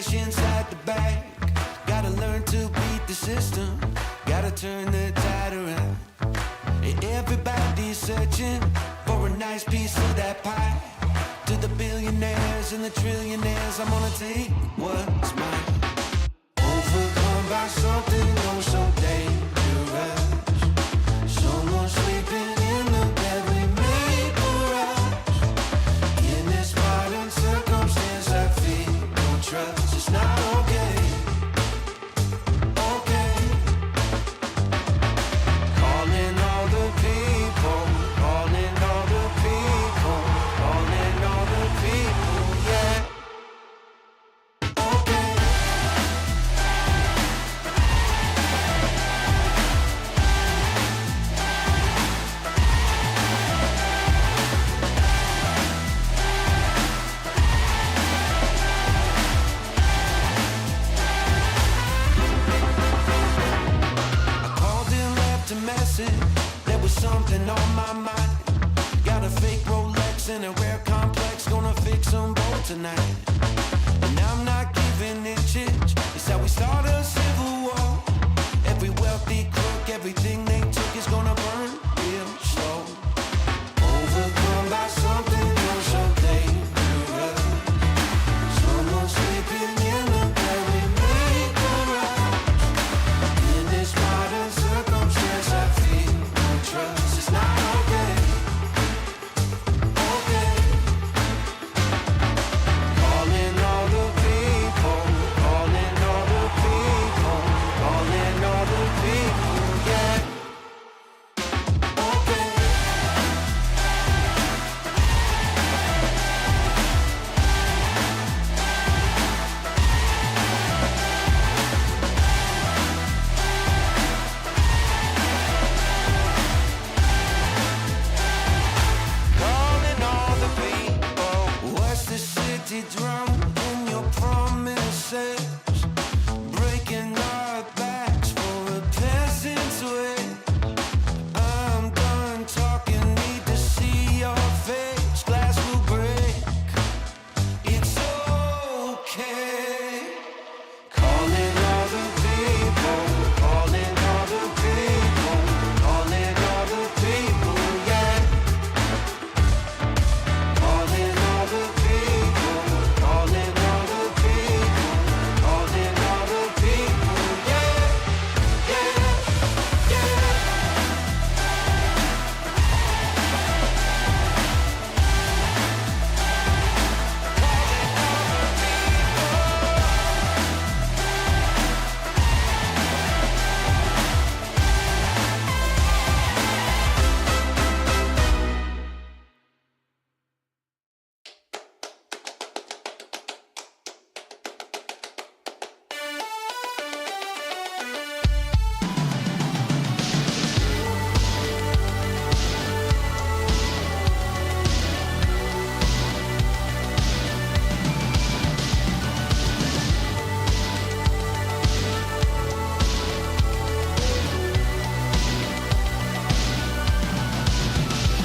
cash inside the bag. Gotta learn to beat the system. Gotta turn the tide around. Everybody's searching for a nice piece of that pie. To the billionaires and the trillionaires, I'm gonna take what's mine. Overcome by something oh so dangerous. Someone sleeping in the bed we made for us. In this modern circumstance I feel no trust. It's not okay. Okay. Calling all the people. Calling all the people. Calling all the people. Yeah. Okay. A message, there was something on my mind. Got a fake Rolex and a rare complex, gonna fix them both tonight. And I'm not giving inches, it's how we start a civil war. Every wealthy crook, everything they took is gonna burn real slow. Overcome by something oh so dangerous. Someone sleeping in the bed we made for us. In this modern circumstance I feel no trust. It's not okay. Okay. Calling all the people. Calling all the people. Calling all the people. Yeah. Okay. Calling all the people. What's the city drum in your promises? Breaking our backs for a peasant's way. I'm done talking, need to see your face. Glass will break. It's okay. Calling all the people. Calling all the people. Calling all the people. Yeah. Calling all the people. Calling all the people. Calling all the people. Yeah. Yeah. Yeah.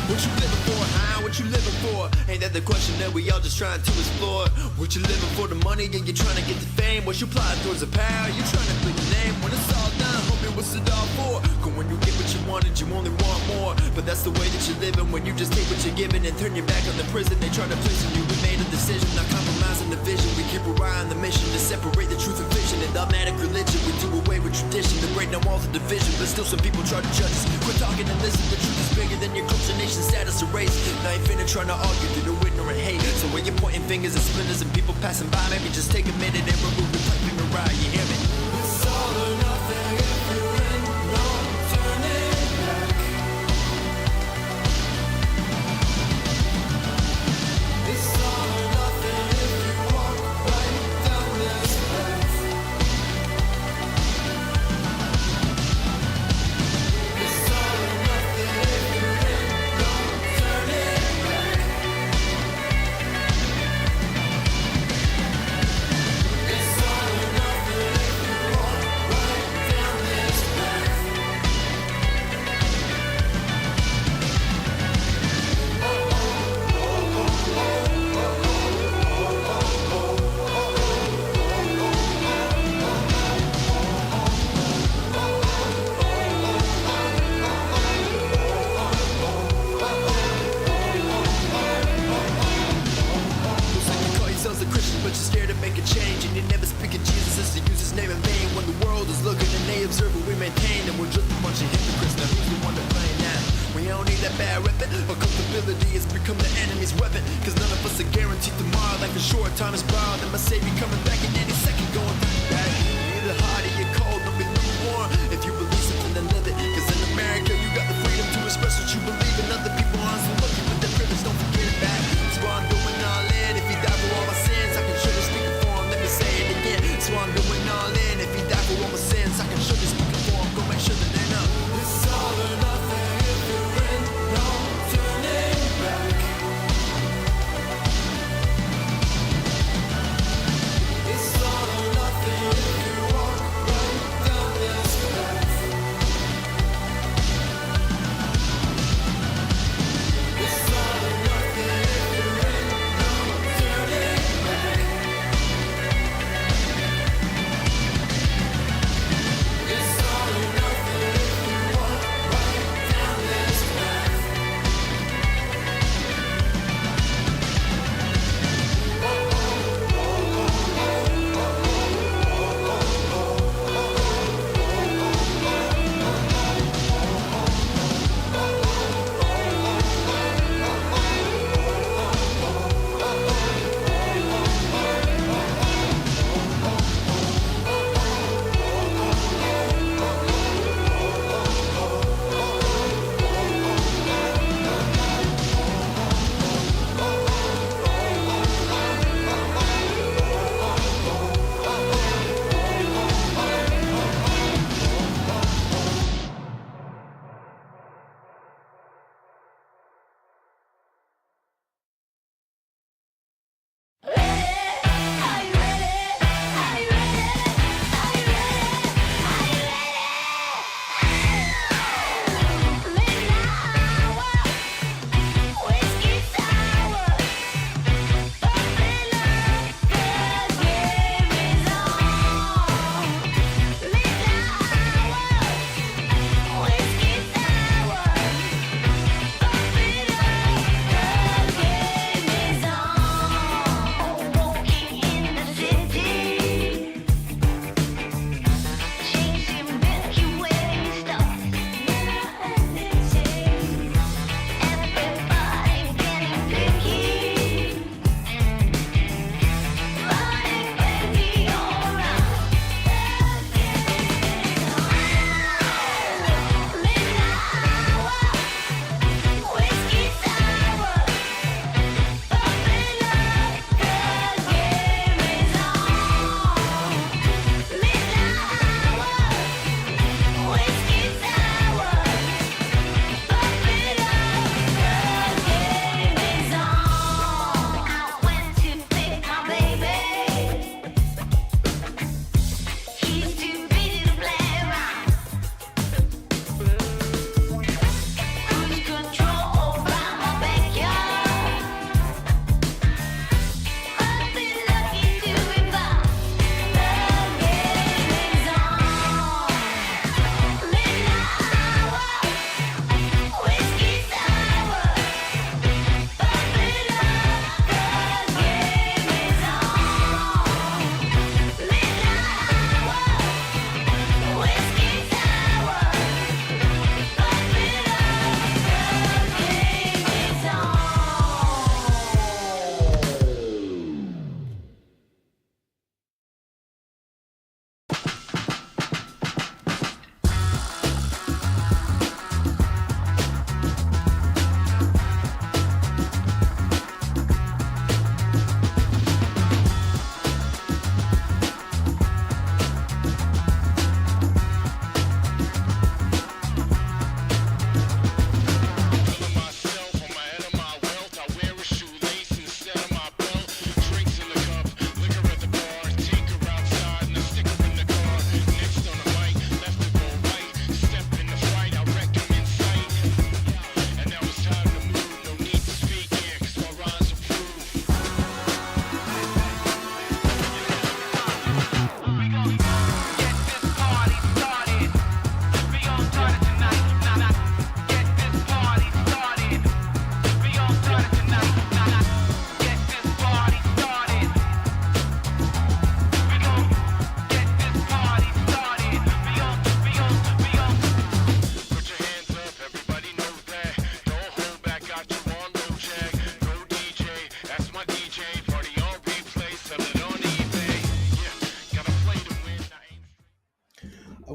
What you living for, huh? What you living for? Ain't that the question that we all just trying to explore? What you living for, the money, and you trying to get the fame? What you plotting towards the power? You trying to click the name? When it's all done, homie, what's it all for? Cause when you get what you wanted, you only want more. But that's the way that you're living when you just take what you're given and turn your back on the prison they try to place on you. We made a decision, not compromising the vision. We keep our eye on the mission to separate the truth and fiction. And dogmatic religion, we do away with tradition to break down walls of division. But still some people try to judge us. Quit talking and listen, the truth is bigger than your culture, nation, status, or race. Now I ain't finna trying to argue through the ignorant hate. So when you're pointing fingers and splinters and people passing by, maybe just take a minute and remove the pipe and ride, you hear me? It's all or nothing if you're in, no turning back. It's all or nothing if you walk right down this path. It's all or nothing if you're in, no turning back. It's all or nothing if bad reppin'. Or comfortability has become the enemy's weapon. Cause none of us are guaranteed tomorrow. Like a short time is borrowed. And my savior coming back in any second going back. You're either hot or you're cold, don't be lukewarm. If you believe something, then live it. Cause in America, you got the freedom to express what you believe. And other people aren't so lucky with their privilege, don't forget it back. That's why I'm doing all in. If he died for all my sins, I can surely speak for him. Let me say it again. That's why I'm doing all in. If he died for all my sins, I can surely speak for him. Go make sure that they know. It's all or nothing if you're in, no turning back. It's all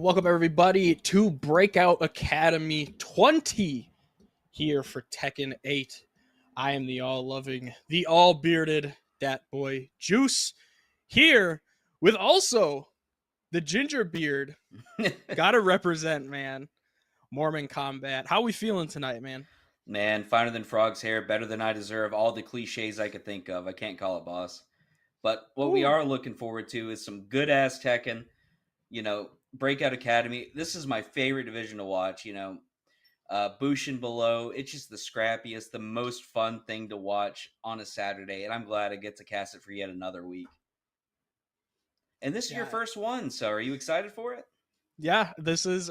Welcome everybody to Breakout Academy 20 here for Tekken 8. I am the all-loving, the all-bearded Dat Boy Juice here with also the ginger beard. Gotta represent, man. Mormon Combat. How we feeling tonight, man? Man, finer than frog's hair, better than I deserve, all the cliches I could think of. I can't call it boss. But what we Ooh. are looking forward to is some good ass Tekken, Breakout Academy. This is my favorite division to watch, Bushin below. It's just the scrappiest, the most fun thing to watch on a Saturday, and I'm glad I get to cast it for yet another week. And this is your first one, so are you excited for it? Yeah,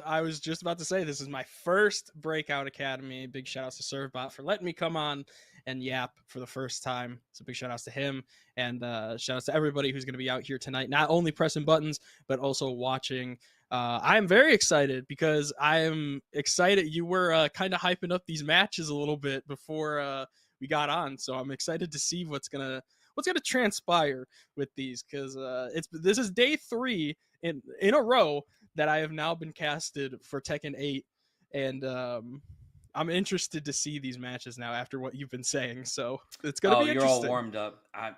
I was just about to say, this is my first Breakout Academy. Big shout outs to Servbot for letting me come on and yap for the first time. So big shout outs to him, and shout outs to everybody who's going to be out here tonight, not only pressing buttons, but also watching. I'm very excited because I am excited. You were kind of hyping up these matches a little bit before we got on. So I'm excited to see what's gonna transpire with these, because this is day 3 in a row that I have now been casted for Tekken 8, and I'm interested to see these matches now after what you've been saying. So it's gonna be You're interesting. all warmed up. I'm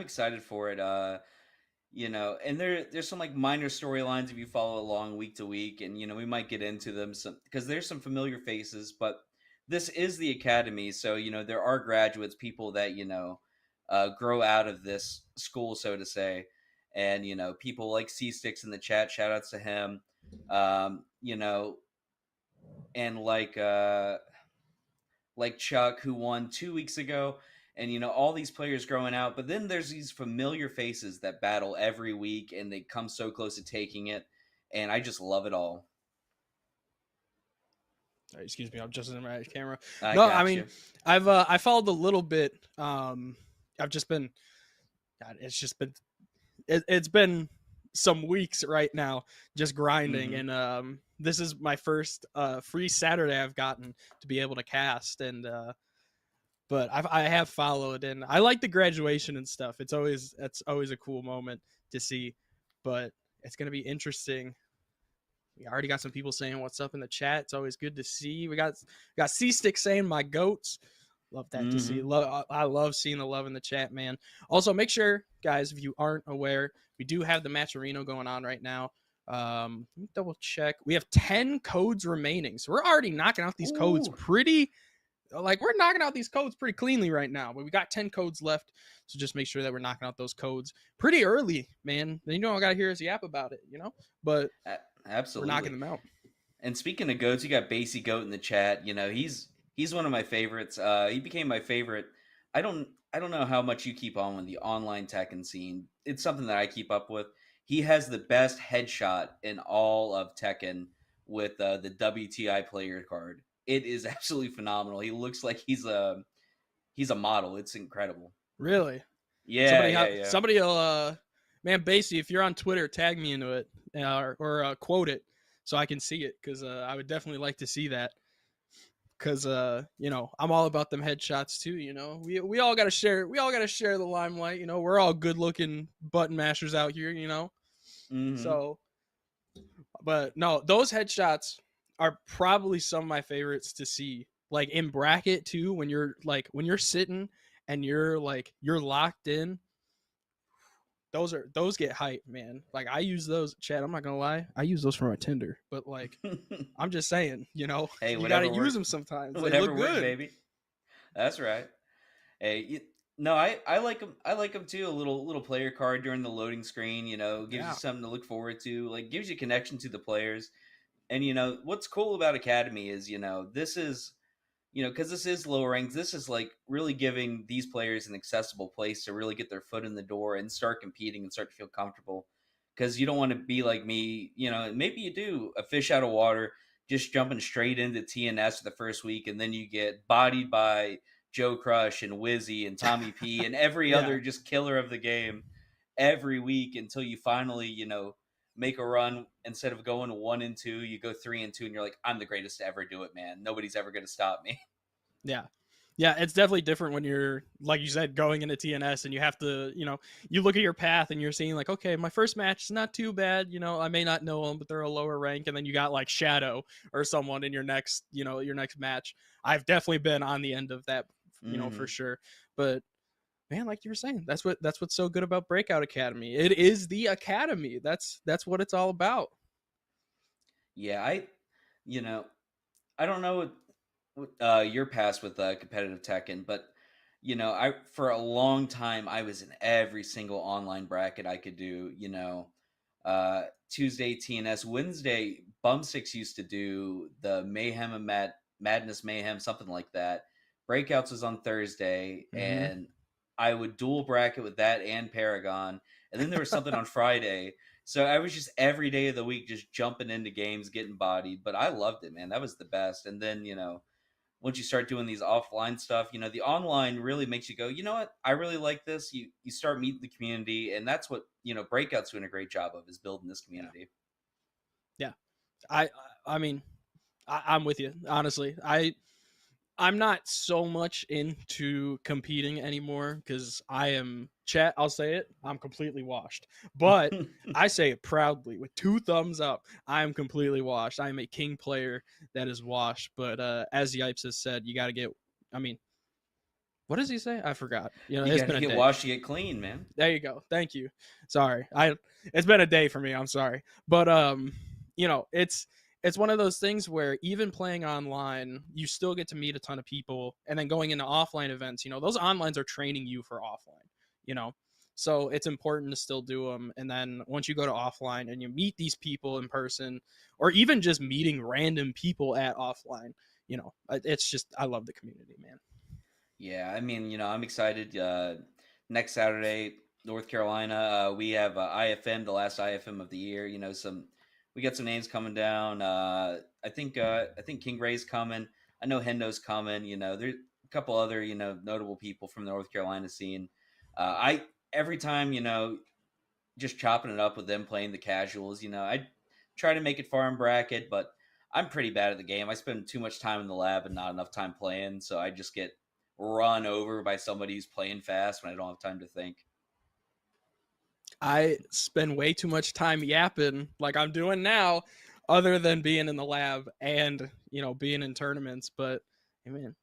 excited for it. And there's some like minor storylines if you follow along week to week, and we might get into them because there's some familiar faces, but this is the academy, so there are graduates, people that grow out of this school, so to say, and people like C Sticks in the chat, shout outs to him, and like Chuck, who won 2 weeks ago, and all these players growing out. But then there's these familiar faces that battle every week, and they come so close to taking it, and I just love it all. Excuse me, I'm just in my camera. I mean, I followed a little bit. I've just been, God, it's been some weeks right now, just grinding, and this is my first free Saturday I've gotten to be able to cast, and but I have followed, and I like the graduation and stuff. It's always a cool moment to see, but it's gonna be interesting. We already got some people saying what's up in the chat. It's always good to see. We got C Stick saying my goats. Love that to see. I love seeing the love in the chat, man. Also, make sure, guys, if you aren't aware, we do have the Matcherino going on right now. Let me double check. We have 10 codes remaining, so we're already knocking out these codes pretty. We're knocking out these codes pretty cleanly right now, but we got 10 codes left, so just make sure that we're knocking out those codes pretty early, man. Then I gotta hear us yap about it, But absolutely, we're knocking them out. And speaking of goats, you got Basie Goat in the chat. He's one of my favorites. He became my favorite. I don't know how much you keep on with the online Tekken scene. It's something that I keep up with. He has the best headshot in all of Tekken with the WTI player card. It is absolutely phenomenal. He looks like he's a model. It's incredible. Really? Yeah. Somebody will, man, Basie, if you're on Twitter, tag me into it or quote it so I can see it, because I would definitely like to see that. Because I'm all about them headshots too. We all gotta share. We all gotta share the limelight. We're all good looking button mashers out here. So, but no, those headshots are probably some of my favorites to see. Like in bracket too, when you're sitting and you're locked in. Those get hype, man. Like I use those, Chad. I'm not gonna lie, I use those for my Tinder. But I'm just saying, hey, you gotta use them sometimes. Whatever they look good, baby. That's right. Hey, I like them. I like them too. A little player card during the loading screen. Gives you something to look forward to. Like gives you connection to the players. And what's cool about Academy is this is. Because this is lower ranks, this is like really giving these players an accessible place to really get their foot in the door and start competing and start to feel comfortable. Because you don't want to be like me, maybe you do a fish out of water, just jumping straight into TNS for the first week, and then you get bodied by Joe Crush and Wizzy and Tommy P and every other just killer of the game every week until you finally, make a run. Instead of going 1-2, you go 3-2, and you're like, I'm the greatest to ever do it, man. Nobody's ever going to stop me. Yeah. Yeah, it's definitely different when you're, like you said, going into TNS and you have to, you look at your path and you're seeing like, okay, my first match is not too bad. I may not know them, but they're a lower rank. And then you got like Shadow or someone in your next, your next match. I've definitely been on the end of that, for Hmm. sure. But man, like you were saying, that's what's so good about Breakout Academy. It is the academy. That's what it's all about. Yeah, you know, I don't know what your past with competitive Tekken, but I for a long time I was in every single online bracket I could do. Tuesday TNS, Wednesday Bumsticks used to do the Mayhem and Madness Mayhem, something like that. Breakouts was on Thursday, Mm-hmm. and I would dual bracket with that and Paragon, and then there was something on Friday. So I was just every day of the week just jumping into games, getting bodied. But I loved it, man. That was the best. And then, once you start doing these offline stuff, the online really makes you go, you know what? I really like this. You start meeting the community, and that's what, Breakout's doing a great job of is building this Yeah, community. yeah. I mean, I'm with you. Honestly, I'm not so much into competing anymore because I am chat. I'll say it. I'm completely washed, but I say it proudly with 2 thumbs up. I am completely washed. I am a king player that is washed. But as Yipes has said, you got to get. I mean, what does he say? I forgot. You It's got to been a get day. washed to get clean, man. There you go. Thank you. Sorry. It's been a day for me. I'm sorry. But it's one of those things where even playing online, you still get to meet a ton of people and then going into offline events, those onlines are training you for offline, you know. So it's important to still do them, and then once you go to offline and you meet these people in person or even just meeting random people at offline, it's just I love the community, man. Yeah, I mean, I'm excited. Next Saturday, North Carolina, we have IFM, the last IFM of the year. We got some names coming down. I think King Ray's coming. I know Hendo's coming. There's a couple other notable people from the North Carolina scene. I every time just chopping it up with them playing the casuals. I try to make it far in bracket, but I'm pretty bad at the game. I spend too much time in the lab and not enough time playing, so I just get run over by somebody who's playing fast when I don't have time to think. I spend way too much time yapping like I'm doing now, other than being in the lab and being in tournaments. But I mean,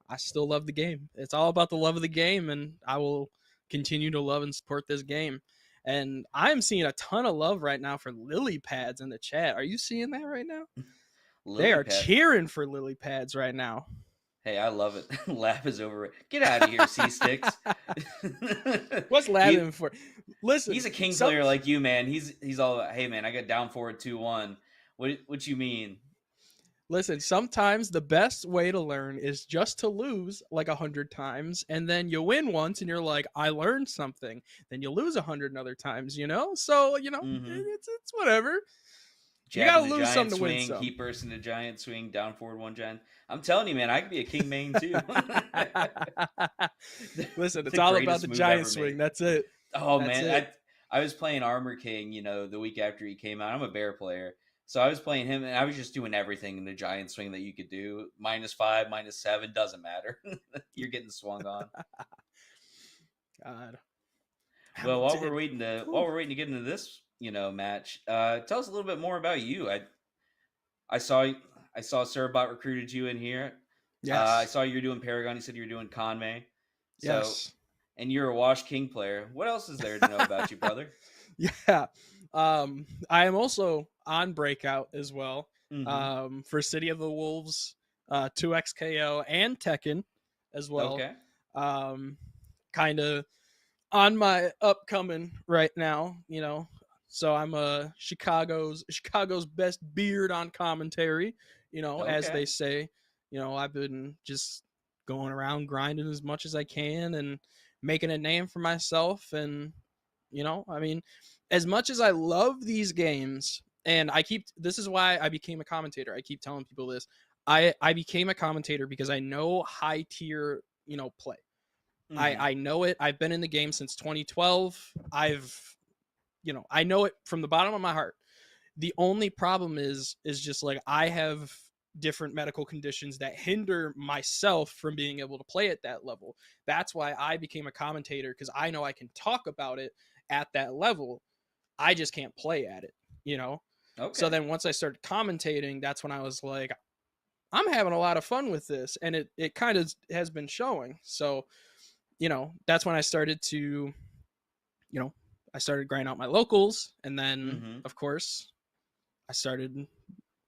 I still love the game. It's all about the love of the game, and I will continue to love and support this game. And I'm seeing a ton of love right now for lily pads in the chat. Are you seeing that right now? They Lily are pad. cheering for lily pads right now. Hey, I love it. Lab is over. Get out of here, C Sticks. What's he labbing for? Listen, he's a king some player like you, man. He's all about, hey man, I got down forward 2-1. What you mean? Listen, sometimes the best way to learn is just to lose like 100 times, and then you win once, and you're like, "I learned something." Then you lose 100 other times, So Mm-hmm. it's whatever. You Jab gotta into lose giant some to win swing, some. keep burst into giant swing, down forward one giant. I'm telling you, man, I could be a king main too. the, Listen, it's the all about greatest the move giant ever swing. made. That's it. Oh That's man, it. I was playing Armor King, the week after he came out. I'm a bear player. So I was playing him and I was just doing everything in the giant swing that you could do. -5, -7, doesn't matter. You're getting swung on. God, Well, while we're Hamilton. waiting to while Whew. we're waiting to get into this, match, tell us a little bit more about you. I saw I saw Surbot recruited you in here. I Yes. saw you were doing Paragon. You said you were doing Conmay. So, Yes. and you're a Wash King player. What else is there to know about you, brother? Yeah. I am also on Breakout as well. Mm-hmm. For City of the Wolves, 2XKO, and Tekken as well. Okay. Um, kind of on my upcoming right now, So I'm Chicago's best beard on commentary, as Okay. they say. I've been just going around grinding as much as I can and making a name for myself. And I mean, as much as I love these games, and this is why I became a commentator. I keep telling people this. I became a commentator because I know high tier, play. Mm-hmm. I know it. I've been in the game since 2012. I know it from the bottom of my heart. The only problem is just like I have different medical conditions that hinder myself from being able to play at that level. That's why I became a commentator, because I know I can talk about it at that level. I just can't play at it, you know? Okay. So then once I started commentating, that's when I was like, I'm having a lot of fun with this. And it kind of has been showing. So, you know, that's when I started to, you know, I started grinding out my locals. And then, of course, I started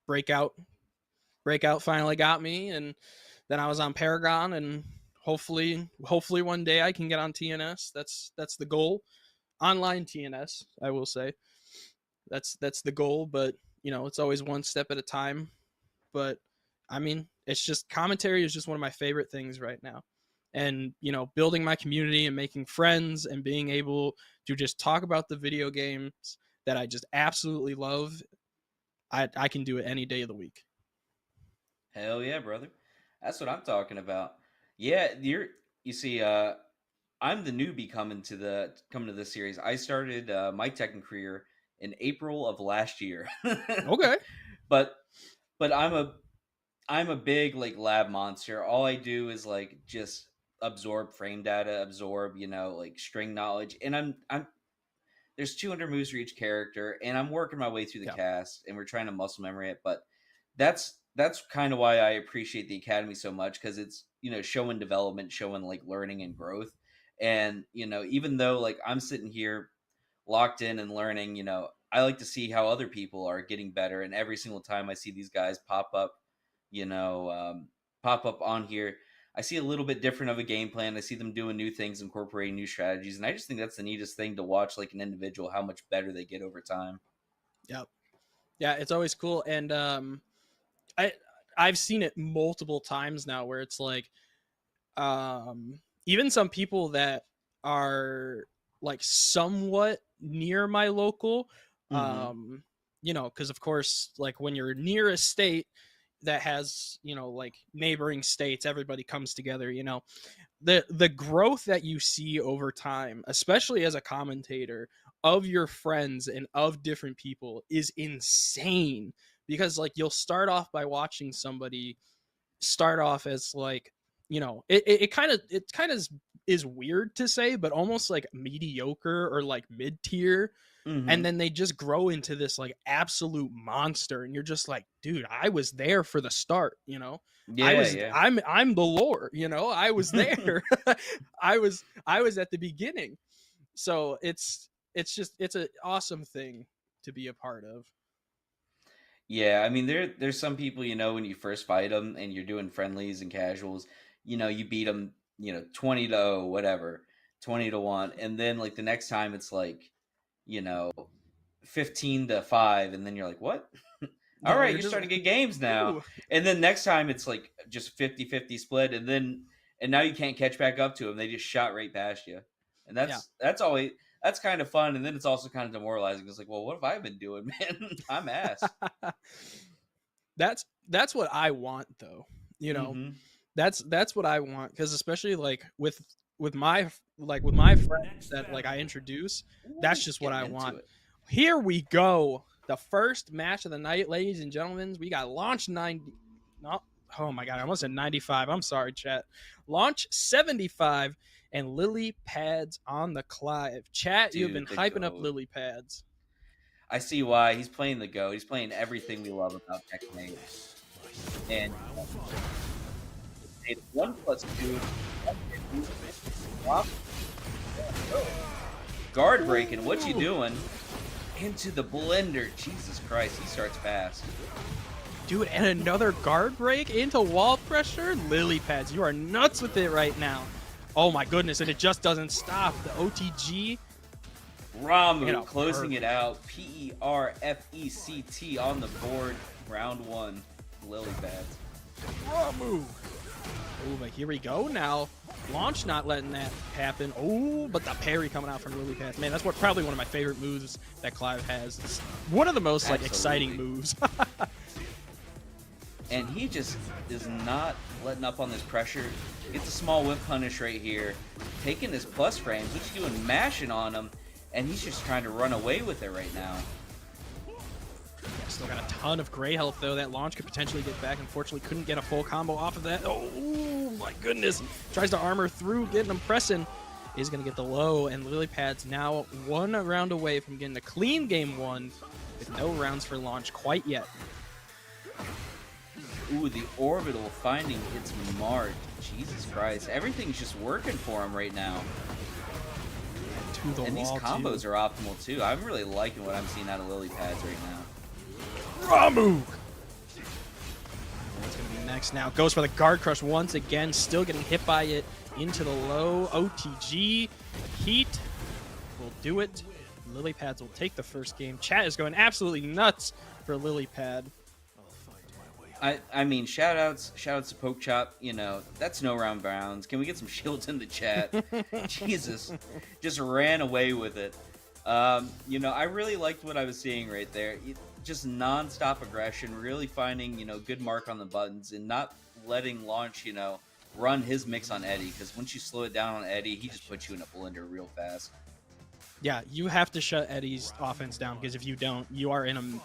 Breakout. Breakout finally got me. And then I was on Paragon. And hopefully one day I can get on TNS. That's the goal. Online TNS, I will say. That's the goal, but you know, it's always one step at a time. But I mean, it's just, commentary is just one of my favorite things right now. And you know, building my community and making friends and being able to just talk about the video games that I just absolutely love, I can do it any day of the week. Hell yeah, brother. That's what I'm talking about. Yeah, you see, I'm the newbie coming to this series. I started my Tekken career in April of last year. Okay. But I'm a big like lab monster. All I do is like just absorb frame data, absorb, you know, like string knowledge. And I'm there's 200 moves for each character, and I'm working my way through the cast, and we're trying to muscle memory it. But that's kind of why I appreciate the Academy so much, because it's, you know, showing development, showing like learning and growth. And you know, even though like I'm sitting here locked in and learning, you know, I like to see how other people are getting better. And every single time I see these guys pop up, you know, pop up on here, I see a little bit different of a game plan. I see them doing new things, incorporating new strategies, and I just think that's the neatest thing to watch, like an individual, how much better they get over time. Yep. Yeah, it's always cool. And I've seen it multiple times now where it's like, even some people that are like somewhat near my local, you know, because of course, like when you're near a state that has, you know, like neighboring states, everybody comes together, you know, the growth that you see over time, especially as a commentator, of your friends and of different people is insane. Because like you'll start off by watching somebody start off as like, you know, it kind of is weird to say, but almost like mediocre or like mid-tier. And then they just grow into this like absolute monster, and you're just like, dude, I was there for the start, you know. I'm the lore, you know. I was there. I was at the beginning. So it's an awesome thing to be a part of. Yeah, I mean, there's some people, you know, when you first fight them and you're doing friendlies and casuals, you know, you beat them, you know, 20-0, whatever, 20-1, and then like the next time it's like, you know, 15-5, and then you're like, what? All right, you're starting to get games now. Ooh. And then next time it's like just 50-50 split, and now you can't catch back up to them. They just shot right past you. And that's always, that's kind of fun, and then it's also kind of demoralizing. It's like, well, what have I been doing, man? I'm ass. That's what I want, though. You know, that's what I want, because especially like with my friends that like I introduce, that's just what I want. Here we go. The first match of the night, ladies and gentlemen. We got Launch 90. No, oh my god, I almost said 95. I'm sorry, chat. Launch 75 and Lily Pads on the Clive. Chat, dude, you've been hyping up Lily Pads. I see why. He's playing the GOAT. He's playing everything we love about Tekken 8. And 1+2. Guard breaking. What you doing? Into the blender. Jesus Christ. He starts fast. Dude, and another guard break into wall pressure. Lily Pads, you are nuts with it right now. Oh my goodness, and it just doesn't stop. The OTG. Ramu closing it out. PERFECT on the board. Round 1. Lily Pads. Ramu. Oh, but here we go now. Launch not letting that happen. Oh, but the parry coming out from Lily Pads. Man, that's probably one of my favorite moves that Clive has. It's one of the most like exciting moves. And he just is not letting up on this pressure. Gets a small whip punish right here. Taking his plus frames. What you doing? Mashing on him. And he's just trying to run away with it right now. Still got a ton of gray health, though. That launch could potentially get back. Unfortunately, couldn't get a full combo off of that. Oh, my goodness. Tries to armor through, getting him pressing. Is going to get the low, and Lilypad's now 1 round away from getting a clean game 1 with no rounds for launch quite yet. Ooh, the orbital finding its mark. Jesus Christ. Everything's just working for him right now. And these combos are optimal, too. I'm really liking what I'm seeing out of Lilypads right now. Ramu! What's going to be next now? Goes for the guard crush once again. Still getting hit by it. Into the low. OTG. Heat will do it. Lilypads will take the first game. Chat is going absolutely nuts for Lilypad. I mean, shout-outs to Poke Chop. You know, that's no round bounds. Can we get some shields in the chat? Jesus. Just ran away with it. You know, I really liked what I was seeing right there. Just non-stop aggression, really finding, you know, good mark on the buttons and not letting launch, you know, run his mix on Eddie. Because once you slow it down on Eddie, he just puts you in a blender real fast. Yeah, you have to shut Eddie's offense down, because if you don't, you are in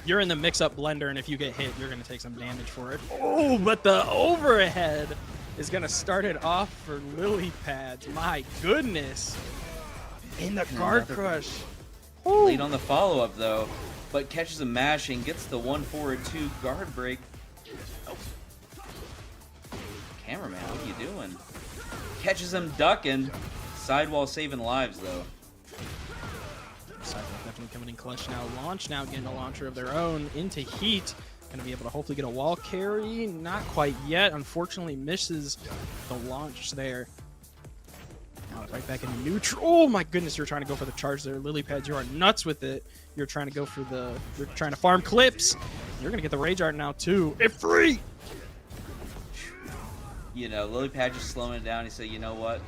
you're in the mix-up blender, and if you get hit, you're going to take some damage for it. Oh, but the overhead is going to start it off for Lilypads. My goodness. In the guard crush. Late on the follow-up, though, but catches a mashing, gets the 1-4-2 guard break. Oh. Cameraman, what are you doing? Catches him ducking. Sidewall saving lives, though. Sidewall definitely coming in clutch now. Launch now getting a launcher of their own into Heat. Going to be able to hopefully get a wall carry. Not quite yet. Unfortunately, misses the launch there. Now right back into neutral. Oh my goodness, you're trying to go for the charge there. Lilypads, you are nuts with it. You're trying to go for you're trying to farm clips. You're going to get the Rage Art now too. If free! You know, Lilypad just slowing it down. He said, you know what?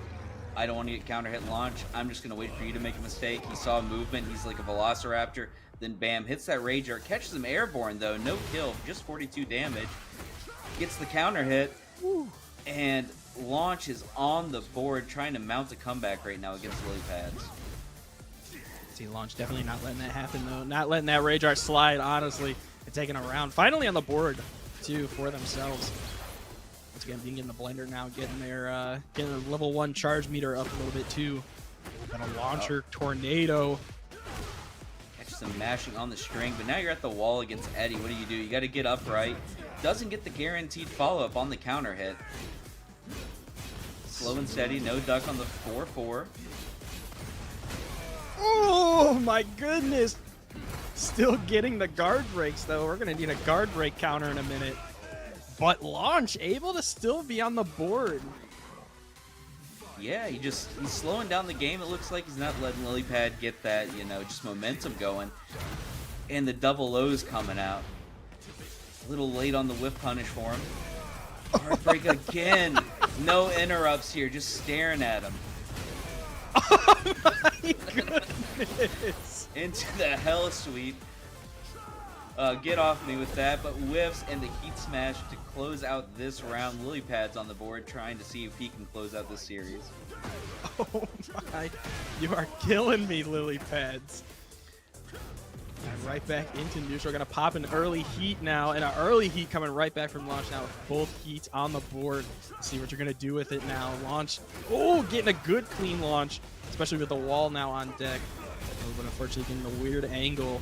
I don't want to get counter hit launch. I'm just going to wait for you to make a mistake. He saw movement. He's like a Velociraptor. Then bam, hits that Rage Art. Catches him airborne though. No kill. Just 42 damage. Gets the counter hit. Woo. And launch is on the board trying to mount a comeback right now against Lilypads. See, launch definitely not letting that happen though. Not letting that Rage Art slide, honestly. And taking a round. Finally on the board too for themselves. Once again, being in the blender now, getting their getting a level 1 charge meter up a little bit too. And a launcher tornado. Catch some mashing on the string, but now you're at the wall against Eddie. What do? You got to get upright. Doesn't get the guaranteed follow-up on the counter hit. Slow and steady, no duck on the 4-4. Oh my goodness! Still getting the guard breaks though. We're gonna need a guard break counter in a minute. But launch able to still be on the board. Yeah, he's slowing down the game. It looks like he's not letting Lilypad get that, you know, just momentum going. And the double lows coming out. A little late on the whiff punish for him. Heartbreak again. No interrupts here, just staring at him. Oh my goodness. Into the hell sweep. Get off me with that, but whiffs and the heat smash to close out this round. Lilypad's on the board trying to see if he can close out this series. Oh my, you are killing me, Lilypads. And right back into neutral. Gonna pop an early heat now, and an early heat coming right back from launch now with both heats on the board. Let's see what you're gonna do with it now. Launch, oh, getting a good clean launch, especially with the wall now on deck. Oh, but unfortunately getting the weird angle.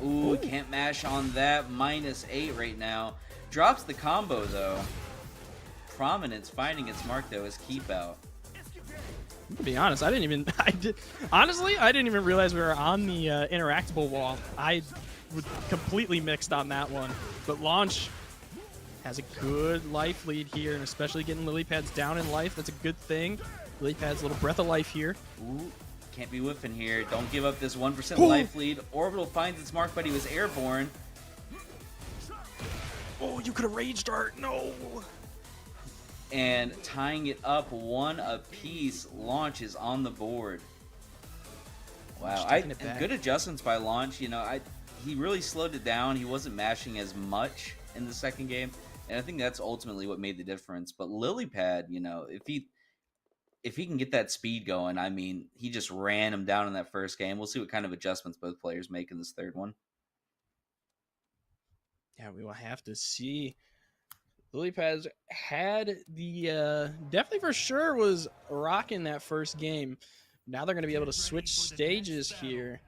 Ooh, can't mash on that. -8 right now. Drops the combo, though. Prominence finding its mark, though, is keep out. To be honest, I didn't even realize we were on the interactable wall. I was completely mixed on that one. But launch has a good life lead here, and especially getting Lilypads down in life. That's a good thing. Lilypads, a little breath of life here. Ooh. Can't be whiffing here. Don't give up this 1% life lead. Orbital finds its mark, but he was airborne. Oh, you could have Rage Dart. No. And tying it up 1 apiece. Launch is on the board. Wow. Good adjustments by Launch. You know, he really slowed it down. He wasn't mashing as much in the second game. And I think that's ultimately what made the difference. But Lilypad, you know, if he can get that speed going, I mean, he just ran him down in that first game. We'll see what kind of adjustments both players make in this third one. Yeah, we will have to see. Lily Pads had the definitely for sure was rocking that first game. Now they're going to be able to switch stages here.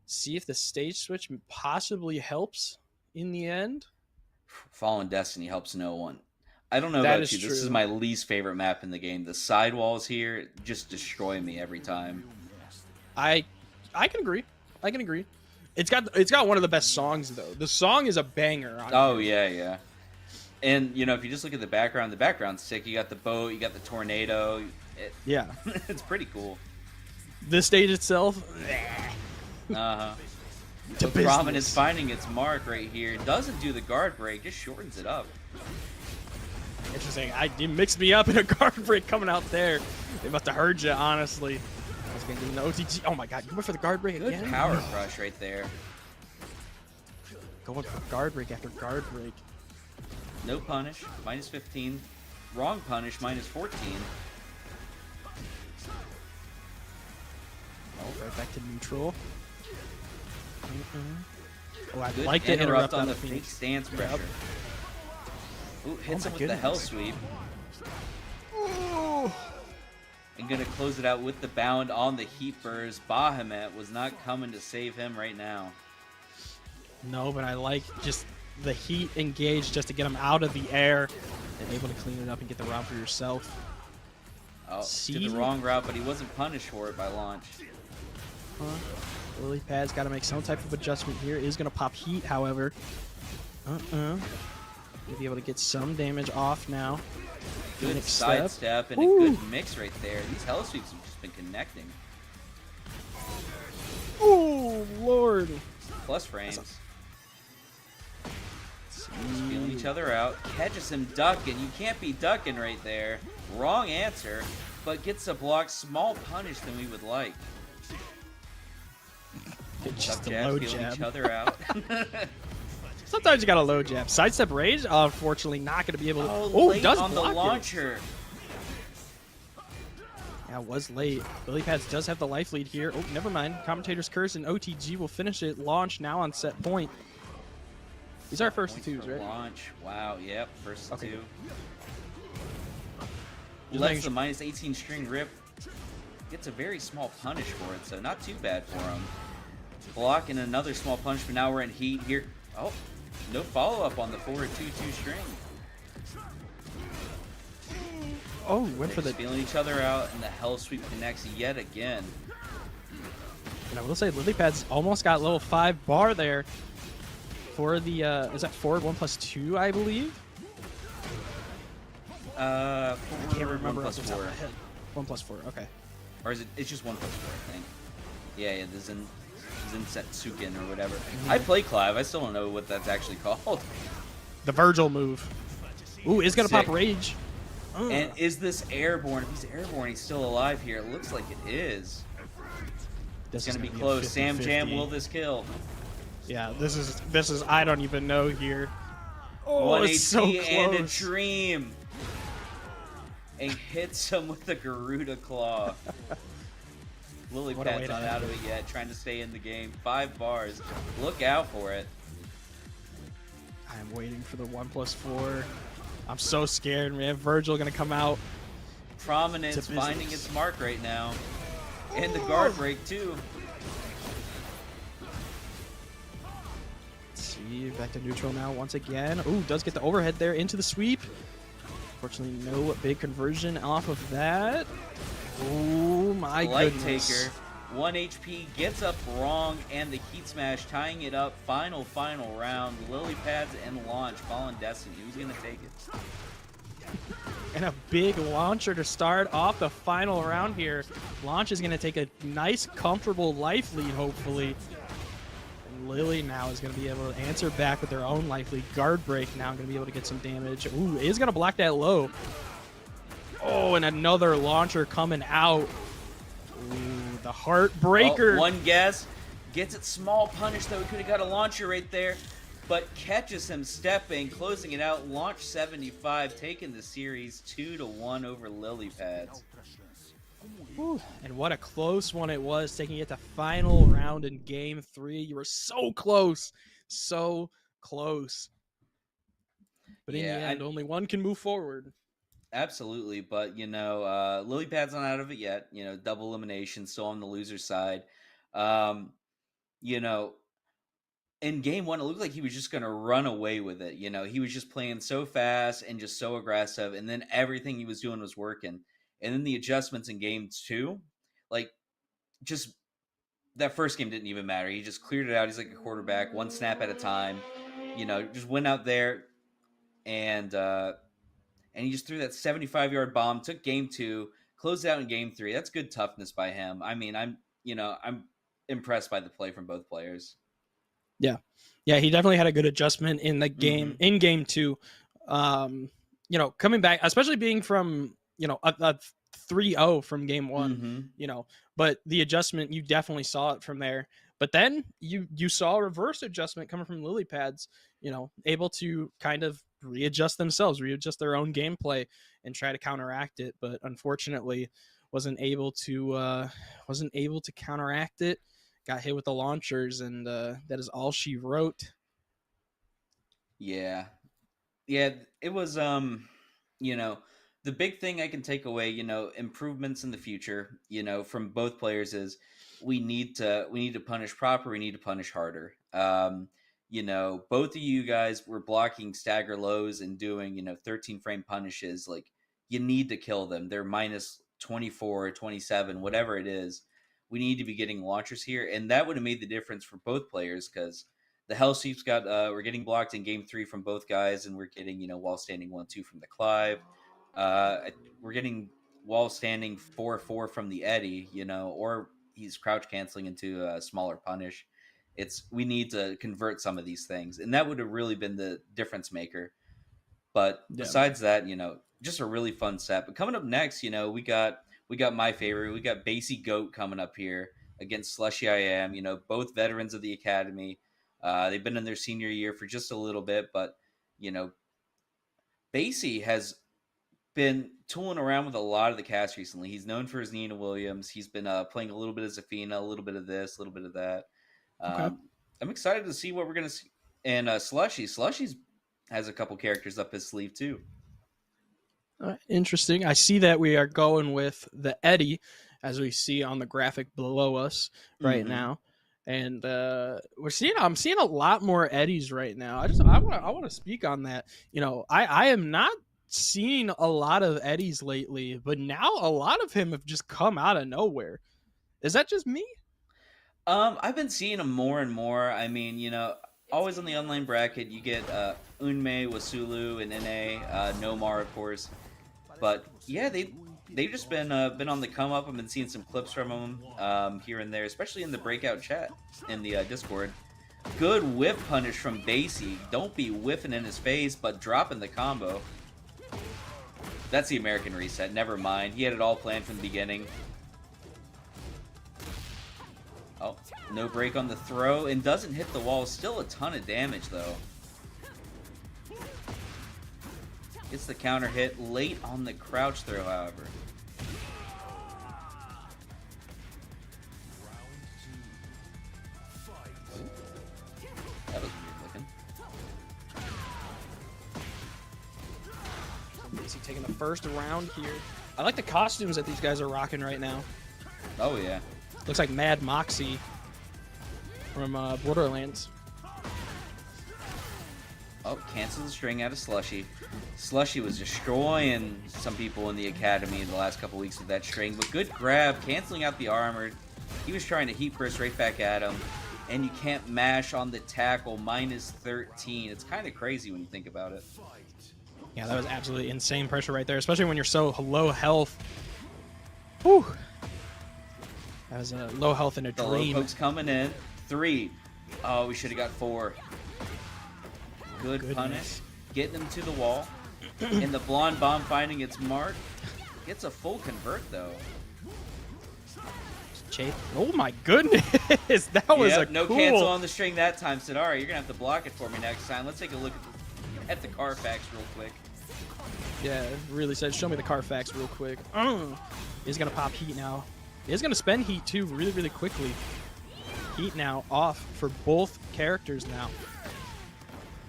See if the stage switch possibly helps in the end. Fallen Destiny helps no one. I don't know That about is you. This is true. my least favorite map in the game. The sidewalls here just destroy me every time. I can agree. I can agree. It's got one of the best songs though. The song is a banger. Oh yeah, yeah. And you know, if you just look at the background's sick. You got the boat, you got the tornado. Yeah, It's pretty cool. the stage itself. Uh-huh. To But Prominence business. finding its mark right here. Doesn't do the guard break, just shortens it up. Interesting. You mixed me up in a guard break coming out there. They must have heard you, honestly. I was getting the OTG. Oh my god, you went for the guard break Good again? power crush right there. Going for guard break after guard break. No punish, minus 15. Wrong punish, minus 14. Oh, right back to neutral. Oh, I'd Good like to interrupt on on the the fake Phoenix. stance pressure. Ooh, hits my him with the hell goodness. sweep. Oh. And gonna close it out with the bound on the heat burst. Bahamut was not coming to save him right now. No, but I like just the heat engaged just to get him out of the air and able to clean it up and get the round for yourself. Oh, See? did the wrong route, but he wasn't punished for it by launch. Huh? Lily Pad's got to make some type of adjustment here. Is going to pop heat, however. You'll be able to get some damage off now. Good Phoenix sidestep and Ooh. a good mix right there. These hell sweeps have just been connecting. Oh, Lord. Plus frames. Feeling each other out. Catches him ducking. You can't be ducking right there. Wrong answer, but gets a block. Small punish than we would like. Just Duck a jab, low feeling jab. each other out. Sometimes you got a low jab. Sidestep rage, unfortunately, not going to be able to. Oh, late does on the block it. launcher. Yeah, it was late. Lily Pads does have the life lead here. Oh, never mind. Commentator's Curse and OTG will finish it. Launch now on set point. These are first Points twos, for right? Launch. Wow. Yep. First Okay. two. Just Lets making the sure- minus 18 string rip. Gets a very small punish for it, so not too bad for him. Blocking another small punish, but now we're in heat here. Oh, no follow up on the forward 2-2 string. Oh, went for the. Just feeling each other out, and the hell sweep connects yet again. And I will say, Lily Pads almost got level 5 bar there for the. Is that forward 1+2, I believe? I Can't remember. 1+4. 1+4. Okay. Or is it? It's just 1+4, I think. Yeah, the Zensetsuken or whatever. I play Clive. I still don't know what that's actually called. The Virgil move. Ooh, is gonna Sick. pop rage. And is this airborne? If he's airborne, he's still alive here. It looks like it is. This It's is gonna be a close. Sam 50-50. Jam, will this kill? Yeah, this is. I don't even know here. Oh, 1 it's so HP and a close. dream. And hits him with the Garuda Claw. Lily What a way Pad's to not end out of it yet, trying to stay in the game. 5 bars. Look out for it. I'm waiting for the 1+4. I'm so scared, man. Virgil gonna come out. Prominence To business. finding its mark right now. And the guard break, too. Let's see, back to neutral now once again. Ooh, does get the overhead there into the sweep. Fortunately, no big conversion off of that. Oh my Light goodness. Taker. 1 HP, gets up wrong, and the Heat Smash tying it up. Final round. Lily Pads and Launch. Fallen Destiny. Who's going to take it? And a big launcher to start off the final round here. Launch is going to take a nice, comfortable life lead, hopefully. And Lily now is going to be able to answer back with their own life lead. Guard break now going to be able to get some damage. Ooh, is going to block that low. Oh, and another launcher coming out. Ooh, the heartbreaker. Oh, one guess. Gets it small punish, though. He could have got a launcher right there. But catches him stepping, closing it out. Launch 75, taking the series 2-1 over Lily Pads. Whew. And what a close one it was, taking it to final round in game 3. You were so close. So close. But in Yeah, the end, only one can move forward. absolutely. But Lily Pad's not out of it yet. Double elimination, still on the loser's side. Um, you know, in game one, it looked like he was just going to run away with it. He was just playing so fast and just so aggressive, and then everything he was doing was working. And then the adjustments in game two, like, just that first game didn't even matter. He just cleared it out. He's like a quarterback, one snap at a time. Just went out there and he just threw that 75-yard bomb. Took game two, closed out in game three. That's good toughness by him. I mean, I'm impressed by the play from both players. Yeah. Yeah, he definitely had a good adjustment in the game, in game two. Coming back, especially being from, a 3-0 from game one, but the adjustment, you definitely saw it from there. But then you saw a reverse adjustment coming from Lily Pads, able to kind of readjust themselves, readjust their own gameplay and try to counteract it. But unfortunately wasn't able to counteract it. Got hit with the launchers, and that is all she wrote. Yeah, it was the big thing I can take away, improvements in the future, from both players is we need to punish proper, we need to punish harder. Both of you guys were blocking stagger lows and doing 13 frame punishes. Like, you need to kill them. They're minus 24 or 27, whatever it is. We need to be getting launchers here, and that would have made the difference for both players, because the Hell Sweeps we're getting blocked in game three from both guys, and we're getting wall standing 1-2 from the Clive. We're getting wall standing 4-4 from the Eddie, or he's crouch canceling into a smaller punish. We need to convert some of these things, and that would have really been the difference maker. But besides that, just a really fun set. But coming up next, we got my favorite. We got Basie Goat coming up here against Slushy I Am. Both veterans of the academy. They've been in their senior year for just a little bit, but Basie has been tooling around with a lot of the cast recently. He's known for his Nina Williams. He's been playing a little bit of Zafina, a little bit of this, a little bit of that. Okay. I'm excited to see what we're gonna see. And Slushy's has a couple characters up his sleeve too. Interesting. I see that we are going with the Eddie, as we see on the graphic below us right now, and I'm seeing a lot more Eddies right now. I want to speak on that. I am not seeing a lot of Eddies lately, but now a lot of him have just come out of nowhere. Is that just me? I've been seeing them more and more. I mean, always on the online bracket, you get Unmei, Wasulu, and NA, Nomar, of course. But yeah, they've just been on the come up. I've been seeing some clips from them here and there, especially in the Breakout chat in the Discord. Good whiff punish from Basie. Don't be whiffing in his face, but dropping the combo. That's the American reset. Never mind. He had it all planned from the beginning. Oh, no break on the throw, and doesn't hit the wall. Still a ton of damage, though. Gets the counter hit late on the crouch throw, however. That was weird looking. Basie taking the first round here. I like the costumes that these guys are rocking right now. Oh, yeah. Looks like Mad Moxie from Borderlands. Oh, cancels the string out of Slushy. Slushy was destroying some people in the academy in the last couple weeks with that string, but good grab, canceling out the armored. He was trying to heat press right back at him, and you can't mash on the tackle, minus 13. It's kind of crazy when you think about it. Yeah, that was absolutely insane pressure right there, especially when you're so low health. Whew. That was a low health in a The dream. low pokes coming in. 3. Oh, we should have got 4. Good punish. Getting him to the wall. And the blonde bomb finding its mark. Gets a full convert, though. Oh my goodness. That was a no cool... cancel on the string that time. Said, all right, you're going to have to block it for me next time. Let's take a look at the Carfax real quick. Yeah, really said, show me the Carfax real quick. He's going to pop heat now. He's going to spend heat, too, really, really quickly. Heat now off for both characters now.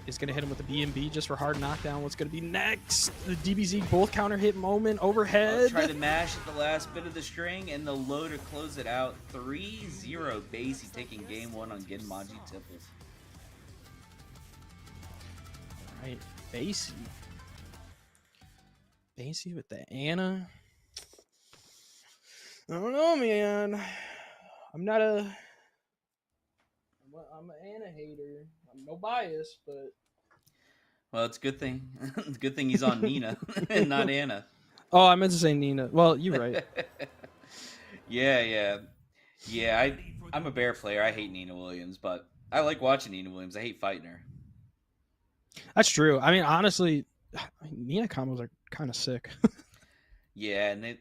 is going to hit him with the B&B just for hard knockdown. What's going to be next? The DBZ both counter hit moment overhead. Try to mash at the last bit of the string, and the low to close it out. 3-0 Basie taking game 1 on Genmaji Tipples. All right, Basie with the Anna. I don't know, man. I'm an Anna hater. I'm no bias, but Well, it's a good thing. It's a good thing he's on Nina and not Anna. oh, I meant to say Nina. Well, you're right. Yeah. I'm a Bear player. I hate Nina Williams, but I like watching Nina Williams. I hate fighting her. That's true. I mean, honestly, Nina combos are kind of sick. Yeah, and they,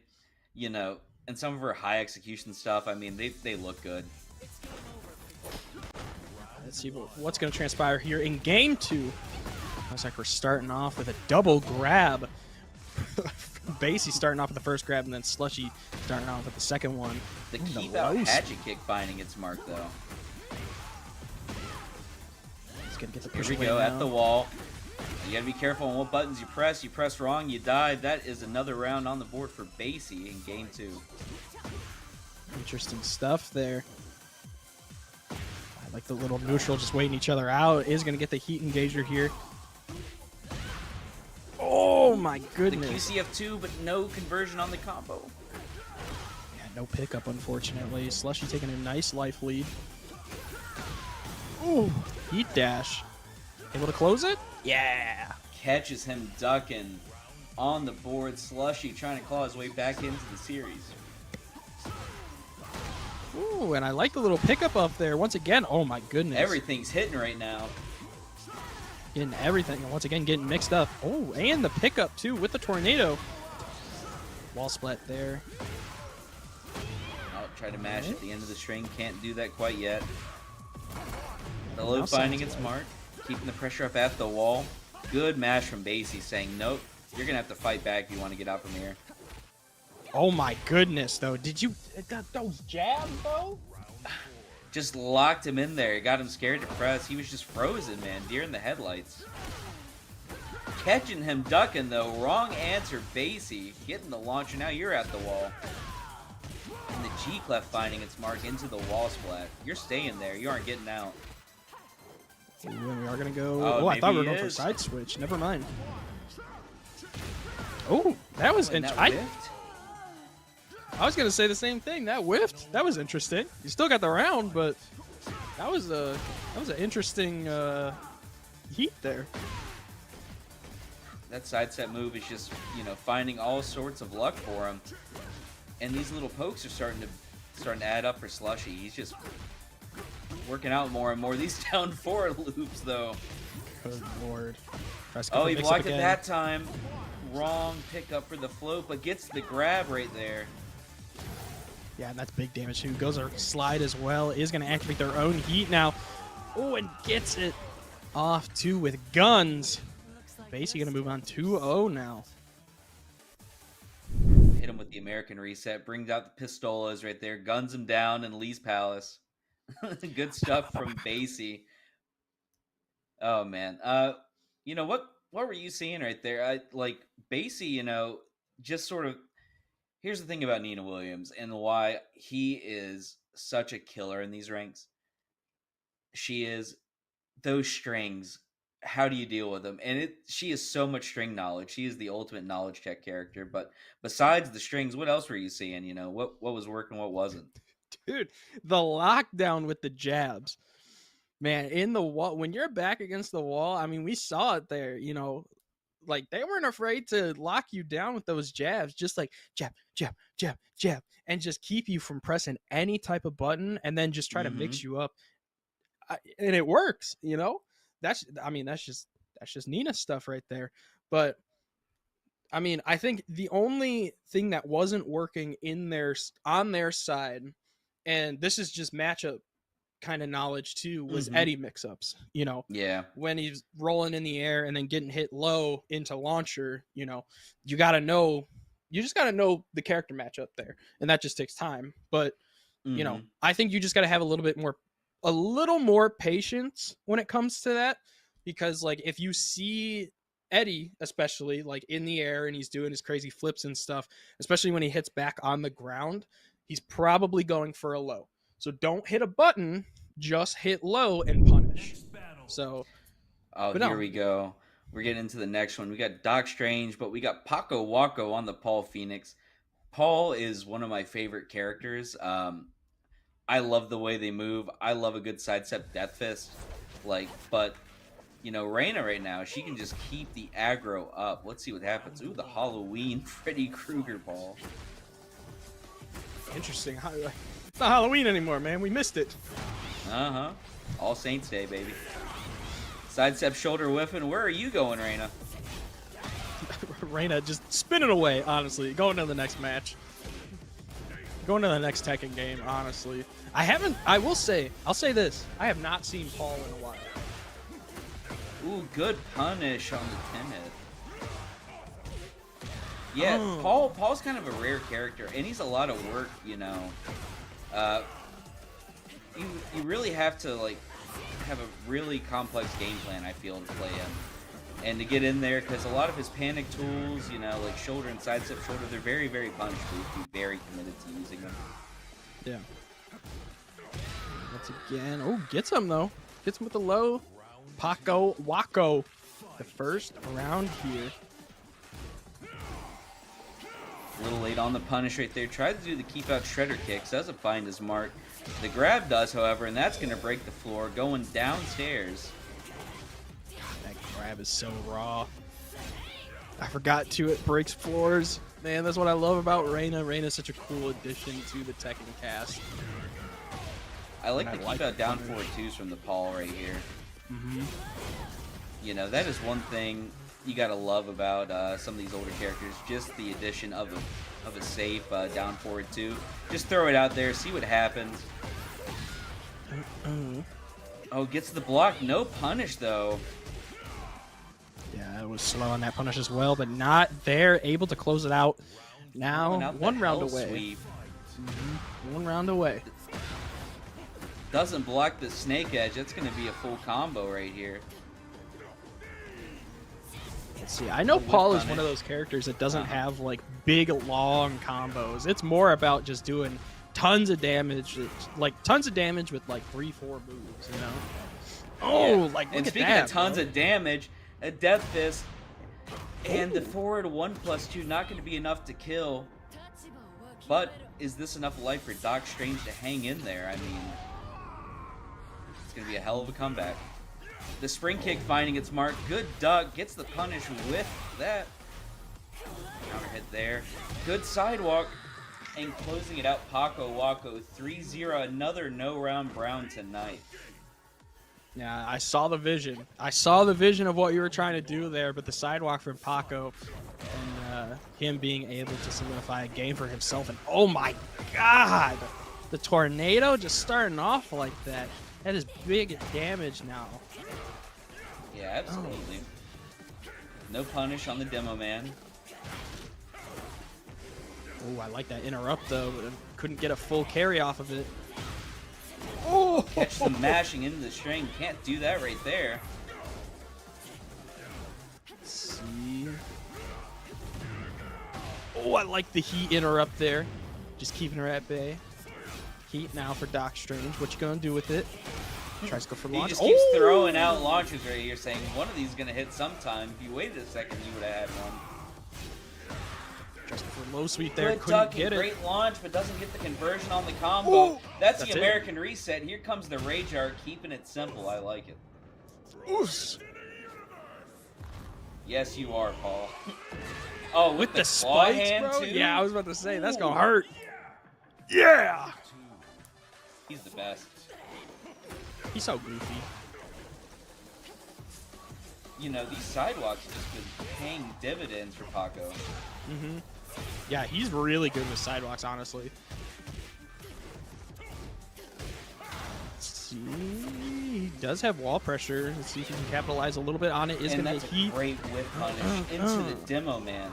and some of her high execution stuff. I mean, they look good. Let's see what's going to transpire here in game 2. Looks like we're starting off with a double grab. Basie starting off with the first grab, and then Slushy starting off with the second one. The keep out hatchet kick finding its mark, though. He's going to get the push Here we go, at the wall. You got to be careful on what buttons you press. You press wrong, you die. That is another round on the board for Basie in game 2. Interesting stuff there. I like the little neutral just waiting each other out. Is going to get the heat engager here. Oh my goodness. The QCF2, but no conversion on the combo. Yeah, no pickup, unfortunately. Slushy taking a nice life lead. Ooh, heat dash. Able to close it? Yeah. Catches him ducking on the board. Slushy trying to claw his way back into the series. Ooh, and I like the little pickup up there. Once again, oh my goodness. Everything's hitting right now. Getting everything, and once again getting mixed up. Oh, and the pickup too with the tornado. Wall split there. Oh, try to mash at the end of the string. Can't do that quite yet. The low finding its mark. Keeping the pressure up at the wall. Good mash from Basie saying, nope, you're going to have to fight back if you want to get out from here. Oh my goodness, though. Did you... those jabs, though? Just locked him in there. Got him scared to press. He was just frozen, man. Deer in the headlights. Catching him ducking, though. Wrong answer, Basie. Getting the launcher. Now you're at the wall. And the G-clef finding its mark into the wall splat. You're staying there. You aren't getting out. Ooh, and we are going to go... Oh, I thought we were going maybe for it is. side switch. Never mind. Oh, that was... I was going to say the same thing. That whiffed. That was interesting. You still got the round, but that was an interesting heat there. That sidestep move is just, finding all sorts of luck for him. And these little pokes are starting to add up for Slushy. He's just working out more and more. These down 4 loops, though. Good lord. Oh, he blocked it that time. Wrong pickup for the float, but gets the grab right there. Yeah, and that's big damage too. Goes a slide as well. Is going to activate their own heat now. Oh, and gets it off too with guns. Basie going to move on 2-0 now. Hit him with the American reset. Brings out the pistolas right there. Guns him down in Lee's Palace. Good stuff from Basie. Oh, man. What were you seeing right there? Basie, just sort of... Here's the thing about Nina Williams and why he is such a killer in these ranks. She is those strings. How do you deal with them? And she has so much string knowledge. She is the ultimate knowledge check character. But besides the strings, what else were you seeing? What was working, what wasn't? Dude, the lockdown with the jabs. Man, in the wall, when you're back against the wall, I mean, we saw it there, they weren't afraid to lock you down with those jabs, just like jab, jab, jab, jab, and just keep you from pressing any type of button and then just try to mix you up. And it works, That's just Nina stuff right there. But I mean, I think the only thing that wasn't working on their side, and this is just matchup kind of knowledge too, was Eddie mix-ups. Yeah, when he's rolling in the air and then getting hit low into launcher, you just got to know the character matchup there, and that just takes time. But I think you just got to have a little more patience when it comes to that. because like if you see Eddie, especially like in the air and he's doing his crazy flips and stuff, especially when he hits back on the ground, he's probably going for a low. So don't hit a button, just hit low and punish. So, oh, here we go. We're getting into the next one. We got Doc Strange, but we got Paco Waco on the Paul Phoenix. Paul is one of my favorite characters. I love the way they move. I love a good sidestep death fist. But you know, Reina right now, she can just keep the aggro up. Let's see what happens. Ooh, the Halloween Freddy Krueger ball. Interesting. It's not Halloween anymore, man. We missed it. Uh-huh. All Saints Day, baby. Sidestep shoulder whiffing. Where are you going, Reina? Reina just spinning away, honestly. Going to the next match. Going to the next Tekken game, honestly. I'll say this. I have not seen Paul in a while. Ooh, good punish on the 10 hit. Yeah, Paul's kind of a rare character, and he's a lot of work, you know. You really have to, like, have a really complex game plan, I feel, to play him. And to get in there, because a lot of his panic tools, you know, like shoulder and sidestep shoulder, they're very, very punch-proof. Be very committed to using them. Yeah. Once again. Oh, gets him, though. Gets him with the low. Paco Waco. The first round here. A little late on the punish right there. Tried to do the keep out shredder kicks. Doesn't find his mark. The grab does, however, and that's going to break the floor. Going downstairs. That grab is so raw. I forgot too, it breaks floors. Man, that's what I love about Reina. Reina's such a cool addition to the Tekken cast. I like the keep out down forward twos from the Paul right here. You know, that is one thing you gotta love about some of these older characters. Just the addition of a safe down forward two. Just throw it out there, see what happens. Oh, gets the block. No punish though. Yeah, it was slow on that punish as well, but not there. Able to close it out. Now one round away. 1 round away. Doesn't block the snake edge. That's going to be a full combo right here. Let's see. I know Paul is one of those characters that doesn't have like big, long combos. It's more about just doing tons of damage, like tons of damage with like 3-4 moves. You know? Oh, yeah. like look and at speaking that, of tons of damage, a death fist and the forward 1+2 not going to be enough to kill. But is this enough life for Doc Strange to hang in there? I mean, it's going to be a hell of a comeback. The spring kick finding its mark. Good duck. Gets the punish with that. Counter hit there. Good sidewalk. And closing it out, Paco Waco 3-0. Another no round Brown tonight. Yeah, I saw the vision. I saw the vision of what you were trying to do there, but the sidewalk from Paco and him being able to solidify a game for himself. And oh my God, the tornado just starting off like that. That is big damage now. Yeah, absolutely. No punish on the demo man. Oh, I like that interrupt though, but couldn't get a full carry off of it. Oh, catch the mashing into the string. Can't do that right there. Let's see. Oh, I like the heat interrupt there. Just keeping her at bay. Heat now for Doc Strange. What you gonna do with it? Tries to go for launch. He just keeps throwing out launches right here, saying one of these is gonna hit sometime. If you waited a second, you would have had one. Tries to go for low sweep there. Good Couldn't duck get and it. Great launch, but doesn't get the conversion on the combo. Ooh, that's that's the it. American reset. Here comes the Rage Art, keeping it simple. I like it. Oof. Yes, you are, Paul. Oh, With the claw spikes, hand bro? too? Yeah, I was about to say, that's gonna hurt. Yeah! He's the best. He's so goofy. You know, these sidewalks have just been paying dividends for Paco. Yeah, he's really good with sidewalks, honestly. Let's see. He does have wall pressure. Let's see if he can capitalize a little bit on it. Is And going to that's get heat. a great whip punish into the demo man.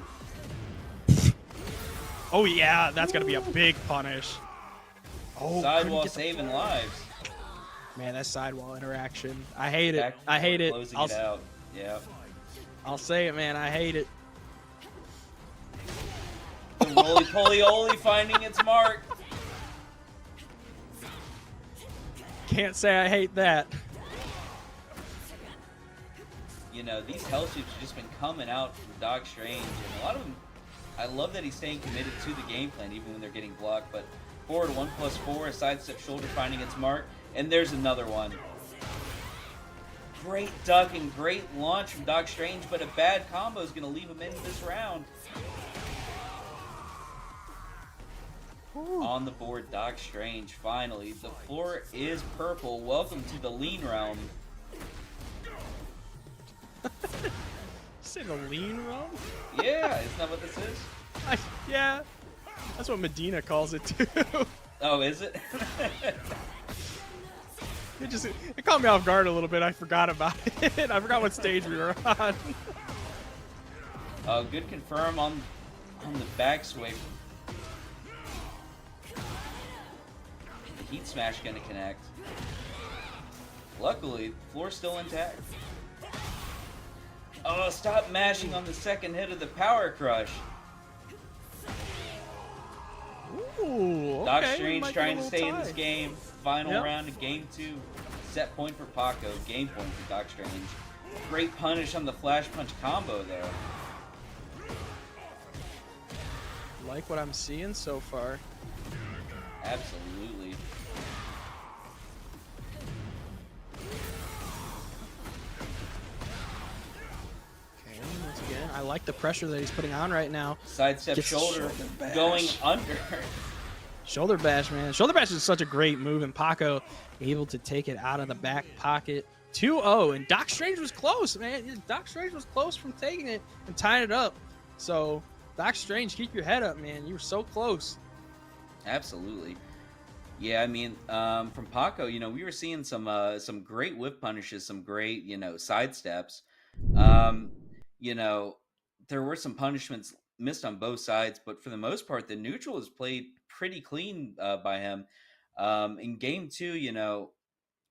Oh, yeah, that's going to be a big punish. Oh, Sidewall couldn't get the saving floor. lives. Man, that sidewall interaction. I hate it. Back I hate it. closing it out. Yeah. I'll say it, man. I hate it. The roly-poly-oly finding its mark. Can't say I hate that. You know, these hell shoots have just been coming out from Doc Strange, and a lot of them, I love that he's staying committed to the game plan even when they're getting blocked, but forward 1+4, a sidestep shoulder finding its mark, and there's another one. Great duck and great launch from Doc Strange, but a bad combo is going to leave him in this round. Ooh. On the board, Doc Strange, finally. The floor is purple. Welcome to the lean realm. Say the lean realm? Yeah, isn't that what this is? Yeah. That's what Medina calls it too. Oh, is it? It caught me off guard a little bit. I forgot about it. I forgot what stage we were on. Good confirm on the back swipe. The heat smash gonna connect. Luckily, floor's still intact. Oh, stop mashing on the second hit of the power crush. Ooh, okay. Doc we Strange might get a trying to little stay in this tie. game. Final Yep. round of game 2. Set point for Paco. Game point for Doc Strange. Great punish on the flash punch combo there. Like what I'm seeing so far. Absolutely. Okay, once again, I like the pressure that he's putting on right now. Sidestep Gets the shoulder shoulder bash. going under. Shoulder bash, man. Shoulder bash is such a great move, and Paco able to take it out of the back pocket. 2-0, and Doc Strange was close, man. Doc Strange was close from taking it and tying it up. So, Doc Strange, keep your head up, man. You were so close. Absolutely. Yeah, I mean, from Paco, you know, we were seeing some great whip punishes, some great, you know, sidesteps. You know, there were some punishments missed on both sides, but for the most part, the neutral is played pretty clean by him. In game 2, you know,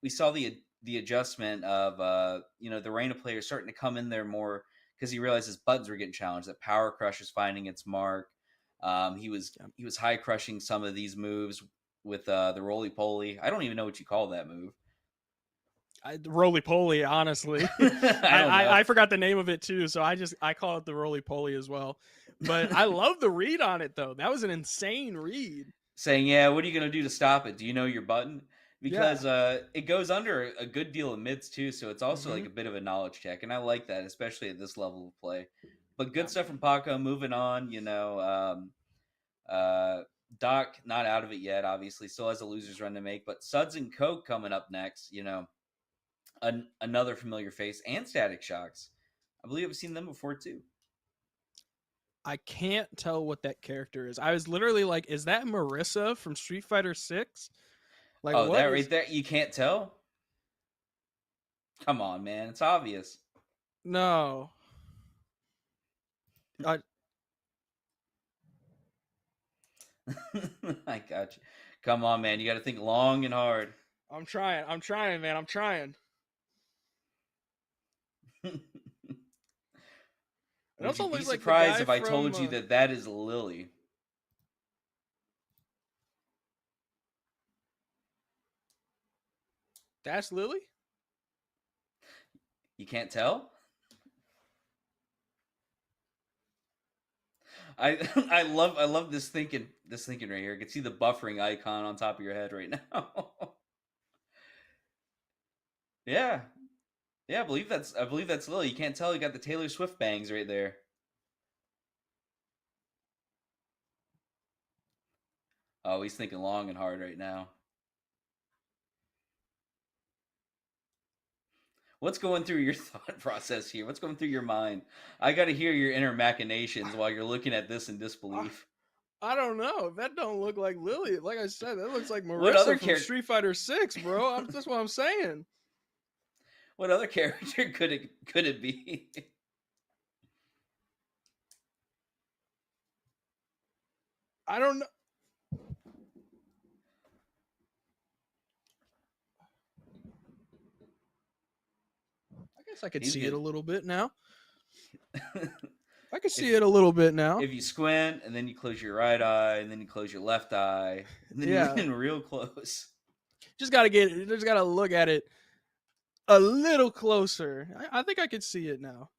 we saw the adjustment of you know, the Reina players starting to come in there more because he realized his buttons were getting challenged. That power crush is finding its mark. He was high crushing some of these moves with the roly poly. I don't even know what you call that move. Roly poly, honestly. I forgot the name of it too, so I call it the roly poly as well. But I love the read on it though. That was an insane read. Saying, yeah, what are you gonna do to stop it? Do you know your button? Because it goes under a good deal of mids too, so it's also like a bit of a knowledge check, and I like that, especially at this level of play. But good stuff from Paco. Moving on, you know, Doc not out of it yet. Obviously, still has a losers run to make. But Suds and Coke coming up next. You know, another familiar face, and Static Shocks. I believe I've seen them before too. I can't tell what that character is. I was literally like, is that Marissa from Street Fighter 6? Like, Oh, that right there, you can't tell? Come on, man, it's obvious. No. I got you. Come on, man, you got to think long and hard. I'm trying, man. I'm trying. Would you be surprised if I told you that is Lily? That's Lily? You can't tell? I love this thinking right here. I can see the buffering icon on top of your head right now. Yeah. Yeah, I believe that's Lily. You can't tell, you got the Taylor Swift bangs right there. Oh, he's thinking long and hard right now. What's going through your thought process here? What's going through your mind? I got to hear your inner machinations while you're looking at this in disbelief. I don't know. That don't look like Lily. Like I said, that looks like Marissa from Street Fighter 6, bro. That's what I'm saying. What other character could it be? I don't know. guess I could He's see good. it a little bit now. I could see it a little bit now. If you squint and then you close your right eye and then you close your left eye and then you're in real close. Just gotta look at it a little closer. I think I could see it now.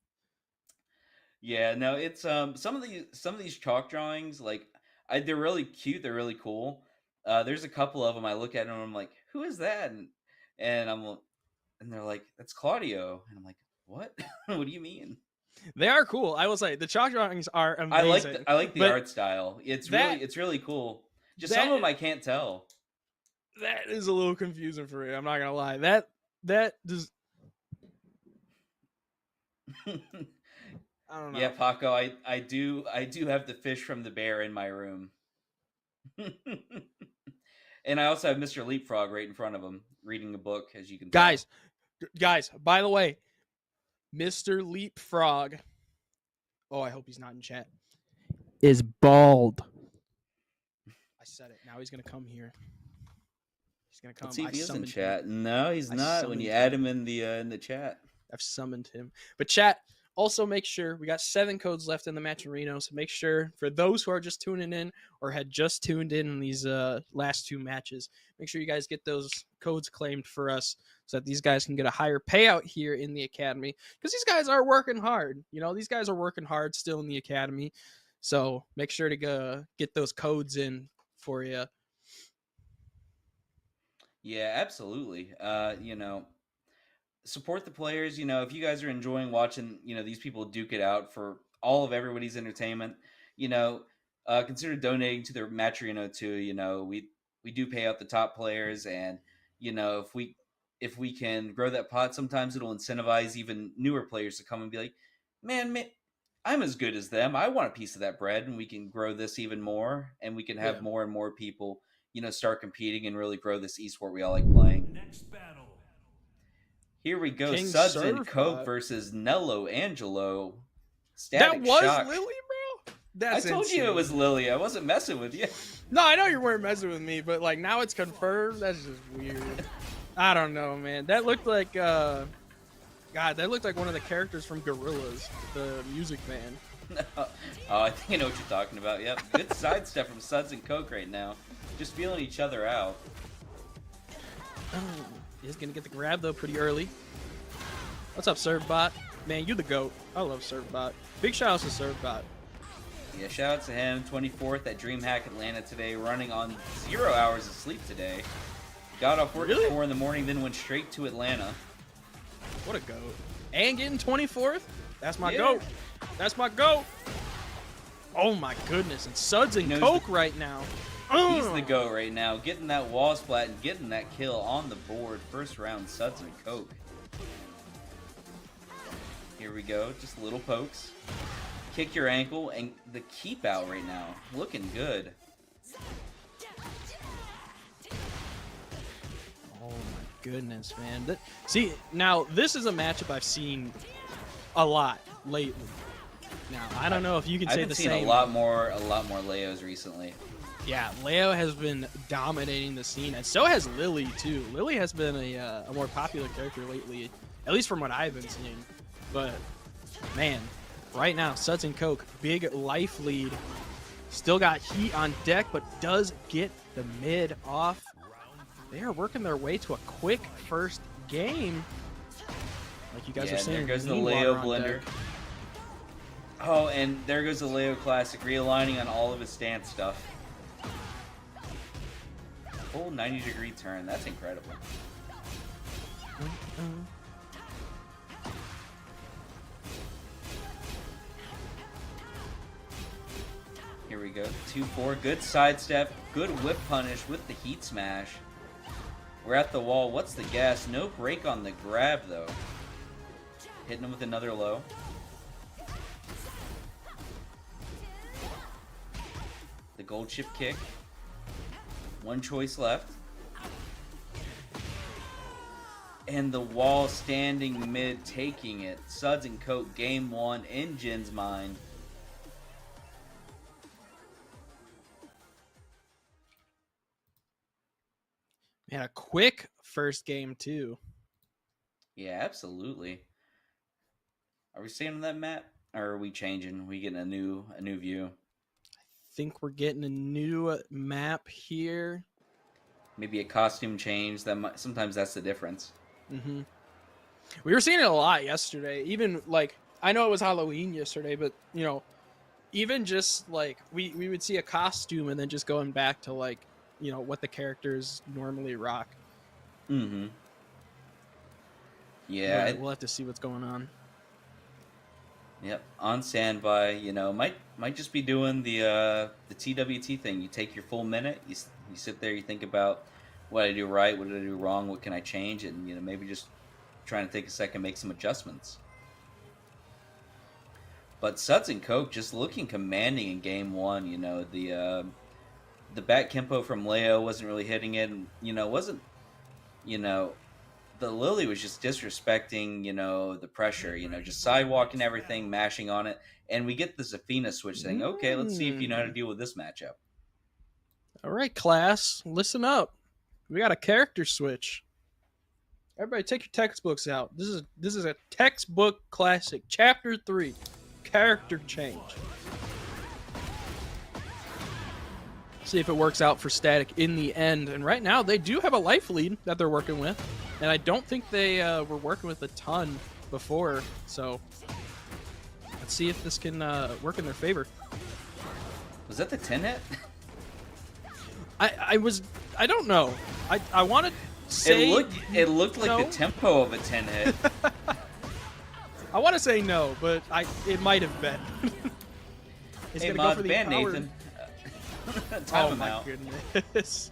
Yeah, no, it's some of these chalk drawings, like they're really cute, they're really cool. There's a couple of them I look at and I'm like, who is that? And and they're like, that's Claudio, and I'm like, what? What do you mean? They are cool. I will say the chalk drawings are amazing. I like the art style. It's really cool. Just some of them I can't tell. That is a little confusing for me. I'm not gonna lie. That does. I don't know. Yeah, Paco, I do have the fish from the bear in my room. And I also have Mr. Leapfrog right in front of him reading a book, as you can tell. Guys, by the way, Mr. Leapfrog, oh, I hope he's not in chat, is bald. I said it. Now he's going to come here. He's going to come. Let's see if he's in chat. No, he's not when you add him in the chat. I've summoned him. But chat, also make sure we got 7 codes left in the match in Reno. So make sure for those who are just tuning in or had just tuned in these last 2 matches, make sure you guys get those codes claimed for us so that these guys can get a higher payout here in the academy. Because these guys are working hard. You know, these guys are working hard still in the academy. So make sure to get those codes in for you. Yeah, absolutely. You know, support the players. You know, if you guys are enjoying watching, you know, these people duke it out for all of everybody's entertainment, you know, consider donating to their match Reno too. You know, we do pay out the top players, and you know, if we can grow that pot, sometimes it'll incentivize even newer players to come and be like, man, I'm as good as them. I want a piece of that bread, and we can grow this even more, and we can have more and more people, you know, start competing and really grow this esport we all like playing. Next battle. Here we go. Suds and Coke versus Nello Angelo. Static that was Shock. Lily, bro? That's I told insane. you it was Lily. I wasn't messing with you. No, I know you weren't messing with me, but like now it's confirmed. That's just weird. I don't know, man. That looked like God, that looked like one of the characters from Gorillaz, the music band. Oh, I think I know what you're talking about. Yep. Good sidestep from Suds and Coke right now. Just feeling each other out. He's gonna get the grab though pretty early. What's up, Servbot? Man, you the GOAT. I love Servbot. Big shout outs to Servbot. Yeah, shout out to him. 24th at DreamHack Atlanta today, running on 0 hours of sleep today. Got off work at 4 in the morning, then went straight to Atlanta. What a GOAT. And getting 24th? That's my GOAT. That's my GOAT. Oh my goodness. And Suds and Coke right now. He's the GOAT right now, getting that wall splat and getting that kill on the board. First round, Suds and Coke. Here we go, just little pokes. Kick your ankle, and the keep out right now. Looking good. Oh my goodness, man. See, now this is a matchup I've seen a lot lately. Now, I don't know if you can say the same. I've seen a lot more Leos recently. Yeah, Leo has been dominating the scene, and so has Lily too. Lily has been a more popular character lately, at least from what I've been seeing. But man, right now, Suds and Coke, big life lead. Still got heat on deck, but does get the mid off. They are working their way to a quick first game. Like you guys are saying. There goes the Leo blender. Oh, and there goes the Leo Classic, realigning on all of his stance stuff. Full 90-degree turn. That's incredible. Here we go. 2-4. Good sidestep. Good whip punish with the heat smash. We're at the wall. What's the gas? No break on the grab, though. Hitting him with another low. The gold chip kick. One choice left. And the wall standing mid, taking it. Suds and Coke, game 1 in Jin's mind. Man, a quick first game too. Yeah, absolutely. Are we staying on that map, or are we changing? Are we getting a new view? Think we're getting a new map here. Maybe a costume change. Sometimes that's the difference. Mm-hmm. We were seeing it a lot yesterday. Even like I know it was Halloween yesterday, but you know, even just like we would see a costume and then just going back to like you know what the characters normally rock. Mm-hmm. Yeah. But we'll have to see what's going on. Yep. On standby. You know, might just be doing the TWT thing. You take your full minute. You sit there. You think about what I do right, what did I do wrong, what can I change, and you know maybe just trying to take a second, make some adjustments. But Suds and Coke just looking commanding in game one. You know the back Kempo from Leo wasn't really hitting it. And, you know wasn't you know the Lily was just disrespecting, you know, the pressure, you know, just sidewalking everything, mashing on it. And we get the Zafina switch saying, okay, let's see if you know how to deal with this matchup. All right, class, listen up. We got a character switch. Everybody take your textbooks out. This is a textbook classic. Chapter 3, character change. See if it works out for Static in the end. And right now, they do have a life lead that they're working with. And I don't think they were working with a ton before. So let's see if this can work in their favor. Was that the 10 hit? I don't know. I want to say... It looked like no. the tempo of a 10 hit. I want to say no, but it might have been. He's hey, gonna mod, go for the ban power. Nathan. Time Oh him my out. goodness.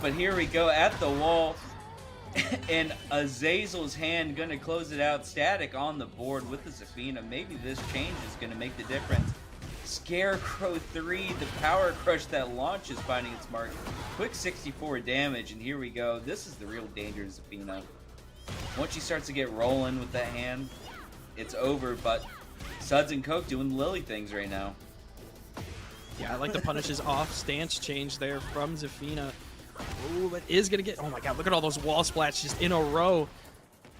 But here we go at the wall. And Azazel's hand gonna close it out. Static on the board with the Zafina. Maybe this change is gonna make the difference. Scarecrow 3, the power crush that launches finding its mark. Quick 64 damage, and here we go. This is the real danger of Zafina. Once she starts to get rolling with that hand, it's over, but Suds and Coke doing Lily things right now. Yeah, I like the punishes off stance change there from Zafina. Ooh, that is gonna get. Oh my god, look at all those wall splats just in a row. All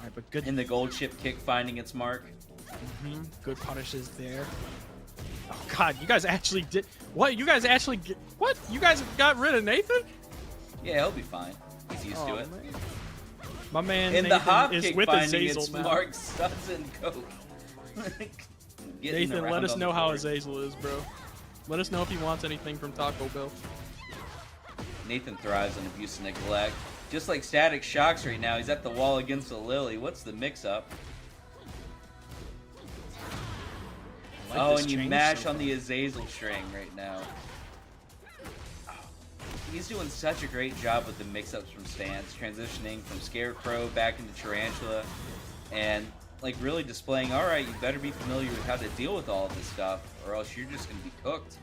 right, but good. In the gold chip kick finding its mark. Good punishes there. Oh god, you guys actually did. What? You guys actually get. What? You guys got rid of Nathan? Yeah, he'll be fine. He's used to it. Man. My man In Nathan the hop is kick with finding Azazel its now. mark, Suds and Coke. Nathan, let us know how Azazel is, bro. Let us know if he wants anything from Taco Bell. Nathan thrives on abuse and neglect. Just like Static Shocks right now, he's at the wall against the Lily. What's the mix-up? Like oh, this and you change mash so on the Azazel string right now. He's doing such a great job with the mix-ups from stance, transitioning from Scarecrow back into Tarantula, and like really displaying, all right, you better be familiar with how to deal with all of this stuff, or else you're just going to be cooked.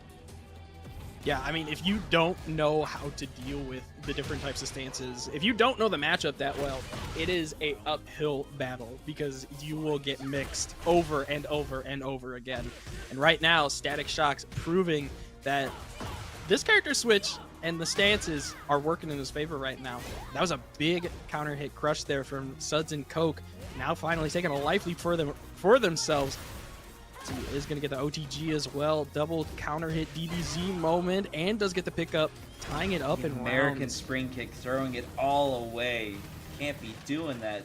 Yeah, I mean, if you don't know how to deal with the different types of stances, if you don't know the matchup that well, it is a uphill battle because you will get mixed over and over and over again. And right now, Static Shock's proving that this character switch and the stances are working in his favor right now. That was a big counter hit crush there from Suds and Coke. Now finally taking a life lead for themselves. He is going to get the OTG as well. Double counter hit DBZ moment and does get the pickup, tying it up in American rounds. spring kick, throwing it all away. Can't be doing that.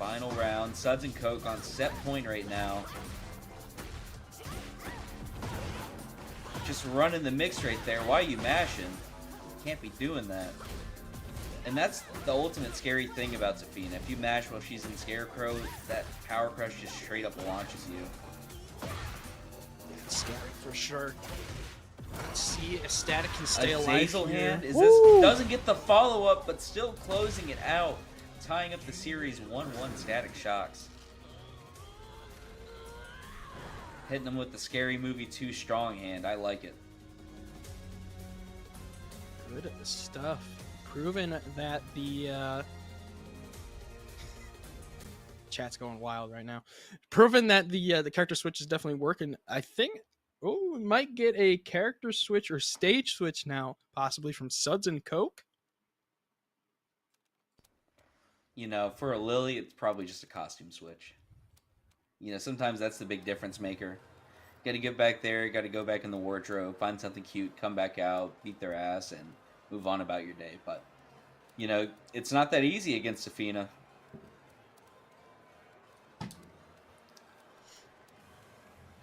Final round. Suds and Coke on set point right now. Just running the mix right there. Why are you mashing? Can't be doing that. And that's the ultimate scary thing about Zafina. If you mash while she's in Scarecrow, that power crush just straight up launches you. It's scary for sure. Let's see if Static can stay alive Azazel here. hand. Is Woo! this doesn't get the follow-up, but still closing it out. Tying up the series 1-1 Static Shocks. Hitting them with the Scary Movie 2 strong hand. I like it. Good stuff. Proven that the chat's going wild right now. Proven that the character switch is definitely working. I think we might get a character switch or stage switch now, possibly from Suds and Coke. for a Lily, it's probably just a costume switch. Sometimes that's the big difference maker. Got to get back there, got to go back in the wardrobe, find something cute, come back out, beat their ass, and move on about your day. But, it's not that easy against Safina.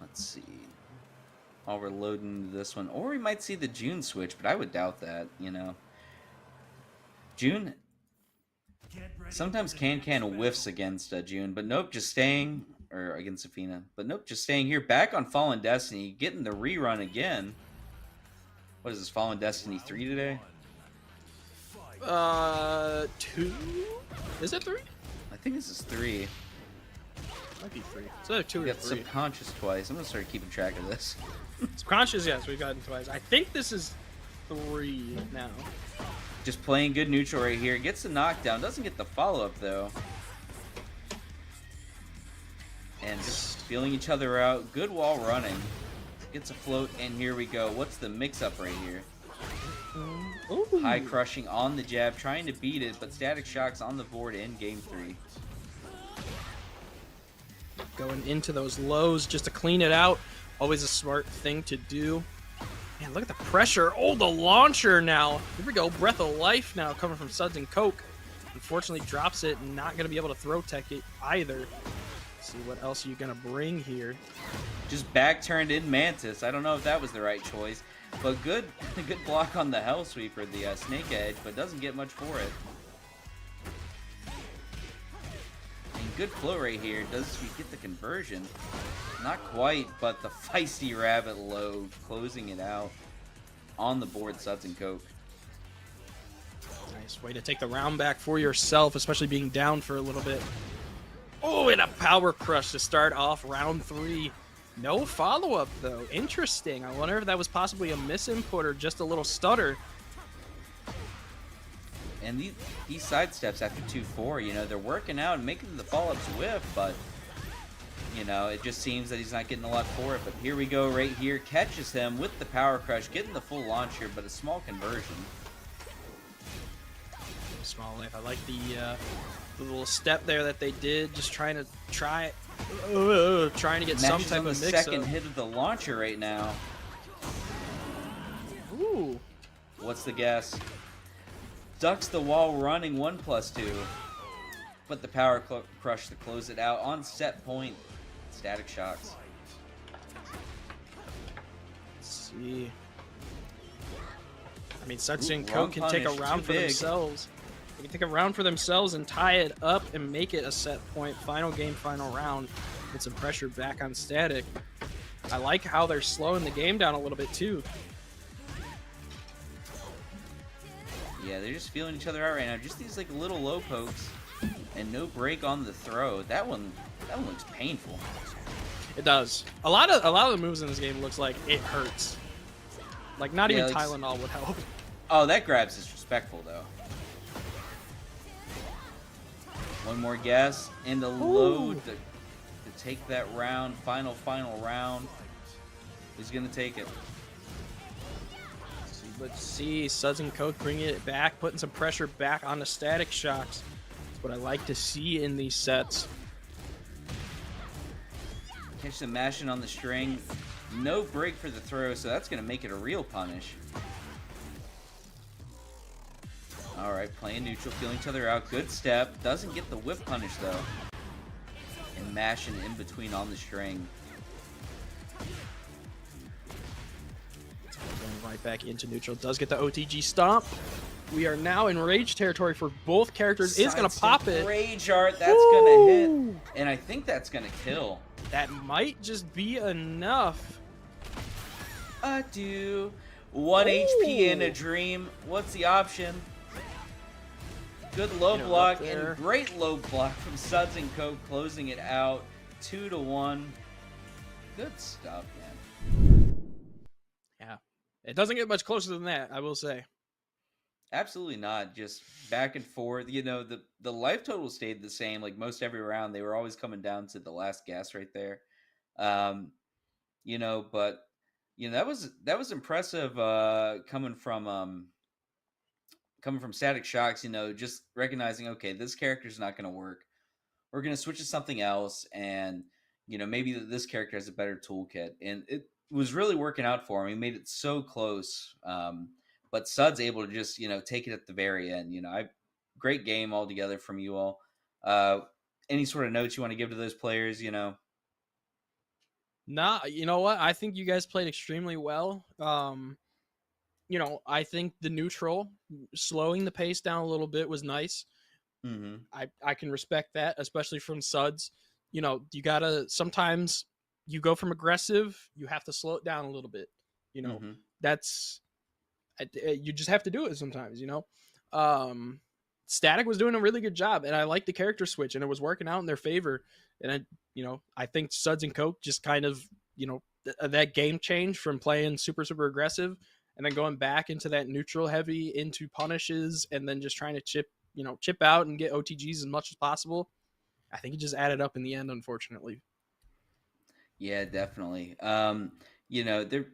Let's see. While we're loading into this one. Or we might see the June switch, but I would doubt that, June sometimes can whiffs against June, but nope, just staying, or against Safina, but nope, just staying here. Back on Fallen Destiny, getting the rerun again. What is this, Fallen Destiny 3 today? 2? Is it 3? I think this is 3. Might be 3. It's either 2 or 3. Got Subconscious twice. I'm gonna start keeping track of this. Subconscious, yes, we've gotten twice. I think this is 3 now. Just playing good neutral right here. Gets the knockdown. Doesn't get the follow-up, though. And just feeling each other out. Good wall running. Gets a float, and here we go. What's the mix-up right here? Ooh. High crushing on the jab. Trying to beat it, but Static Shock's on the board in Game 3. Going into those lows just to clean it out. Always a smart thing to do. Man, look at the pressure. Oh, the launcher now. Here we go. Breath of Life now coming from Suds and Coke. Unfortunately, drops it. Not going to be able to throw tech it either. Let's see what else you're going to bring here. Just back turned in Mantis. I don't know if that was the right choice. But good block on the Hell Sweeper, the Snake Edge, but doesn't get much for it. And good flow right here. Does he get the conversion? Not quite, but the Feisty Rabbit low, closing it out on the board, Suds and Coke. Nice way to take the round back for yourself, especially being down for a little bit. Oh, and a power crush to start off round 3. No follow-up, though. Interesting. I wonder if that was possibly a misinput or just a little stutter. And these sidesteps after 2-4, they're working out and making the follow-ups whiff, but, it just seems that he's not getting a lot for it. But here we go right here. Catches him with the power crush, getting the full launch here, but a small conversion. Small life. I like the little step there that they did, just trying to get Matches some type on the of mix-up. second hit of the launcher right now. Ooh. What's the guess? Ducks the wall running 1+2. But the power crush to close it out on set point. Static Shocks. Let's see. I mean, Suds and wrong Coke can take a punish, round too for big. themselves. They can take a round for themselves and tie it up and make it a set point. Final game, final round. Put some pressure back on Static. I like how they're slowing the game down a little bit, too. Yeah, they're just feeling each other out right now. Just these like little low pokes and no break on the throw. That one looks painful. It does. A lot of the moves in this game looks like it hurts. Like not even like, Tylenol would help. Oh, that grab's disrespectful though. One more guess and the load to take that round. Final round. Who's gonna take it? Let's see. Suds and Coke bringing it back, putting some pressure back on the Static Shocks. That's what I like to see in these sets. Catch the mashing on the string. No break for the throw, so that's going to make it a real punish. Alright, playing neutral, feeling each other out. Good step. Doesn't get the whip punish, though. And mashing in between on the string. Going right back into neutral. Does get the OTG stomp. We are now in rage territory for both characters. Is going to pop it. Rage art, that's going to hit. And I think that's going to kill. That might just be enough. Adieu. 1 HP in a dream. What's the option? Good low block and great low block from Suds and Coke, closing it out 2-1. Good stuff, man. Yeah. It doesn't get much closer than that, I will say. Absolutely not. Just back and forth. The life total stayed the same. Like most every round, they were always coming down to the last gas right there. But that was impressive coming from coming from Static Shocks, just recognizing, okay, this character's not going to work. We're going to switch to something else, and maybe this character has a better toolkit, and it was really working out for him. He made it so close, but Sud's able to just take it at the very end. Great game altogether from you all. Any sort of notes you want to give to those players? Nah, you know what? I think you guys played extremely well. I think the neutral, slowing the pace down a little bit was nice. Mm-hmm. I can respect that, especially from Suds. You gotta, sometimes you go from aggressive, you have to slow it down a little bit. Mm-hmm. That's, you just have to do it sometimes, Static was doing a really good job, and I liked the character switch, and it was working out in their favor. And I think Suds and Coke just kind of, that game change from playing super, super aggressive and then going back into that neutral heavy into punishes and then just trying to chip out and get OTGs as much as possible. I think it just added up in the end, unfortunately. Yeah, definitely. There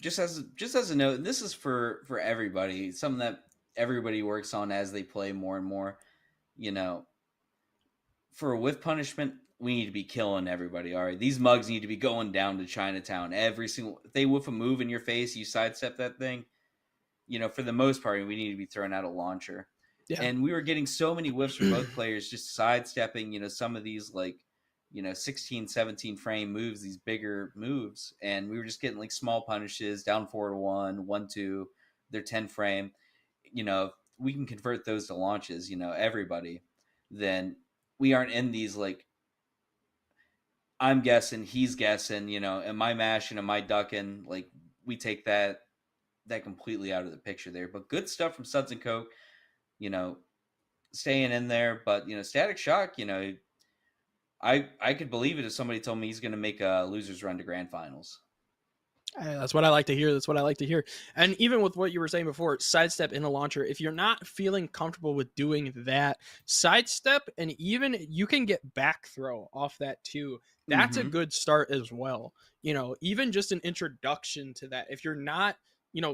just as a note, this is for everybody, something that everybody works on as they play more and more. For a whiff punishment, we need to be killing everybody. All right, these mugs need to be going down to Chinatown every single. If they whiff a move in your face, you sidestep that thing. For the most part, we need to be throwing out a launcher. Yeah. And we were getting so many whiffs from both players, just sidestepping, some of these 16, 17 frame moves, these bigger moves. And we were just getting small punishes, down 4-1, 1-2, they're 10 frame. If we can convert those to launches, everybody, then we aren't in these I'm guessing, he's guessing, am I mashing, am I ducking? We take that completely out of the picture there. But good stuff from Suds and Coke. Staying in there, but Static Shock, I could believe it if somebody told me he's going to make a losers run to grand finals. That's what I like to hear. And even with what you were saying before, sidestep in a launcher, if you're not feeling comfortable with doing that, sidestep, and even you can get back throw off that too. That's a good start as well. Even just an introduction to that. If you're not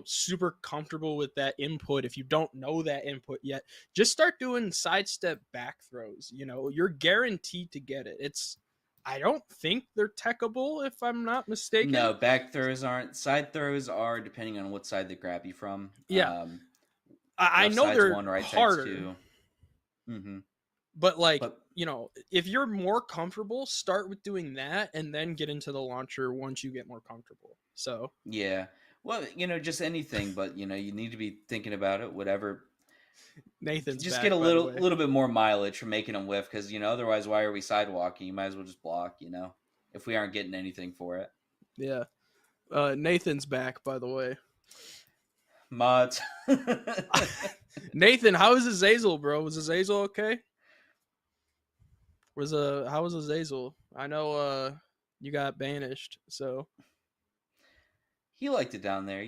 super comfortable with that input, if you don't know that input yet, just start doing sidestep back throws. You're guaranteed to get it. I don't think they're techable, if I'm not mistaken. No, back throws aren't. Side throws are, depending on what side they grab you from. Yeah. I know they're one, right harder. Two. Mm-hmm. But if you're more comfortable, start with doing that and then get into the launcher once you get more comfortable. So yeah. Well, just anything, but you need to be thinking about it, whatever. Nathan's just back, get a little bit more mileage from making them whiff, because otherwise, why are we sidewalking? You might as well just block, if we aren't getting anything for it. Yeah. Nathan's back, by the way. Mods. Nathan, how was Azazel, bro? Was Azazel okay? How was Azazel? I know you got banished, so he liked it down there.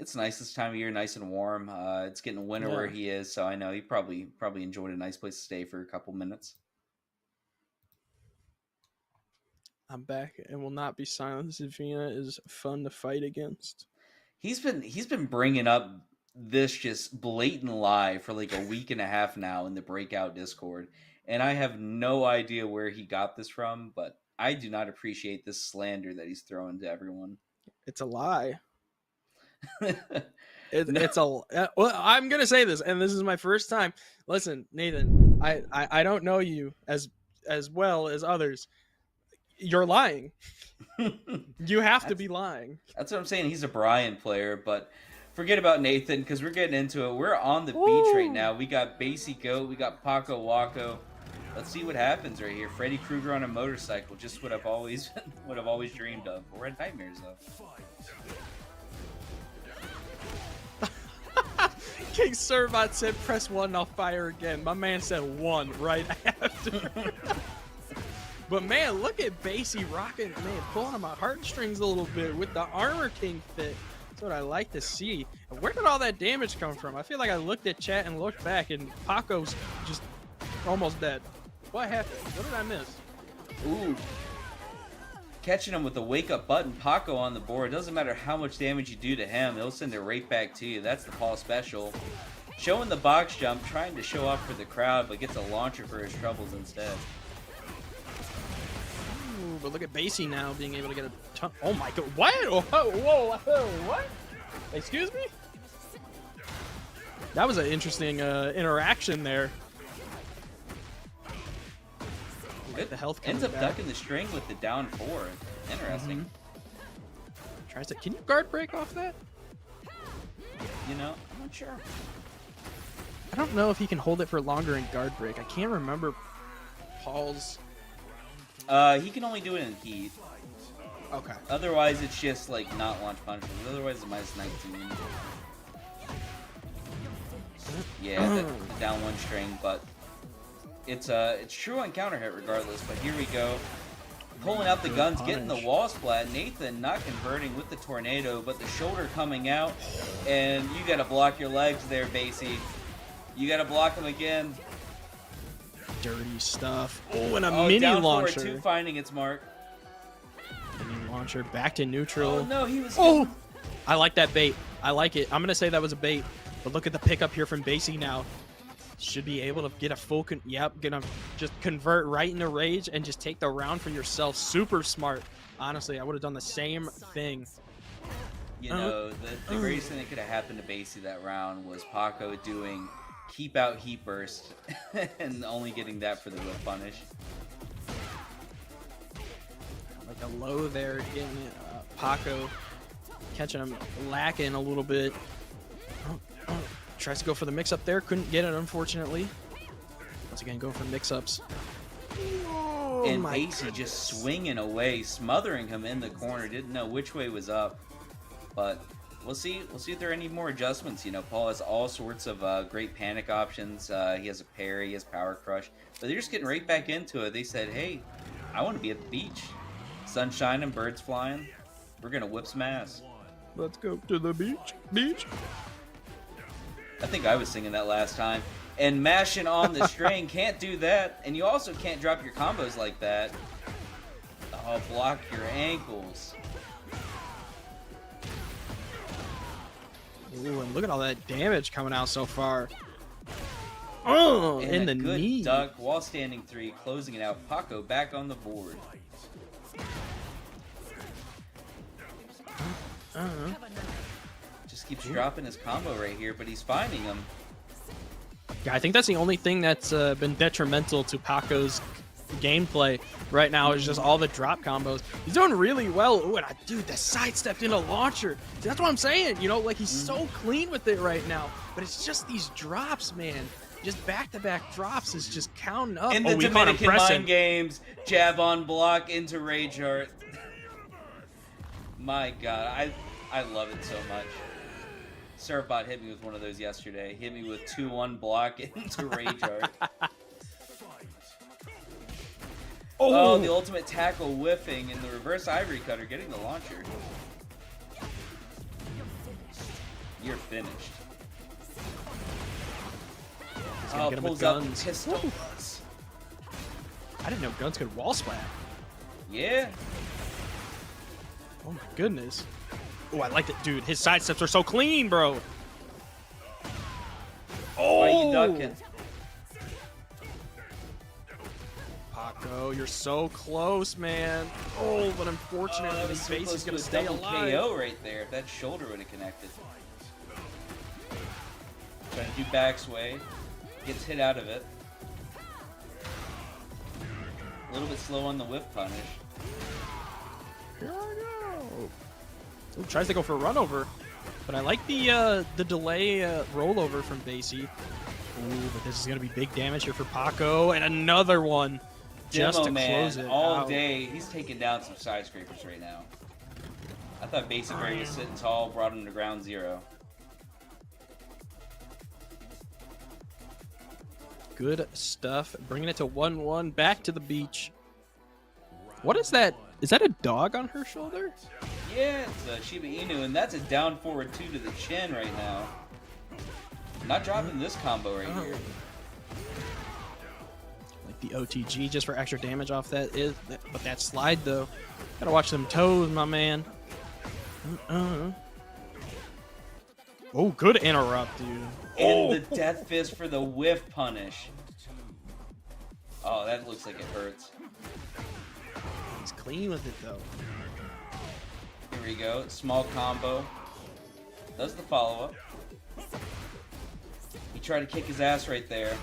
It's nice this time of year, nice and warm. It's getting winter where he is, so I know he probably enjoyed a nice place to stay for a couple minutes. I'm back and will not be silenced. Zavina is fun to fight against. He's been bringing up this just blatant lie for a week and a half now in the Breakout Discord, and I have no idea where he got this from, but I do not appreciate this slander that he's throwing to everyone. It's a lie. It's a well, I'm gonna say this, and this is my first time. Listen, Nathan, I don't know you as well as others. You're lying. You have to be lying. That's what I'm saying. He's a Brian player, but forget about Nathan, because we're getting into it. We're on the beach right now. We got Basie Goat, we got Paco Waco. Let's see what happens right here. Freddy Krueger on a motorcycle, just what I've always dreamed of, or had nightmares of. King Servot said press 1, I'll fire again. My man said 1 right after. But man, look at Basie rocking, man, pulling on my heartstrings a little bit with the Armor King fit. That's what I like to see. And where did all that damage come from? I feel like I looked at chat and looked back, and Paco's just almost dead. What happened? What did I miss? Ooh. Catching him with the wake up button. Paco on the board. It doesn't matter how much damage you do to him, he'll send it right back to you. That's the Paul special. showing the box jump, trying to show off for the crowd, but gets a launcher for his troubles instead. Ooh, but look at Basie now being able to get a ton. Oh my god! What? Oh, whoa! What? Excuse me? That was an interesting interaction there. Good. The health ends up back. ducking the string with the down 4. Interesting. Tries to. Can you guard break off that? You know, I'm not sure. I don't know if he can hold it for longer in guard break. I can't remember Paul's. He can only do it in heat. Okay. Otherwise, it's just like not launch punishes. Otherwise, it's minus 19. Yeah, the down 1 string, but it's true on counter hit regardless. But here we go, pulling out the guns, getting the wall splat. Nathan not converting with the tornado, but the shoulder coming out, and you gotta block your legs there, Basie. You gotta block them again. Dirty stuff. Oh, and a Oh, mini down launcher. 4-2 finding its mark. Mini launcher back to neutral. Oh no, he was. Oh, I like that bait. I like it. I'm gonna say that was a bait. But look at the pickup here from Basie now. Should be able to get a full. Yep, gonna just convert right into rage and just take the round for yourself. Super smart. Honestly, I would have done the same thing. You know, the greatest thing that could have happened to Basie that round was Paco doing keep out heat burst and only getting that for the whip punish. Like a low there, getting Paco catching him lacking a little bit. Tries to go for the mix-up there. Couldn't get it, unfortunately. Once again, going for mix-ups. Oh, and Basie just swinging away, smothering him in the corner. Didn't know which way was up. But we'll see. We'll see if there are any more adjustments. You know, Paul has all sorts of great panic options. He has a parry, he has power crush. But they're just getting right back into it. They said, hey, I want to be at the beach. Sun shining, birds flying. We're going to whip some ass. Let's go to the beach. Beach. I think I was singing that last time. And mashing on the string, can't do that. And you also can't drop your combos like that. Oh, block your ankles. Ooh, and look at all that damage coming out so far. Oh, and in the good knee. duck, wall standing 3, closing it out. Paco back on the board. Just keeps dropping his combo right here, but he's finding him. Yeah, I think that's the only thing that's been detrimental to Paco's gameplay right now is just all the drop combos. He's doing really well. Ooh, and dude, the sidestepped in a launcher. That's what I'm saying. You know, like he's so clean with it right now. But it's just these drops, man. Just back-to-back drops is just counting up. In the Dominican mind games, jab on block into rage art. My God, I love it so much. Surfbot hit me with one of those yesterday. Hit me with 2-1 block into rage art. Oh, the ultimate tackle whiffing and the reverse ivory cutter getting the launcher. You're finished. Oh, pulls out the pistol. I didn't know guns could wall splat. Yeah. Oh my goodness. Oh, I like it, dude. His side steps are so clean, bro. Oh, why are you ducking? Paco, you're so close, man. Oh, but unfortunately, his so face is gonna to a stay double alive. KO right there. If that shoulder would have connected. Trying to do back sway. Gets hit out of it. A little bit slow on the whip punish. Here I go. Ooh, tries to go for a run over, but I like the delay rollover from Basie. Ooh, but this is gonna be big damage here for Paco, and another one just to close it all out. day. He's taking down some side scrapers right now. I thought Basie Gray was sitting tall, brought him to ground zero. Good stuff. Bringing it to 1-1. Back to the beach. What is that? Is that a dog on her shoulder? Yeah, it's a Shiba Inu, and that's a down forward 2 to the chin right now. Not dropping this combo right here. Like the OTG just for extra damage off that is, but that slide though. Gotta watch them toes, my man. Oh, good interrupt, dude. And the death fist for the whiff punish. Oh, that looks like it hurts. He's clean with it, though. Here we go. Small combo. Does the follow-up. He tried to kick his ass right there.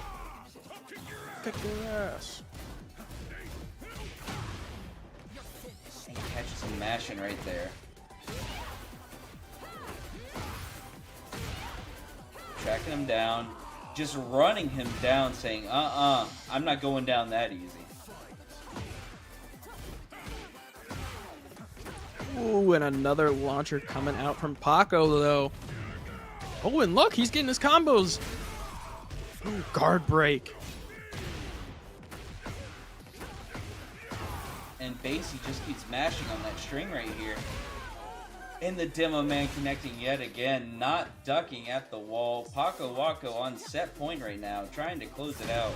Kick your ass. And catches him mashing right there. Tracking him down. Just running him down, saying, I'm not going down that easy. Ooh, and another launcher coming out from Paco, though. Oh, and look, he's getting his combos. Ooh, guard break. And Basie just keeps mashing on that string right here. And the Demo Man connecting yet again, not ducking at the wall. Paco Waco on set point right now, trying to close it out.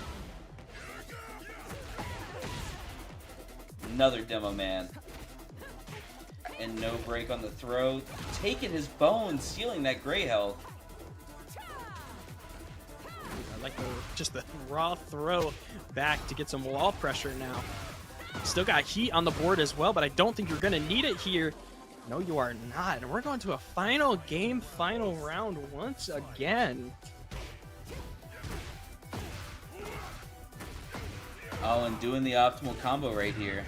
Another Demo Man. And no break on the throw. Taking his bones, stealing that gray health. I like just the raw throw back to get some wall pressure now. Still got heat on the board as well, but I don't think you're going to need it here. No, you are not. And we're going to a final game, final round once again. Oh, and doing the optimal combo right here.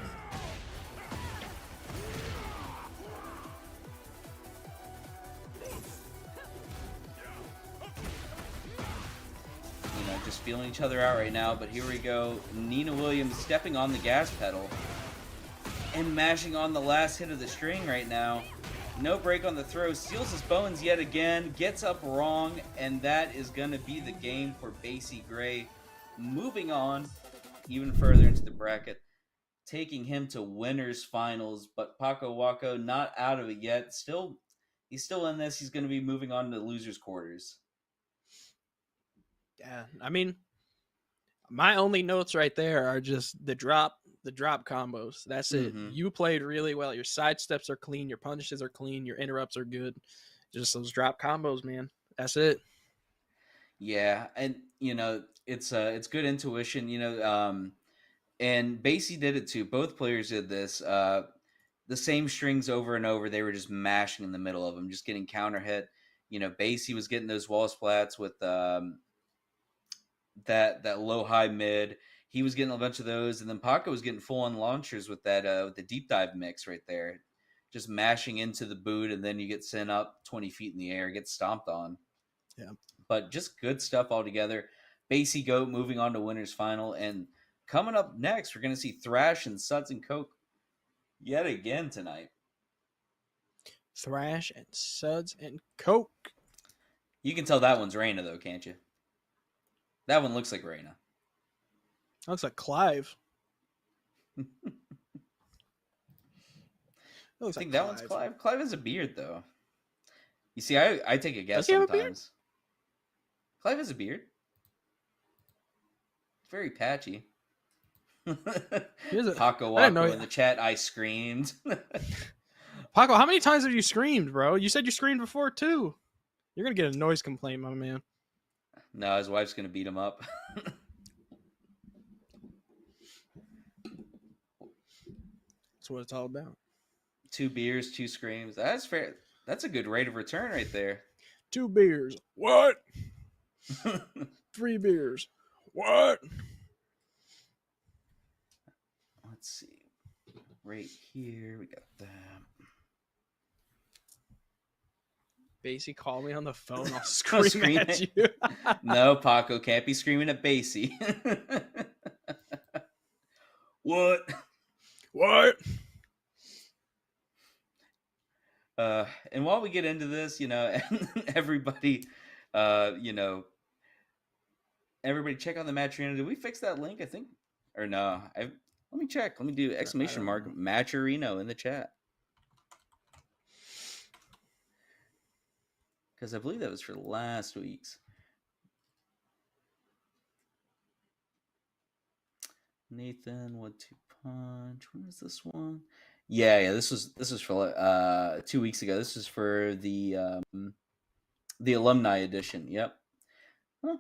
Just feeling each other out right now, but here we go. Nina Williams stepping on the gas pedal and mashing on the last hit of the string right now. No break on the throw, steals his bones yet again, gets up wrong, and that is going to be the game for Basie Gray. Moving on even further into the bracket, taking him to winners finals, but Paco Waco not out of it yet. He's still in this. He's going to be moving on to losers quarters. Yeah, I mean, my only notes right there are just the drop combos. That's it. You played really well. Your side steps are clean. Your punishes are clean. Your interrupts are good. Just those drop combos, man. That's it. Yeah, and it's good intuition. And Basie did it too. Both players did this. The same strings over and over. They were just mashing in the middle of them, just getting counter hit. Basie was getting those wall splats with that low high mid. He was getting a bunch of those, and then Paco was getting full on launchers with that with the deep dive mix right there, just mashing into the boot, and then you get sent up 20 feet in the air, get stomped on. Yeah, but just good stuff altogether. Basie Goat moving on to winners final, and coming up next, we're going to see Thrash and Suds and Coke yet again tonight. Thrash and Suds and Coke. You can tell that one's Reina, though, can't you? That one looks like Reina. Looks like Clive. I think that one's Clive. Clive has a beard, though. You see, I take a guess sometimes. Clive has a beard. It's very patchy. Paco Waco in the chat, I screamed. Paco, how many times have you screamed, bro? You said you screamed before, too. You're going to get a noise complaint, my man. No, his wife's going to beat him up. That's what it's all about. 2 beers, 2 screams. That's fair. That's a good rate of return right there. 2 beers. What? 3 beers. What? Let's see. Right here, we got that. Basie, call me on the phone. I'll scream at you. No, Paco can't be screaming at Basie. What? What? And while we get into this, everybody, everybody check out the Match-Arena. Did we fix that link? I think, or no? Let me check. Let me do exclamation mark Match-Arena in the chat. Because I believe that was for last week's. Nathan, 1-2 punch. When was this one? Yeah. This was for 2 weeks ago. This was for the The alumni edition. Yep. Huh.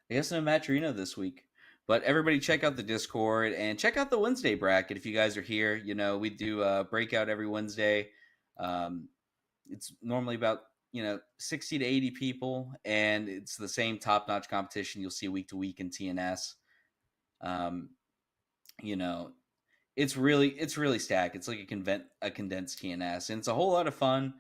I guess no Maturino this week. But everybody check out the Discord and check out the Wednesday bracket if you guys are here. You know, we do Breakout every Wednesday. It's normally about 60 to 80 people, and it's the same top-notch competition you'll see week to week in TNS. You know, it's really stacked. It's like a condensed TNS, and it's a whole lot of fun.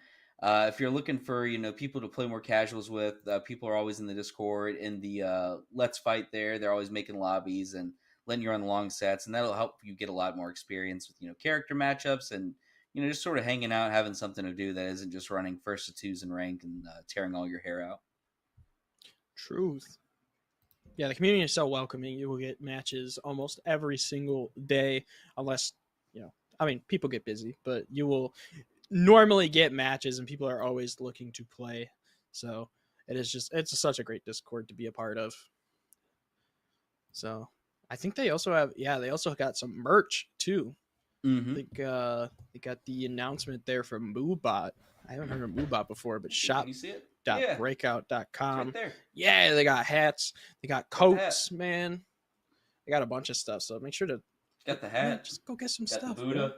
If you're looking for people to play more casuals with, people are always in the Discord in the Let's Fight there. They're always making lobbies and letting you run long sets, and that'll help you get a lot more experience with character matchups and just sort of hanging out, having something to do that isn't just running first to twos in rank and tearing all your hair out. Truth. Yeah, the community is so welcoming. You will get matches almost every single day, unless people get busy, but you will normally get matches, and people are always looking to play. So it's such a great Discord to be a part of. So I think they also got some merch too. Mm-hmm. They got the announcement there from Moobot. I haven't heard of Moobot before, but shop.breakout.com. Right there. Yeah, they got hats, they got coats, man. They got a bunch of stuff. So make sure to got the hat. Just go get some got stuff. The Buddha.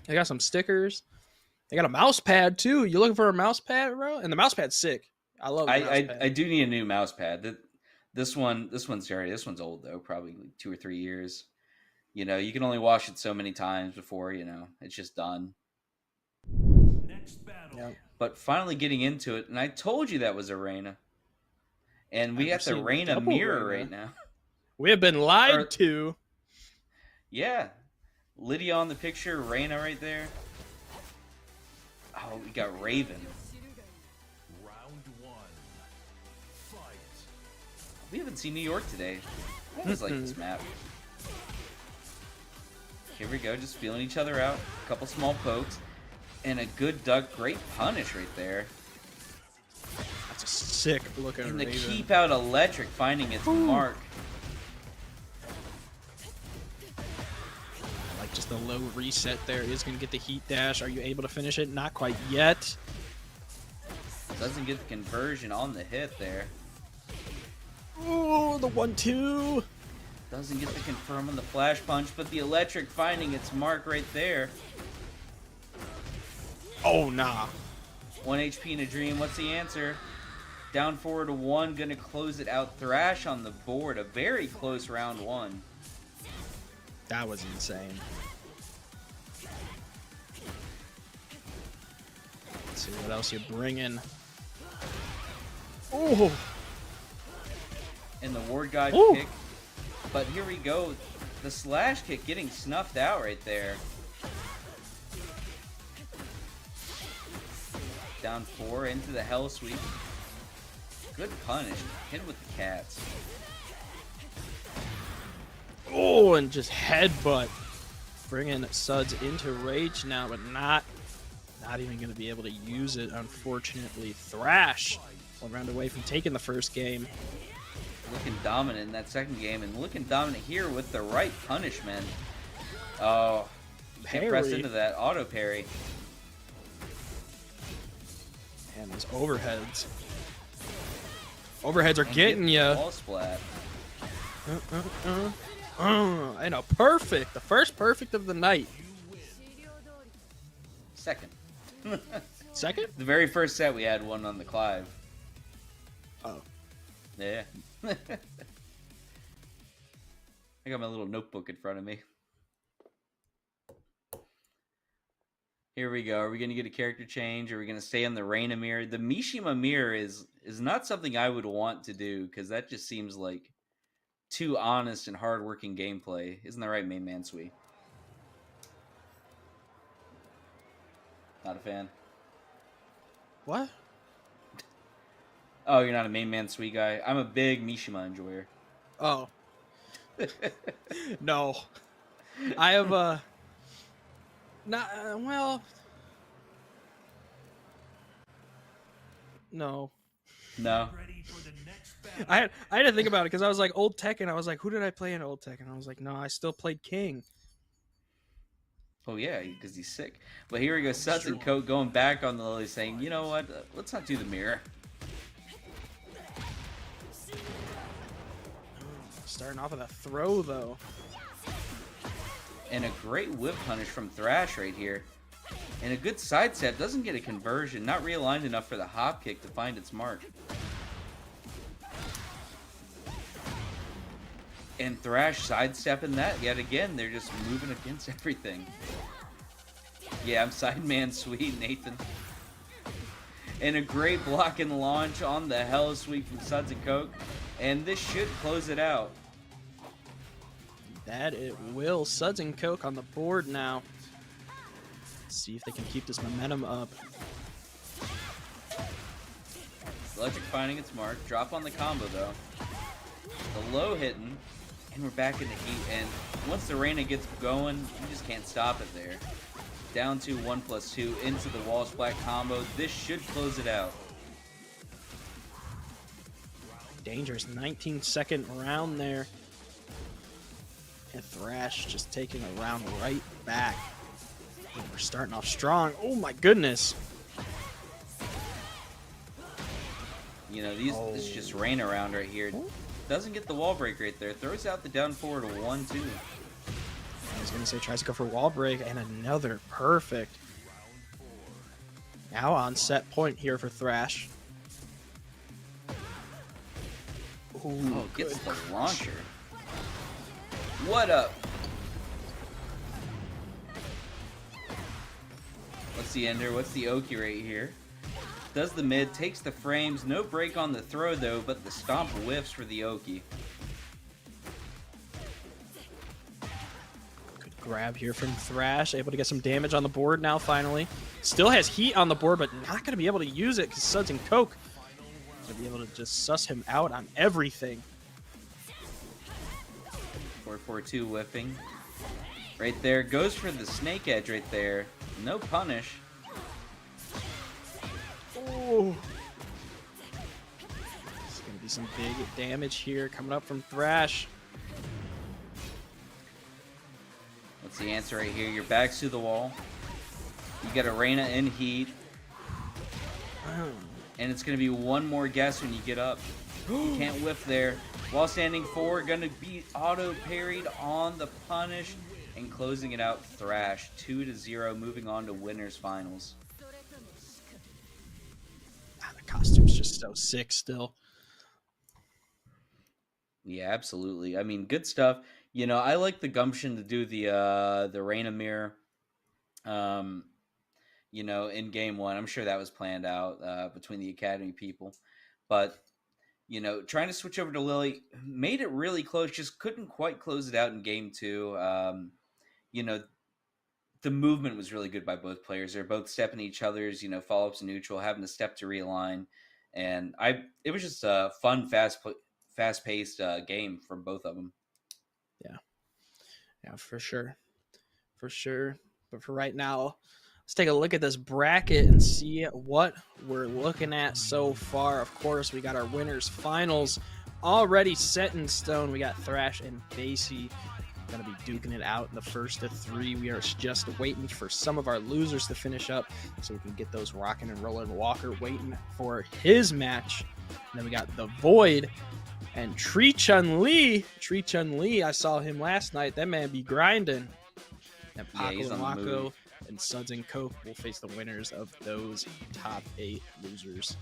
They got some stickers. They got a mouse pad too. You looking for a mouse pad, bro? And the mouse pad's sick. I love. I do need a new mouse pad. This one's dirty. This one's old though, probably 2 or 3 years. You can only wash it so many times before it's just done. Next battle. Yep. But finally getting into it, and I told you that was a Reina. And we got the Reina mirror right now. We have been lied to. Yeah. Lydia on the picture, Reina right there. Oh, we got Raven. Round 1. Fight. We haven't seen New York today. I always like this map. Here we go, just feeling each other out. A couple small pokes. And a good duck. Great punish right there. That's a sick looking And Raven. the keep out electric finding its mark. I like just the low reset there. Is going to get the heat dash. Are you able to finish it? Not quite yet. Doesn't get the conversion on the hit there. Oh, the 1-2. Doesn't get the confirm on the flash punch, but the electric finding its mark right there. Oh, nah. 1 HP in a dream. What's the answer? Down 4-1. Gonna close it out. Thrash on the board. A very close round 1. That was insane. Let's see what else you bring in. Oh. And the ward god kick. But here we go. The slash kick getting snuffed out right there. Down 4 into the hell sweep. Good punish. Hit with the cats. Oh, and just headbutt. Bringing Suds into rage now, but not even going to be able to use it, unfortunately. Thrash 1 round away from taking the first game. Looking dominant in that second game, and looking dominant here with the right punishment. Oh, can't press into that auto parry. And those overheads. Overheads are getting you. Ball splat. And a perfect. The first perfect of the night. Second. Second? The very first set we had one on the Clive. Oh. Yeah. I got my little notebook in front of me. Here we go. Are we going to get a character change? Are we going to stay on the Reina mirror? The Mishima mirror is not something I would want to do, because that just seems like too honest and hardworking gameplay. Isn't that right, main man Sui? Not a fan. What? Oh, you're not a main man Sui guy? I'm a big Mishima enjoyer. Oh. No. I have a... Not, well... No. No. Ready for the next battle. I had to think about it, because I was like, old Tekken. I was like, who did I play in old Tekken? I was like, no, I still played King. Oh yeah, because he's sick. But here we go, Suds and Coke going back on the Lily, saying, you know what? Let's not do the mirror. Starting off with a throw though. And a great whip punish from Thrash right here. And a good sidestep. Doesn't get a conversion. Not realigned enough for the hop kick to find its mark. And Thrash sidestepping that yet again. They're just moving against everything. Yeah, I'm Sideman Sweet, Nathan. And a great block and launch on the Hell Sweep from Suds and Coke. And this should close it out. That it will. Suds and Coke on the board now. Let's see if they can keep this momentum up. Electric finding its mark. Drop on the combo though. The low hitting. And we're back in the heat. And once the Reina gets going, you just can't stop it there. Down to 1+2 into the wall splat combo. This should close it out. Dangerous 19-second round there. And Thrash just taking a round right back. And we're starting off strong. Oh my goodness. You know, this is just rain around right here. Doesn't get the wall break right there. Throws out the down forward to 1-2. I was going to say tries to go for wall break and another perfect. Now on set point here for Thrash. Ooh, Oh, gets the launcher. What up? What's the ender? What's the Oki right here? Does the mid, takes the frames. No break on the throw though, but the stomp whiffs for the Oki. Good grab here from Thrash. Able to get some damage on the board now finally. Still has heat on the board, but not going to be able to use it because Suds and Coke to be able to just suss him out on everything. 4-4-2 whiffing. Right there. Goes for the snake edge right there. No punish. Oh. There's going to be some big damage here coming up from Thrash. What's the answer right here? Your back's to the wall. You got a Reina in heat. And it's going to be one more guess when you get up. You can't whiff there. While standing forward, going to be auto-parried on the punish. And closing it out, Thrash. 2-0, moving on to winners finals. The costume's just so sick still. Yeah, absolutely. I mean, good stuff. You know, I like the gumption to do the Reina mirror. You know, in game one. I'm sure that was planned out between the Academy people. But, you know, trying to switch over to Lily made it really close. Just couldn't quite close it out in game two. You know, the movement was really good by both players. They're both stepping each other's, you know, follow-ups and neutral, having to step to realign. And it was just a fun, fast-paced game from both of them. Yeah, for sure. For sure. But for right now, let's take a look at this bracket and see what we're looking at so far. Of course, we got our winners finals already set in stone. We got Thrash and Basie going to be duking it out in the first of three. We are just waiting for some of our losers to finish up so we can get those rocking and rolling. Walker waiting for his match. And then we got The Void and Tree Chun-Li. Tree Chun-Li, I saw him last night. That man be grinding. And Yeah, he's Paco and on the Wako move. and Suds and Coke will face the winners of those top 8 losers.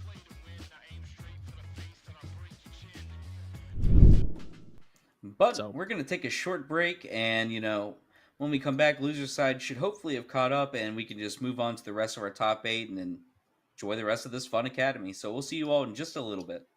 But So- we're going to take a short break, and, you know, when we come back, loser side should hopefully have caught up, and we can just move on to the rest of our top 8 and then enjoy the rest of this fun academy. So we'll see you all in just a little bit.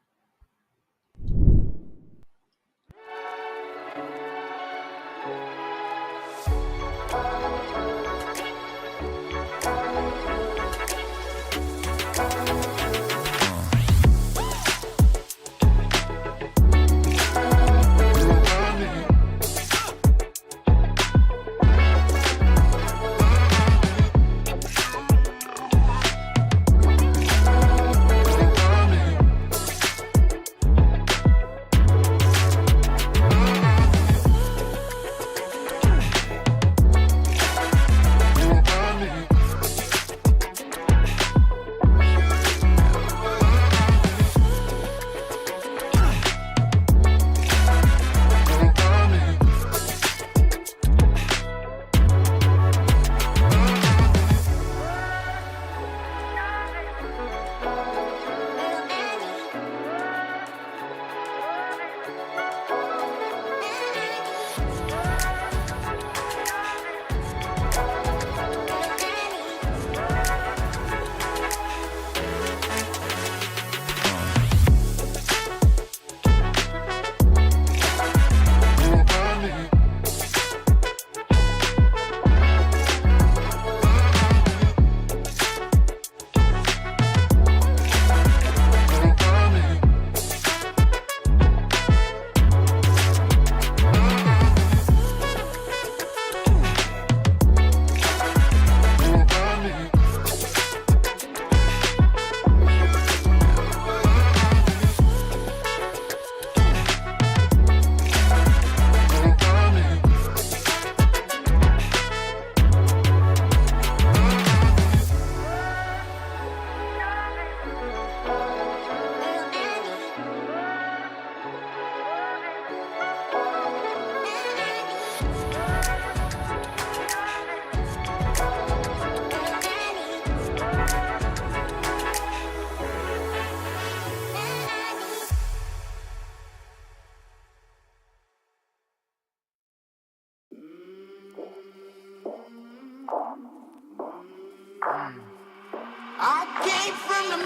I came from the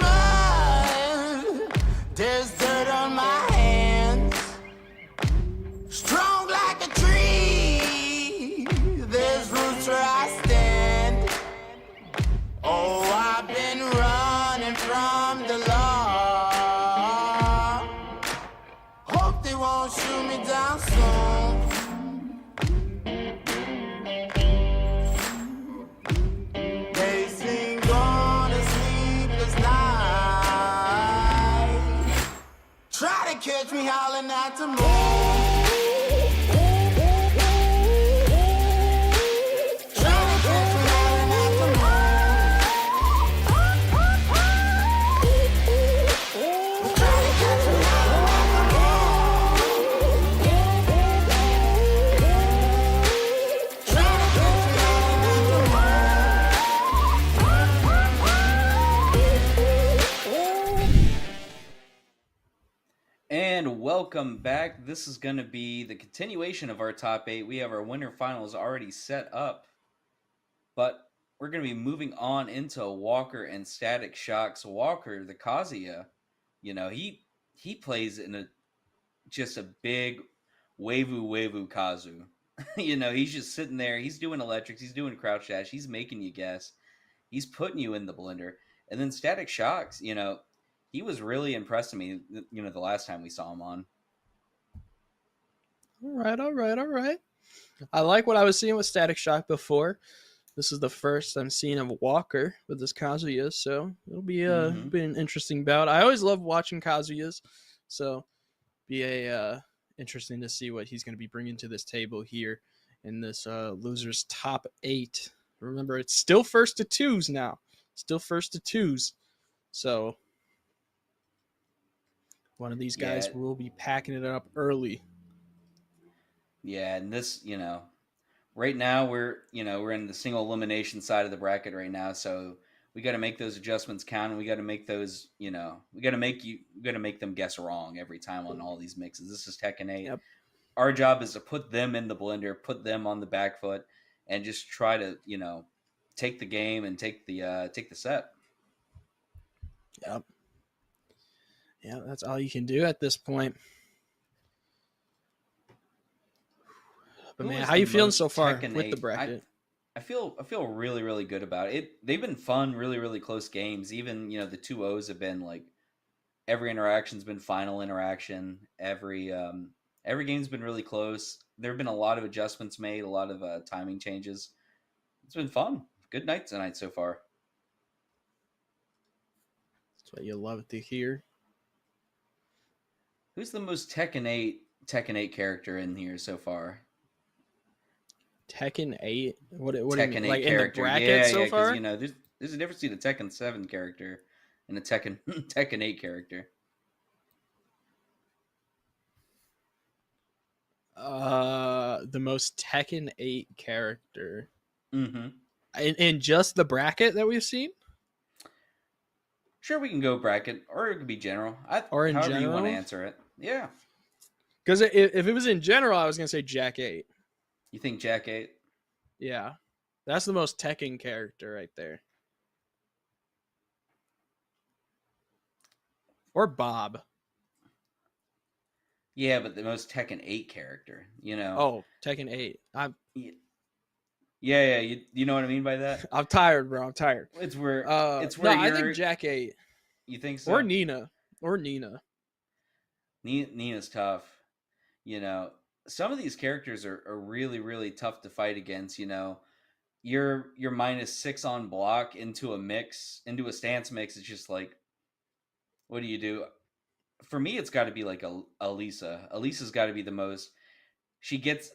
mud. There's dirt on my hands. Strong like a tree. There's roots where I stand. Oh, I've been running from the law. Hope they won't shoot me down soon. They sing on a sleepless night. Try to catch me howling at the moon. Try to catch me howling at the moon. Try to catch me howling at the moon. Try to catch me howling at the And welcome back. This is going to be the continuation of our top 8. We have our winter finals already set up, but we're going to be moving on into Walker and Static Shock's. Walker, the Kazuya, he plays in just a big wavu Kazu. He's just sitting there. He's doing electrics. He's doing crouch dash. He's making you guess. He's putting you in the blender. And then Static Shocks, he was really impressing me, the last time we saw him on. All right. I like what I was seeing with Static Shock before. This is the first I'm seeing of Walker with this Kazuya, so it'll be be an interesting bout. I always love watching Kazuyas, so be interesting to see what he's going to be bringing to this table here in this losers top 8. Remember, it's still first to twos now. So one of these guys will be packing it up early. Yeah, and this, right now we're in the single elimination side of the bracket right now, so we got to make those adjustments count, and we got to make those, we got to make them guess wrong every time on all these mixes. This is Tekken 8. Yep. Our job is to put them in the blender, put them on the back foot, and just try to, take the game and take the set. Yep. Yeah, that's all you can do at this point. But man, how you feeling so far with the bracket? I feel really, really good about it. They've been fun, really, really close games. Even, the 2-0s have been like every interaction's been final interaction. Every game's been really close. There have been a lot of adjustments made, a lot of timing changes. It's been fun. Good night tonight so far. That's what you love to hear. Who's the most Tekken 8 character in here so far? Tekken 8? What Tekken do you mean? 8 Like character. In the bracket so far? Because, there's a difference between a Tekken 7 character and a Tekken 8 character. The most Tekken 8 character. Mm-hmm. In just the bracket that we've seen? Sure, we can go bracket, or it could be general. Or in however general? you want to answer it. Yeah. Because if it was in general, I was going to say Jack 8. You think Jack 8? Yeah. That's the most Tekken character right there. Or Bob. Yeah, but the most Tekken 8 character, Oh, Tekken 8. Yeah. You know what I mean by that? I'm tired, bro. I'm tired. It's where No, I think Jack 8. You think so? Or Nina. Nina's tough. Some of these characters are really, really tough to fight against. You're -6 on block into a stance mix. It's just like, what do you do? For me, it's got to be like Elisa. Elisa's got to be the most. She gets,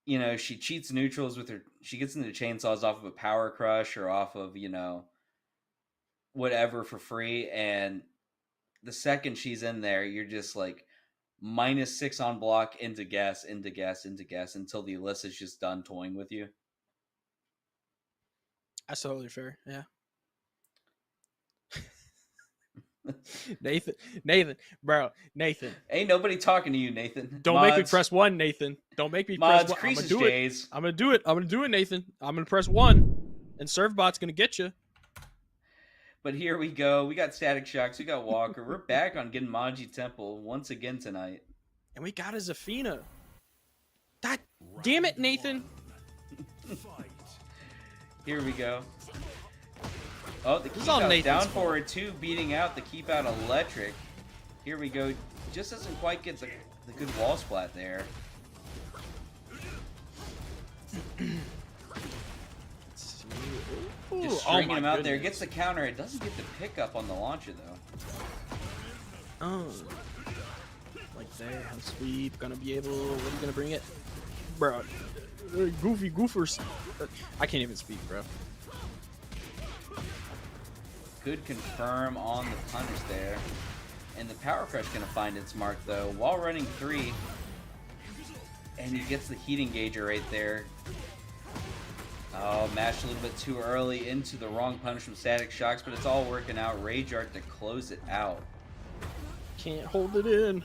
she cheats neutrals with her. She gets into chainsaws off of a power crush or off of, whatever for free. And the second she's in there, you're just like -6 on block into guess until the Elisa's just done toying with you. That's totally fair. Yeah. Nathan, bro, Nathan. Ain't nobody talking to you, Nathan. Don't make me press 1, Nathan. Don't make me press 1. Creases, Jays. I'm gonna do it, Nathan. I'm gonna press 1, and Servbot's gonna get you. But here we go. We got Static Shocks. We got Walker. We're back on Genmaji Temple once again tonight. And we got a Zafina. God damn it, Nathan. Fight. Here we go. Oh, the This is keep all out Nathan's down fault. forward 2 beating out the keep out electric. Here we go. Just doesn't quite get the good wall splat there. Ooh, Just oh stringing my him out there. goodness. Gets the counter. It doesn't get the pickup on the launcher though. Oh. Like there, how sweep. Gonna be able. What are you gonna bring it? Bro. Goofy goofers. I can't even speak, bro. Good confirm on the punish there. And the Power Crush gonna find its mark though. While running 3. And he gets the heat engager right there. Oh, mashed a little bit too early into the wrong punish from Static Shocks, but it's all working out. Rage Art to close it out. Can't hold it in.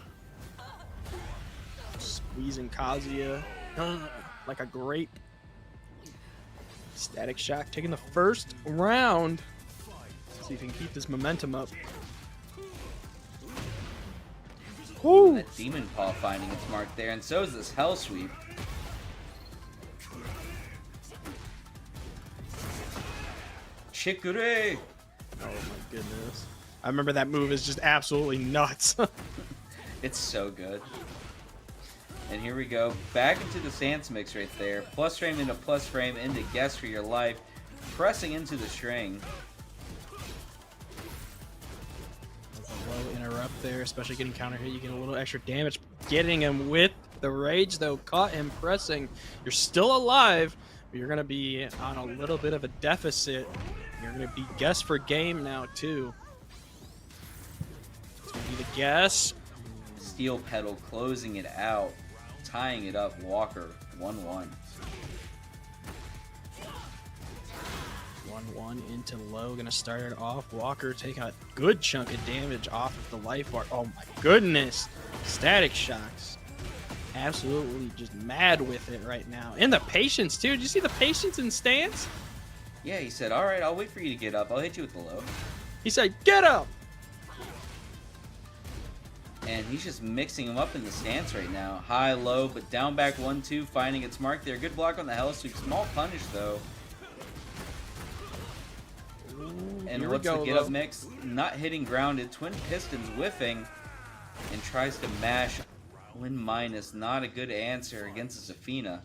Squeezing Kazuya. Like a grape. Static Shock taking the first round. See if he can keep this momentum up. Woo! That Demon Paw finding its mark there, and so is this Hell Sweep. Chikure! Oh my goodness. I remember that move is just absolutely nuts. It's so good. And here we go. Back into the stance mix right there. Plus frame into plus frame into Guess for Your Life. Pressing into the string. Low interrupt there, especially getting counter hit. You get a little extra damage. Getting him with the rage, though. Caught him pressing. You're still alive, but you're going to be on a little bit of a deficit. You're going to be guess for game now, too. It's going to be the guess. Steel Pedal closing it out. Tying it up. Walker 1-1. 1-1 into low. Gonna start it off. Walker taking a good chunk of damage off of the life bar. Oh my goodness. Static Shocks. Absolutely just mad with it right now. And the patience too. Did you see the patience in stance? Yeah, he said, alright, I'll wait for you to get up. I'll hit you with the low. He said, get up! And he's just mixing him up in the stance right now. High, low, but down back 1-2, finding its mark there. Good block on the Hell Sweep. Small punish though. And what's the get up mix? Not hitting grounded. Twin Pistons whiffing. And tries to mash. Win minus. Not a good answer against Zafina.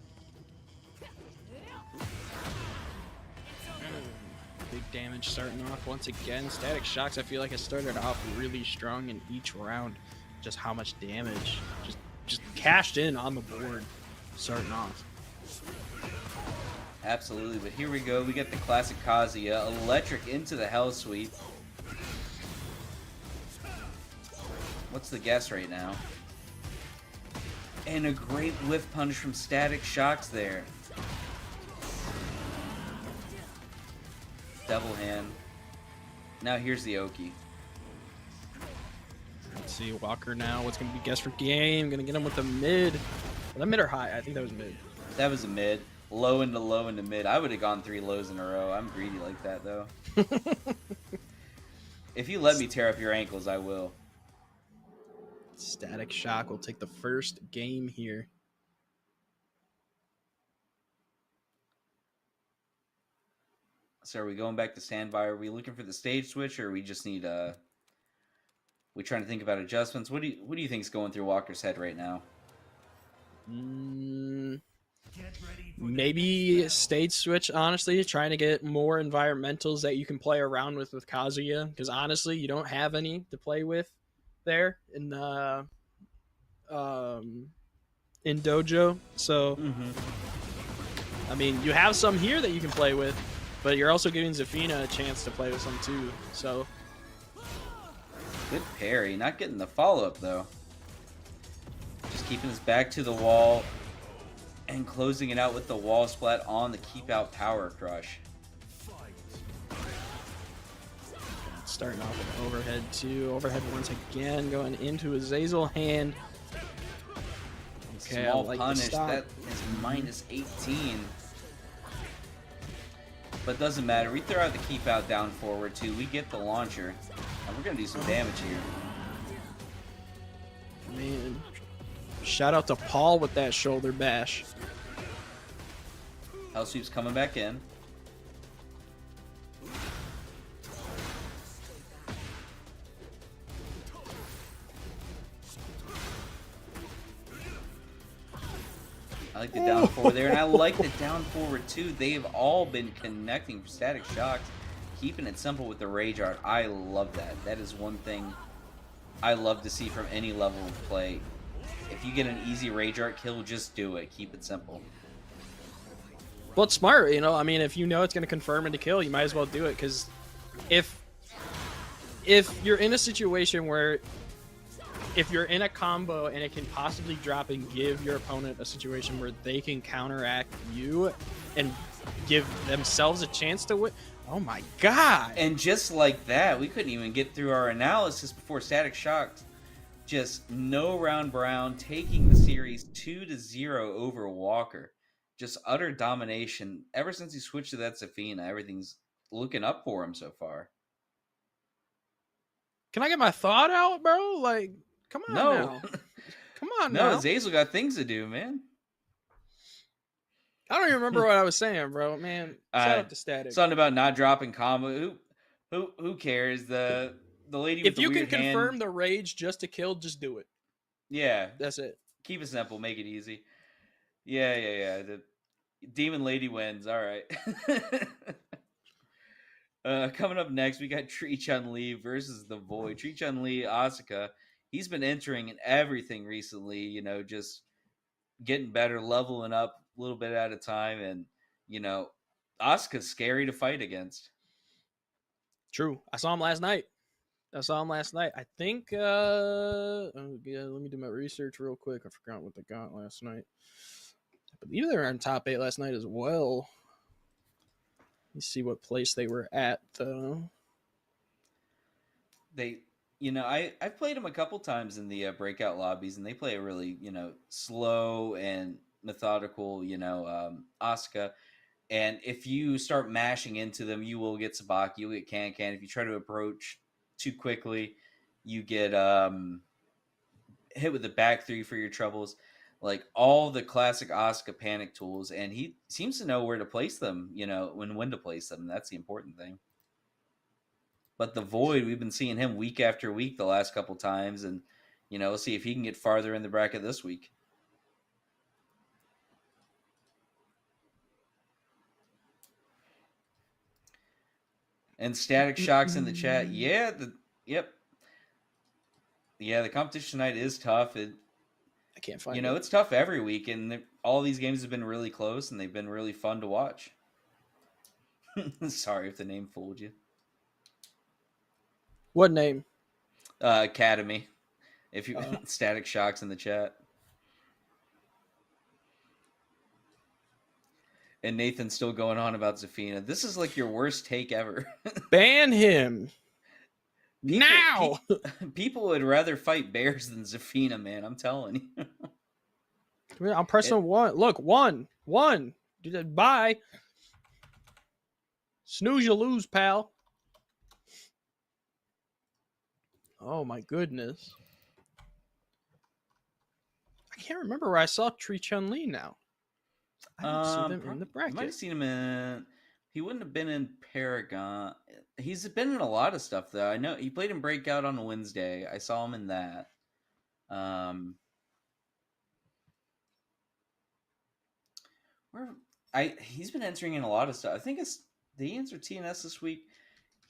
Big damage starting off once again. Static Shocks, I feel like it started off really strong in each round. Just how much damage. Just cashed in on the board starting off. Absolutely, but here we go. We get the classic Kazuya. Electric into the Hell Sweep. What's the guess right now? And a great whiff punch from Static Shocks there. Devil hand. Now here's the Oki. Let's see, Walker now. What's going to be guess for game? Going to get him with the mid. Was that mid or high? I think that was mid. That was a mid. Low into mid. I would have gone 3 lows in a row. I'm greedy like that, though. If you let me tear up your ankles, I will. Static Shock will take the first game here. So are we going back to standby? Are we looking for the stage switch, or we just need we trying to think about adjustments? What do you think's going through Walker's head right now? Maybe stage switch, honestly, trying to get more environmentals that you can play around with Kazuya, because honestly, you don't have any to play with there in the in dojo. So I mean, you have some here that you can play with, but you're also giving Zafina a chance to play with some too. So Good parry. Not getting the follow-up, though. Just keeping his back to the wall and closing it out with the wall splat on the keep out power crush. starting off with overhead too. Overhead once again, going into Azazel hand. Okay, Small I like punish. the stop. That is minus 18. But doesn't matter. We throw out the keep out down forward too. We get the launcher. And we're going to do some damage here. Man. Shout out to Paul with that shoulder bash. Hell Sweep's coming back in. I like the down forward there, and I like the down forward too. They've all been connecting for Static Shocks, keeping it simple with the Rage Art. I love that. That is one thing I love to see from any level of play. If you get an easy Rage Art kill, just do it. Keep it simple. Well, it's smart, you know. I mean, if you know it's going to confirm into kill, you might as well do it. Because if you're in a situation where if you're in a combo and it can possibly drop and give your opponent a situation where they can counteract you and give themselves a chance to win. Oh my god. And just like that, we couldn't even get through our analysis before Static Shocks just no round Brown taking the series 2-0 over Walker. Just utter domination. Ever since he switched to that Zafina, everything's looking up for him so far. Can I get my thought out, bro? Like, come on now. Come on now. No, Zazel got things to do, man. I don't even remember what I was saying, bro. Man, shout out to Static. Something about not dropping combo. Who cares? The lady with if the you weird can hand. confirm the rage just to kill, just do it. Yeah. That's it. Keep it simple. Make it easy. Yeah. The Demon Lady wins. All right. Coming up next, we got Tree Chun-Li versus The Void. Tree Chun-Li, Asuka. He's been entering in everything recently, you know, just getting better, leveling up a little bit at a time. And, you know, Asuka's scary to fight against. True. I saw him last night. I think, oh, yeah, let me do my research real quick. I forgot what they got last night. I believe they were in top 8 last night as well. Let me see what place they were at, though. I've played them a couple times in the breakout lobbies, and they play a really, you know, slow and methodical, you know, Asuka. And if you start mashing into them, you will get Sabaki, you'll get Can-Can. If you try to approach too quickly, you get hit with the back 3 for your troubles. Like all the classic Asuka panic tools, and he seems to know where to place them, you know, when to place them. That's the important thing. But the Void, we've been seeing him week after week the last couple times, and, you know, we'll see if he can get farther in the bracket this week. And Static Shocks in the chat. Yeah, the competition tonight is tough. I can't find it. You know, it's tough every week, and all these games have been really close, and they've been really fun to watch. Sorry if the name fooled you. What name? Academy. If you Static Shocks in the chat. And Nathan's still going on about Zafina. This is like your worst take ever. Ban him. Now! People would rather fight bears than Zafina, man. I'm telling you. I'm pressing 1. Look, 1. Bye. Snooze, you lose, pal. Oh, my goodness. I can't remember where I saw Tree Chun-Li now. I didn't see them in the bracket. You might have seen him in... He wouldn't have been in Paragon. He's been in a lot of stuff, though. I know he played in Breakout on a Wednesday. I saw him in that. He's been entering in a lot of stuff. I think did he enter TNS this week?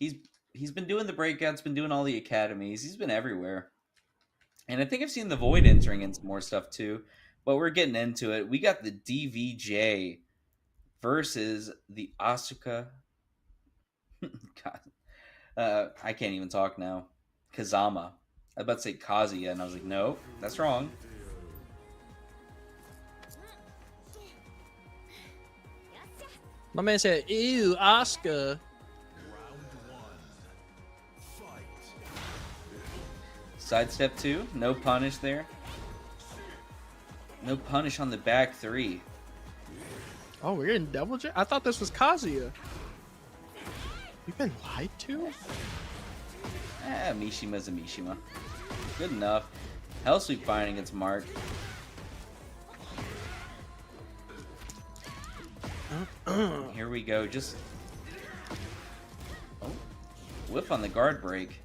He's been doing the Breakouts, been doing all the academies. He's been everywhere. And I think I've seen the Void entering in some more stuff too. But we're getting into it. We got the DVJ versus the Asuka. God. I can't even talk now. Kazama. I was about to say Kazuya, and I was like, no, that's wrong. My man said, ew, Asuka. Sidestep 2. No punish there. No punish on the back 3. Oh, we're getting double j. I thought this was Kazuya. We've been lied to? Mishima's a Mishima. Good enough. Hell Sweep finding its mark. Here we go. Just... Oh. Whip on the guard break.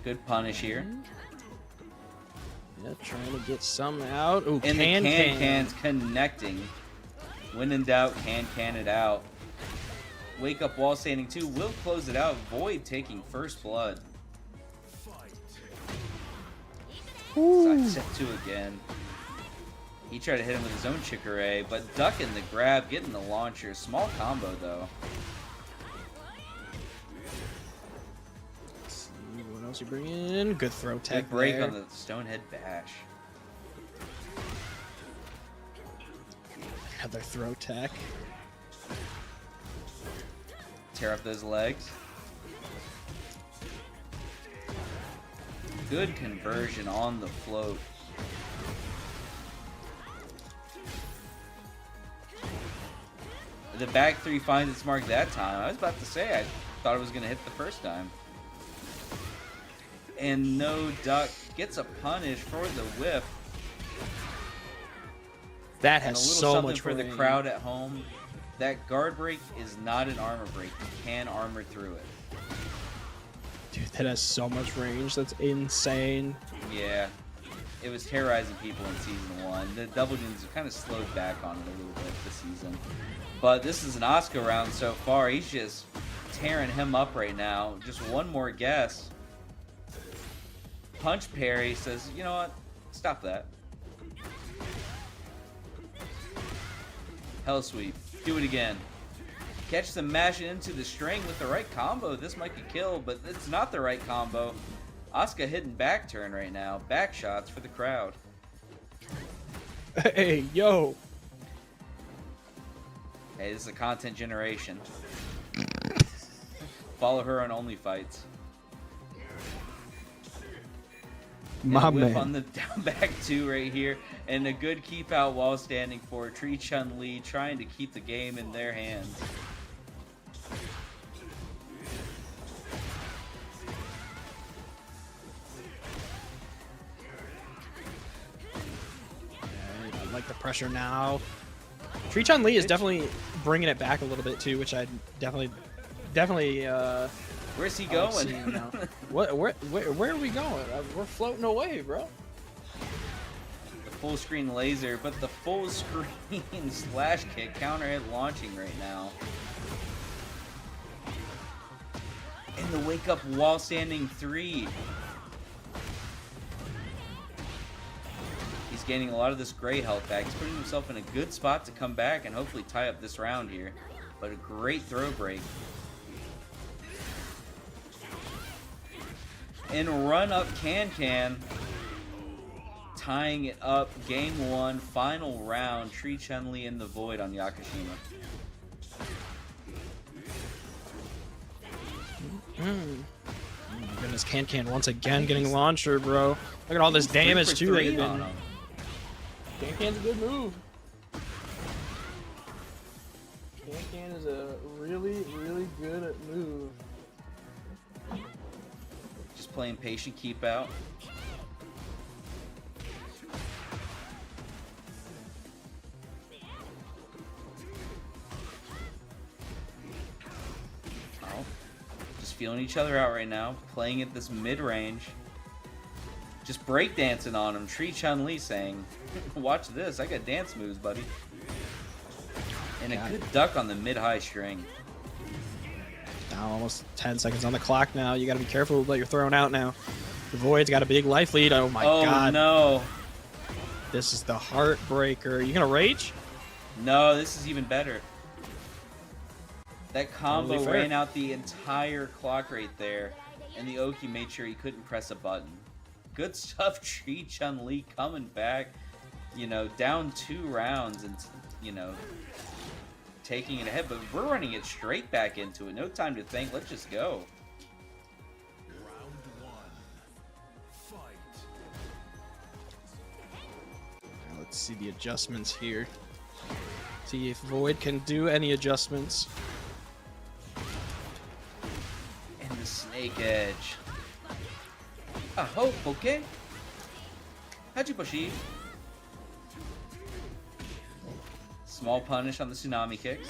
Good punish here. Yeah, trying to get some out. Ooh, And the can's connecting. When in doubt, can it out. Wake up wall standing 2 will close it out. Void taking first blood. Side set 2 again. He tried to hit him with his own Chikorée, but ducking the grab, getting the launcher. Small combo though. Let's see what else you bring in. Good throw tech. Good break there. on the Stonehead bash. Another throw tech. Tear up those legs. Good conversion on the float. The back 3 finds its mark that time. I was about to say, I thought it was going to hit the first time. And no duck gets a punish for the whip. That And has a little so something much for the range. crowd at home. That guard break is not an armor break. You can armor through it. Dude, that has so much range. That's insane. Yeah. It was terrorizing people in Season 1. The Double Dunes have kind of slowed back on it a little bit this season. But this is an Asuka round so far. He's just tearing him up right now. Just one more guess. Punch parry says, you know what? Stop that. Hell Sweep. Do it again. Catch them mashing into the string with the right combo. This might be kill, but it's not the right combo. Asuka hitting back turn right now. Back shots for the crowd. Hey, yo. Hey, this is a content generation. Follow her on OnlyFights. My Whip man. on the down back 2 right here. And a good keep out while standing for Tree Chun-Li, trying to keep the game in their hands. I like the pressure now. Tree Chun-Li is definitely bringing it back a little bit too, which I definitely Where's he like going? seeing now. Where are we going? We're floating away, bro. The full screen laser, but the full screen slash kick counter hit launching right now. And the wake up wall standing 3. He's gaining a lot of this gray health back. He's putting himself in a good spot to come back and hopefully tie up this round here. But a great throw break. And run up can. Tying it up. Game 1, final round. Tree Chun-Li in the void on Yakashima. Oh my goodness, Can once again getting launcher, bro. Look at all this damage too. Three They've on been. him. Can's a good move. Can is a really good move. Just playing patient keep out. Oh, just feeling each other out right now. Playing at this mid-range. Just breakdancing on him. Tree Chun-Li saying, watch this, I got dance moves, buddy. And a good duck on the mid-high string. Now almost 10 seconds on the clock now. You gotta be careful what you're throwing out now. The Void's got a big life lead. Oh my god. No. This is the heartbreaker. You gonna rage? No, this is even better. That combo Totally fair. ran out the entire clock right there, and the Oki made sure he couldn't press a button. Good stuff, Tree Chun-Li coming back, you know, down 2 rounds and, you know, taking it ahead. But we're running it straight back into it. No time to think. Let's just go. Round 1. Fight. Let's see the adjustments here. See if Void can do any adjustments. And the Snake Edge. I hope, okay? Hachibashi. Small punish on the tsunami kicks.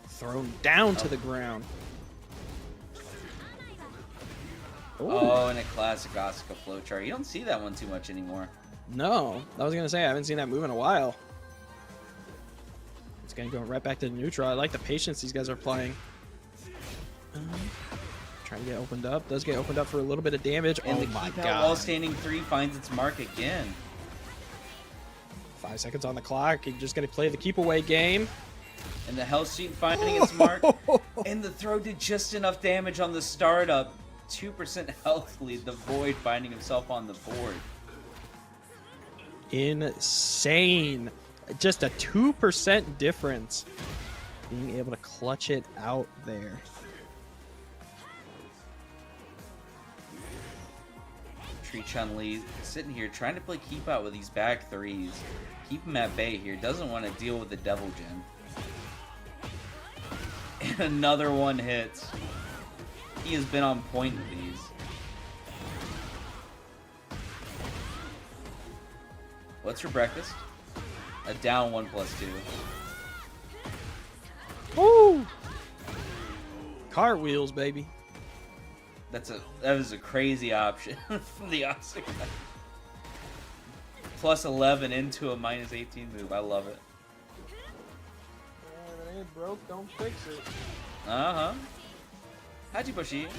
Thrown down to the ground. Ooh. Oh, and a classic Asuka flowchart. You don't see that one too much anymore. No, I was gonna say I haven't seen that move in a while. It's gonna go right back to neutral. I like the patience these guys are playing. Trying to get opened up. Does get opened up for a little bit of damage. And oh the my keep out god! while standing 3 finds its mark again. 5 seconds on the clock. You're just gonna play the keep away game. And the Hell Sheet finding its mark. And the throw did just enough damage on the startup. 2% health lead. The Void finding himself on the board. Insane. Just a 2% difference. Being able to clutch it out there. Chun-Li sitting here trying to play keep out with these back threes. Keep him at bay here. Doesn't want to deal with the Devil Gem. And another one hits. He has been on point with these. What's for breakfast? A down 1+2. Woo! Cartwheels, baby. That was a crazy option from the Asuka. +11 into a -18 move. I love it. If it ain't broke, don't fix it. Uh-huh. Hachibashi.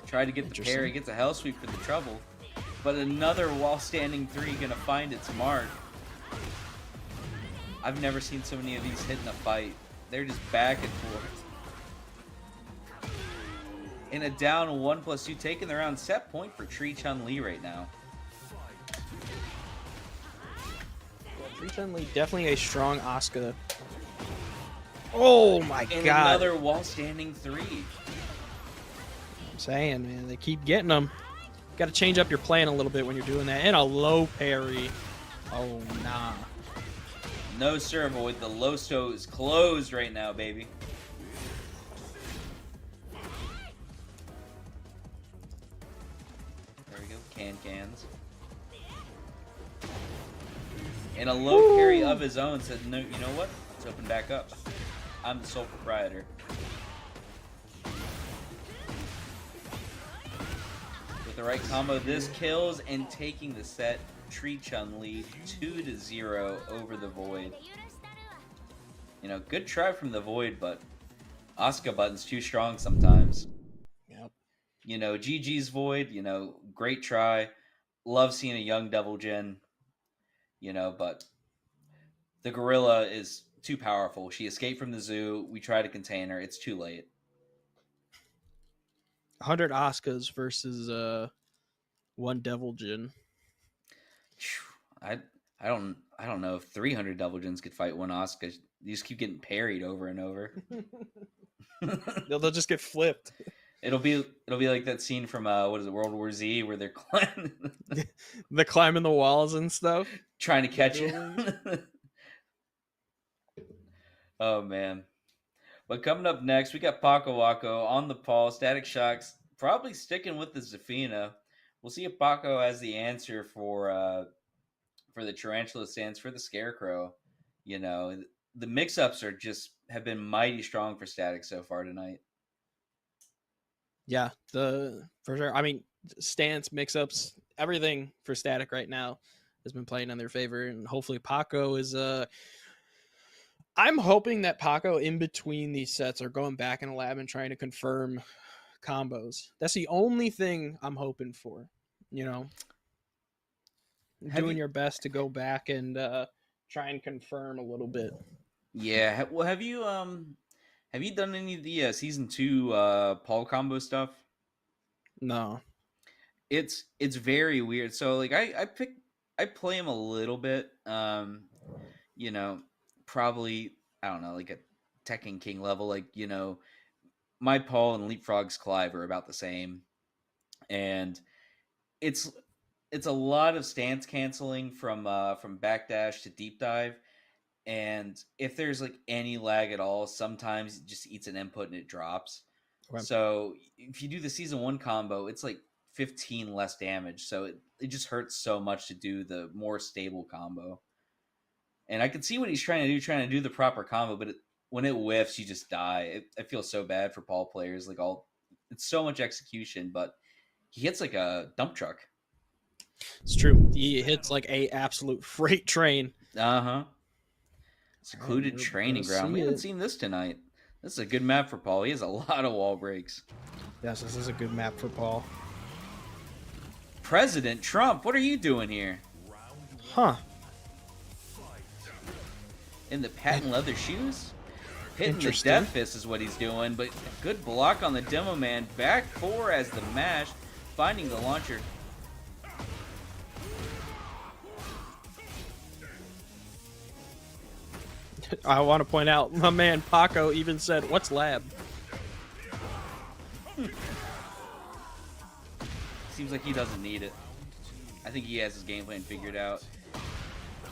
Tried to get the parry, gets a hell sweep for the trouble. But another while standing 3 gonna find its mark. I've never seen so many of these hit in a fight. They're just back and forth. In a down 1+2, taking the round. Set point for Chun-Li right now. Chun-Li definitely a strong Asuka. Oh my And god! another while standing 3. I'm saying, man, they keep getting them. Got to change up your plan a little bit when you're doing that. And a low parry. Oh nah. No sir, Void. The low stow is closed right now, baby. There we go. Cans. And a low parry of his own said, no, you know what? Let's open back up. I'm the sole proprietor. With the right combo, this kills and taking the set. Chun-Li 2-0 over the Void. You know, good try from the Void, but Asuka button's too strong sometimes. Yep. You know, GG's Void, you know, great try. Love seeing a young Devil Jin. You know, but the gorilla is too powerful. She escaped from the zoo. We try to contain her. It's too late. 100 Asukas versus 1 Devil Jin. I don't know if 300 Devil Jins could fight one Asuka. You just keep getting parried over and over. They'll just get flipped. It'll be like that scene from what is it, World War Z, where they're climbing The climbing the walls and stuff. trying to catch it. Oh man. But coming up next, we got Paco Waco on the Paul. Static Shocks probably sticking with the Zafina. We'll see if Paco has the answer for the Tarantula stance for the Scarecrow. You know, the mix-ups have been mighty strong for Static so far tonight. Yeah, for sure. I mean, stance, mix-ups, everything for Static right now has been playing in their favor, and hopefully Paco is. I'm hoping that Paco in between these sets are going back in the lab and trying to confirm combos. That's the only thing I'm hoping for. You know, doing your best to go back and try and confirm a little bit. Yeah. Well, have you done any of the season 2 Paul combo stuff? No. It's very weird. So like I play him a little bit. You know, probably I don't know, like a Tekken King level. Like, my Paul and Leapfrog's Clive are about the same, and it's a lot of stance canceling from backdash to deep dive. And if there's like any lag at all, sometimes it just eats an input and it drops. Okay. So if you do the season 1 combo, it's like 15 less damage. So it just hurts so much to do the more stable combo. And I can see what he's trying to do the proper combo, but when it whiffs, you just die. I feel so bad for Paul players. Like it's so much execution, but he hits like a dump truck. It's true. He hits like a absolute freight train. Uh-huh. Secluded training ground. We haven't seen this tonight. This is a good map for Paul. He has a lot of wall breaks. Yes, this is a good map for Paul. President Trump, what are you doing here? Huh. In the patent leather shoes? Hitting the Interesting. death fist is what he's doing, but good block on the demo man. Back 4 as the mash, finding the launcher. I want to point out, my man Paco even said, "What's lab?" Seems like he doesn't need it. I think he has his game plan figured out.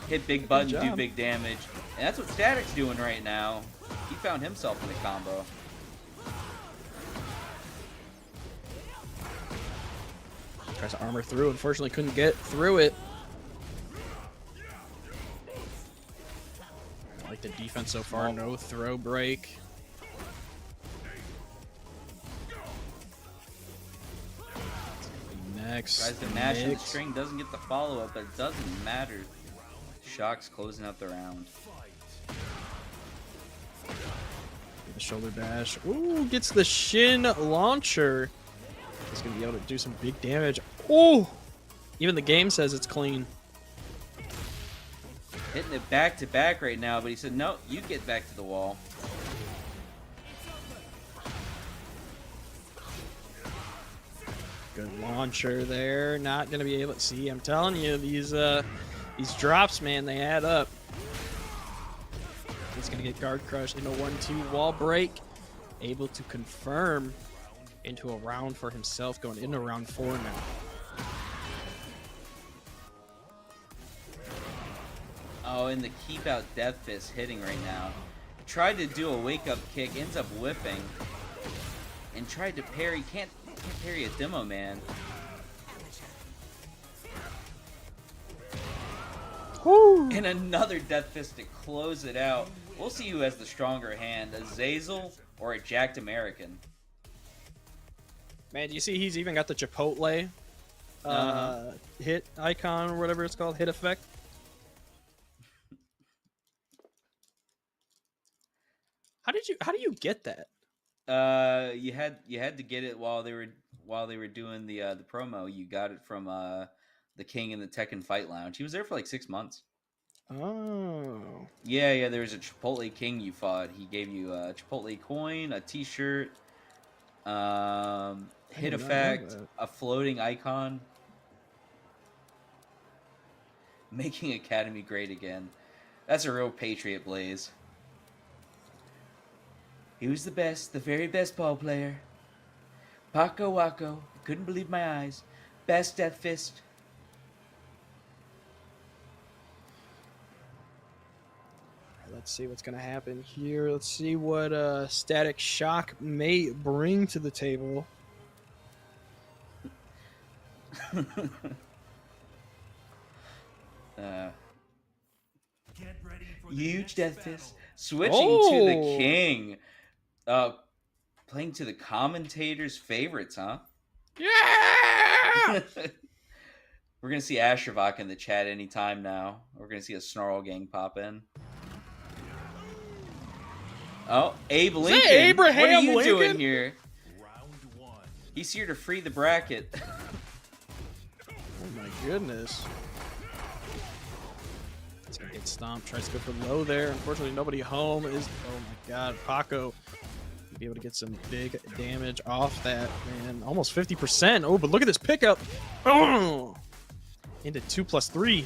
Hit big button, do big damage. And that's what Static's doing right now. He found himself in a combo. Tries to armor through. Unfortunately, couldn't get through it. I like the defense so far. No throw break. Next. Tries to mash in the string, doesn't get the follow-up, but it doesn't matter. Shock's closing out the round. The shoulder dash. Ooh, gets the shin launcher. He's going to be able to do some big damage. Oh! Even the game says it's clean. Hitting it back to back right now, but he said, no, you get back to the wall. Good launcher there. Not going to be able to see. I'm telling you, these drops, man, they add up. He's going to get guard crushed into 1-2 wall break. Able to confirm into a round for himself, going into round 4 now. Oh, and the keep out death fist hitting right now. Tried to do a wake up kick, ends up whipping. And tried to parry, can't parry a demo man. Woo! And another death fist to close it out. We'll see who has the stronger hand, a Zazel or a Jacked American. Man, do you see he's even got the Chipotle hit icon or whatever it's called, hit effect? How do you get that? You had to get it while they were doing the promo. You got it from the King in the Tekken Fight Lounge. He was there for like 6 months. Oh. Yeah, there was a Chipotle King you fought. He gave you a Chipotle coin, a t-shirt, hit effect, a floating icon. Making Academy great again. That's a real Patriot Blaze. He was the best, the very best ball player. Paco Waco, couldn't believe my eyes. Best death fist. Let's see what's going to happen here. Let's see what Static Shock may bring to the table. Huge death fist. Switching to the King. Playing to the commentators' favorites, huh? Yeah! We're going to see Astravok in the chat anytime now. We're going to see a Snarl gang pop in. Oh, Abe Lincoln. Abraham what are you Lincoln? doing here? Round 1. He's here to free the bracket. Oh my goodness. It's gonna get stomped. Tries to go for low there. Unfortunately, nobody home is. Oh my God, Paco. Be able to get some big damage off that, man. Almost 50%. Oh, but look at this pickup. Oh! Into 2+3.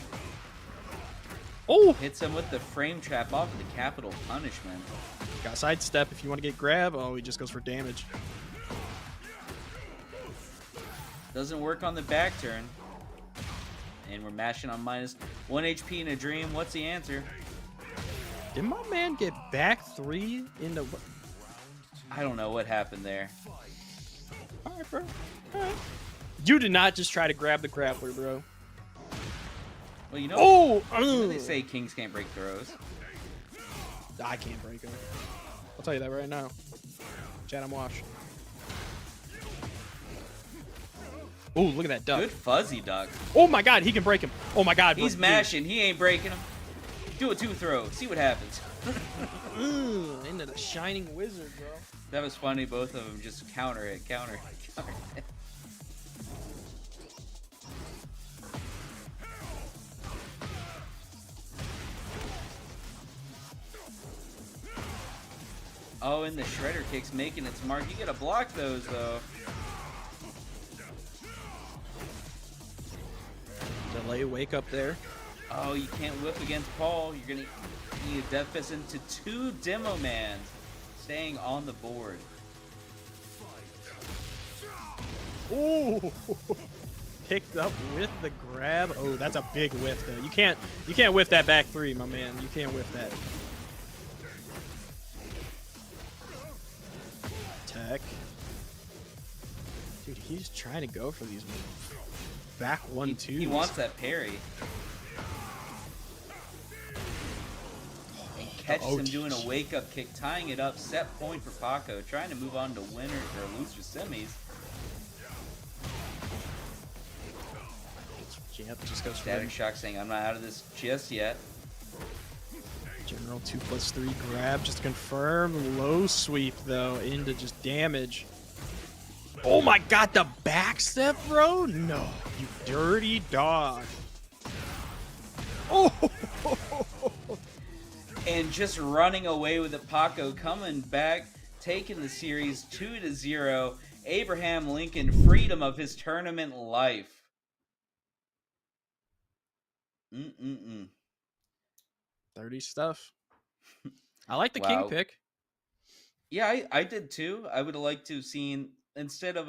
Oh, Hits him with the frame trap off of the capital punishment. got sidestep if you want to get grab. Oh, he just goes for damage. Doesn't work on the back turn. And we're mashing on minus 1 HP in a dream. What's the answer? Did my man get back 3 into... I don't know what happened there. All right, bro. All right. You did not just try to grab the grappler, bro. Well, you know, Oh! they say kings can't break throws. I can't break him. I'll tell you that right now. Chat, I'm washed. Oh, look at that duck. Good fuzzy duck. Oh my god, he can break him. Oh my god. He's dude. mashing. He ain't breaking him. Do a 2-throw. See what happens. Into the shining wizard, bro. That was funny. Both of them just counter it, counter it, counter it. Oh, and the shredder kick's making its mark. You gotta block those, though. Delay wake up there. Oh, you can't whip against Paul. You're gonna need a death fist into 2 demo mans, staying on the board. Ooh. Picked up with the grab. Oh, that's a big whiff though. You can't whiff that back 3, my man. You can't whiff that. Tech. Dude, he's trying to go for these moves. Back 1-2. He wants that parry. And catches him doing a wake-up kick, tying it up. Set point for Paco, trying to move on to winners or loser semis. Yep, just goes for Static Shock saying, I'm not out of this just yet. General 2+3 grab, just to confirm. Low sweep though into just damage. Oh my god, the backstep, bro? No, you dirty dog. Oh, And just running away with it, Paco coming back, taking the series 2-0. Abraham Lincoln, freedom of his tournament life. dirty stuff. I like the Wow. king pick. Yeah, I did too. I would have liked to have seen, instead of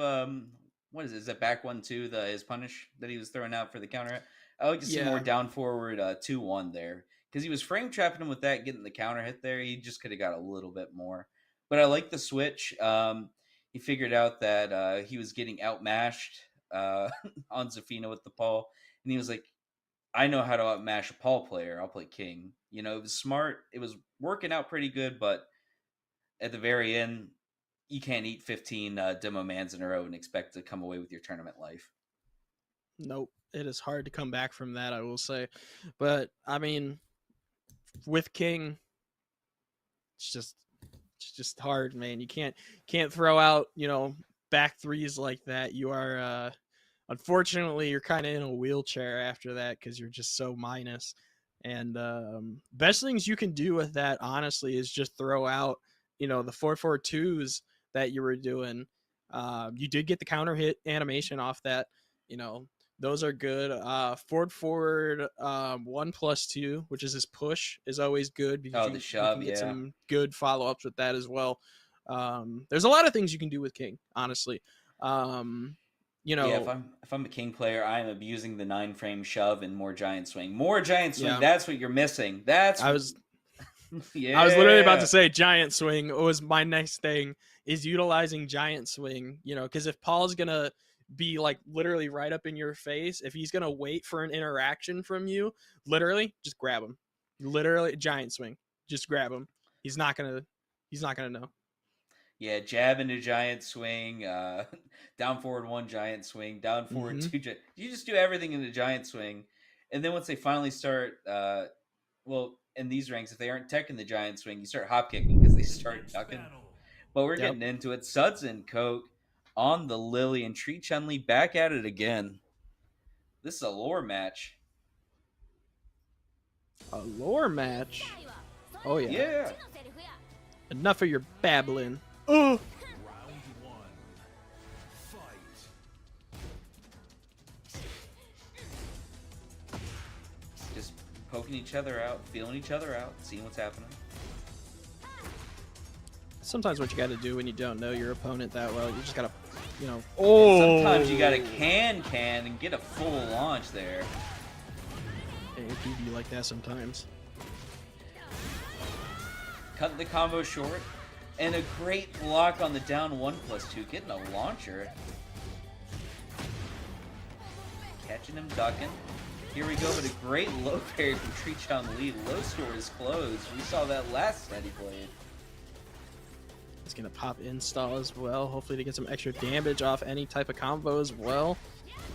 what is it? Is that back 1-2, his punish that he was throwing out for the counter? I like to see more down forward 2-1 there, because he was frame trapping him with that, getting the counter hit there. He just could have got a little bit more. But I like the switch. He figured out that he was getting outmashed on Zafina with the Paul, and he was like, I know how to outmash a Paul player. I'll play king. You know, it was smart. It was working out pretty good, but at the very end, you can't eat 15 demo mans in a row and expect to come away with your tournament life. Nope. It is hard to come back from that, I will say. But, I mean, with king, it's just hard, man. You can't throw out, back 3s like that. You are, unfortunately, you're kind of in a wheelchair after that because you're just so minus. And best things you can do with that, honestly, is just throw out, the 4-4-2s that you were doing. You did get the counter hit animation off that. Those are good. Forward 1+2, which is his push, is always good because the shove, you can get some good follow-ups with that as well. There's a lot of things you can do with king, honestly. Yeah, if I'm a king player, I'm abusing the 9-frame shove and more giant swing. More giant swing. Yeah. That's what you're missing. I was literally about to say giant swing was my next thing, is utilizing giant swing, because if Paul's gonna be like literally right up in your face, if he's gonna wait for an interaction from you, literally just grab him. Literally giant swing. Just grab him. He's not gonna know. Yeah, jab into giant swing, down forward 1 giant swing, down forward 2 giant. You just do everything in the giant swing. And then once they finally start, in these ranks, if they aren't teching the giant swing, you start hop kicking because they start ducking. But we're getting into it. Suds and Coke on the Lily, and Tree Chun-Li back at it again. This is a lore match. A lore match? Oh, yeah. Yeah. Enough of your babbling. Oh! Round 1. Fight. Just poking each other out, feeling each other out, seeing what's happening. Sometimes what you got to do when you don't know your opponent that well, you just got to, And sometimes you gotta can and get a full launch there. Hey, it can be like that sometimes. Cutting the combo short. And a great block on the down 1+2. Getting a launcher. Catching him ducking. Here we go, but a great low parry from Tree Chun Li. Low score is closed. We saw that last set he played. He's going to pop install as well. Hopefully to get some extra damage off any type of combo as well.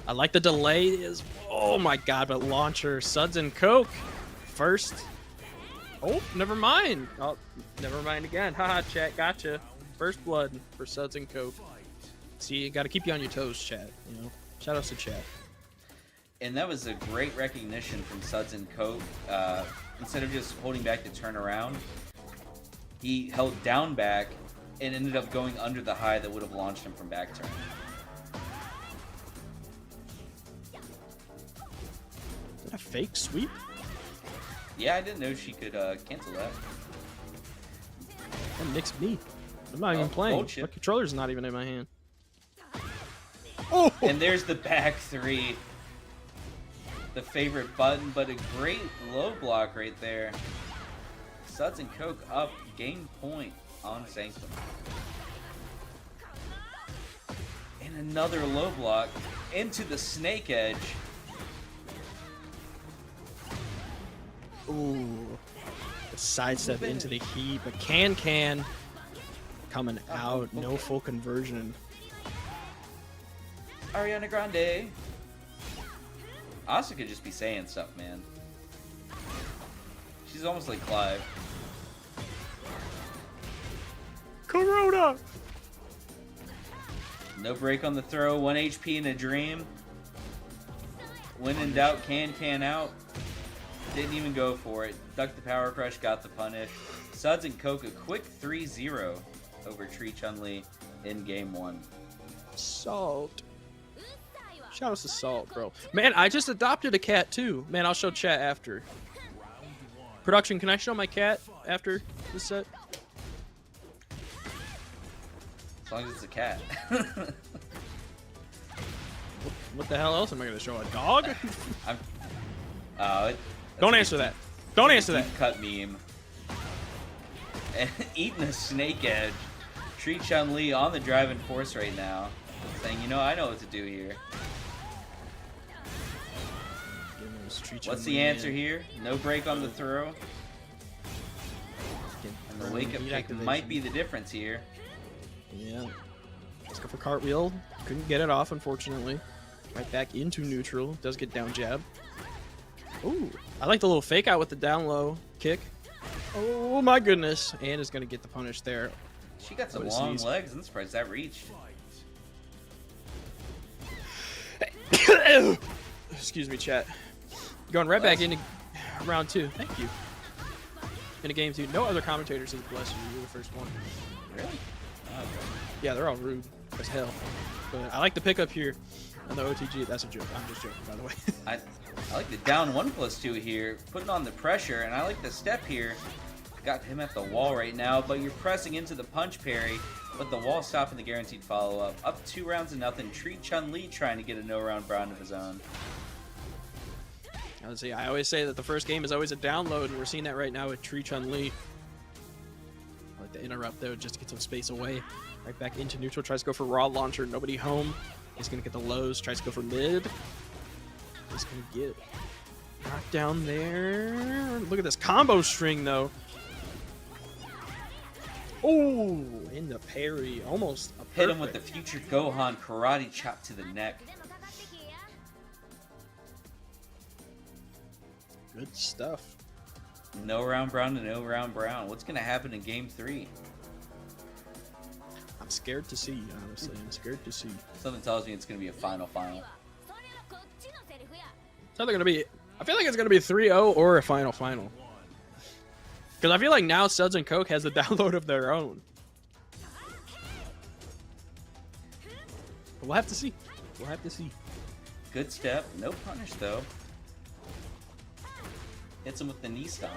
I like the delay. Oh my god, but launcher. Suds and Coke. First. Oh, never mind. Oh, never mind again. Haha, chat, gotcha. First blood for Suds and Coke. See, you got to keep you on your toes, chat. You know, shout outs to chat. And that was a great recognition from Suds and Coke. Instead of just holding back to turn around, he held down back and ended up going under the high that would have launched him from back turn. Is that a fake sweep? Yeah, I didn't know she could cancel that. That nixed me. I'm not even playing. bullshit. My controller's not even in my hand. Oh! And there's the back three. The favorite button, but a great low block right there. Suds and Coke up game point on Sanctum. And another low block into the snake edge. Ooh. The sidestep into the heat, but can coming out. No full conversion. Ariana Grande. Asuka could just be saying stuff, man. She's almost like Clive. Corona! No break on the throw, 1 HP in a dream. When in doubt, can out. Didn't even go for it. Ducked the power crush, got the punish. Suds and Coke a quick 3-0 over Tree Chun Li in game 1. Salt. Shout out to Salt, bro. Man, I just adopted a cat too. Man, I'll show chat after. Production, can I show my cat after this set? As long as it's a cat. What the hell else am I gonna show? A dog? Don't answer that. Don't answer that. Deep cut meme. And eating a snake edge. Tree Chun Li on the driving force right now. Saying, you know, I know what to do here. What's the answer here? No break on the throw. And the wake up kick might be the difference here. Yeah. Let's go for cartwheel. Couldn't get it off, unfortunately. Right back into neutral. Does get down jab. Ooh. I like the little fake out with the down low kick. Oh my goodness. And is going to get the punish there. She got some long legs. I'm surprised that reached. Excuse me, chat. Going right back into round 2. Thank you. Into game 2. No other commentators says bless you. You're the first one. Really? Oh, okay. Yeah, they're all rude as hell. But I like the pickup here on the OTG. That's a joke. I'm just joking, by the way. I like the down 1+2 here, putting on the pressure, and I like the step here. Got him at the wall right now, but you're pressing into the punch parry, but the wall stopping the guaranteed follow-up. Up 2-0. Tree Chun Li trying to get a no-round round of his own. I always say that the first game is always a download, and we're seeing that right now with Tree Chun Li. I like to interrupt though, just to get some space away. Right back into neutral, tries to go for raw launcher, nobody home. He's gonna get the lows, tries to go for mid. He's gonna get knocked down there. Look at this combo string though. Oh, in the parry, almost a perfect. Hit him with the future Gohan karate chop to the neck. Good stuff. No round brown to no round brown. What's gonna happen in game 3? I'm scared to see, honestly. I'm scared to see. Something tells me it's gonna be a final. It's either gonna be. I feel like it's gonna be a 3-0 or a final. Because I feel like now Suds and Coke has the download of their own. But we'll have to see. Good step. No punish though. Hits him with the knee stomp.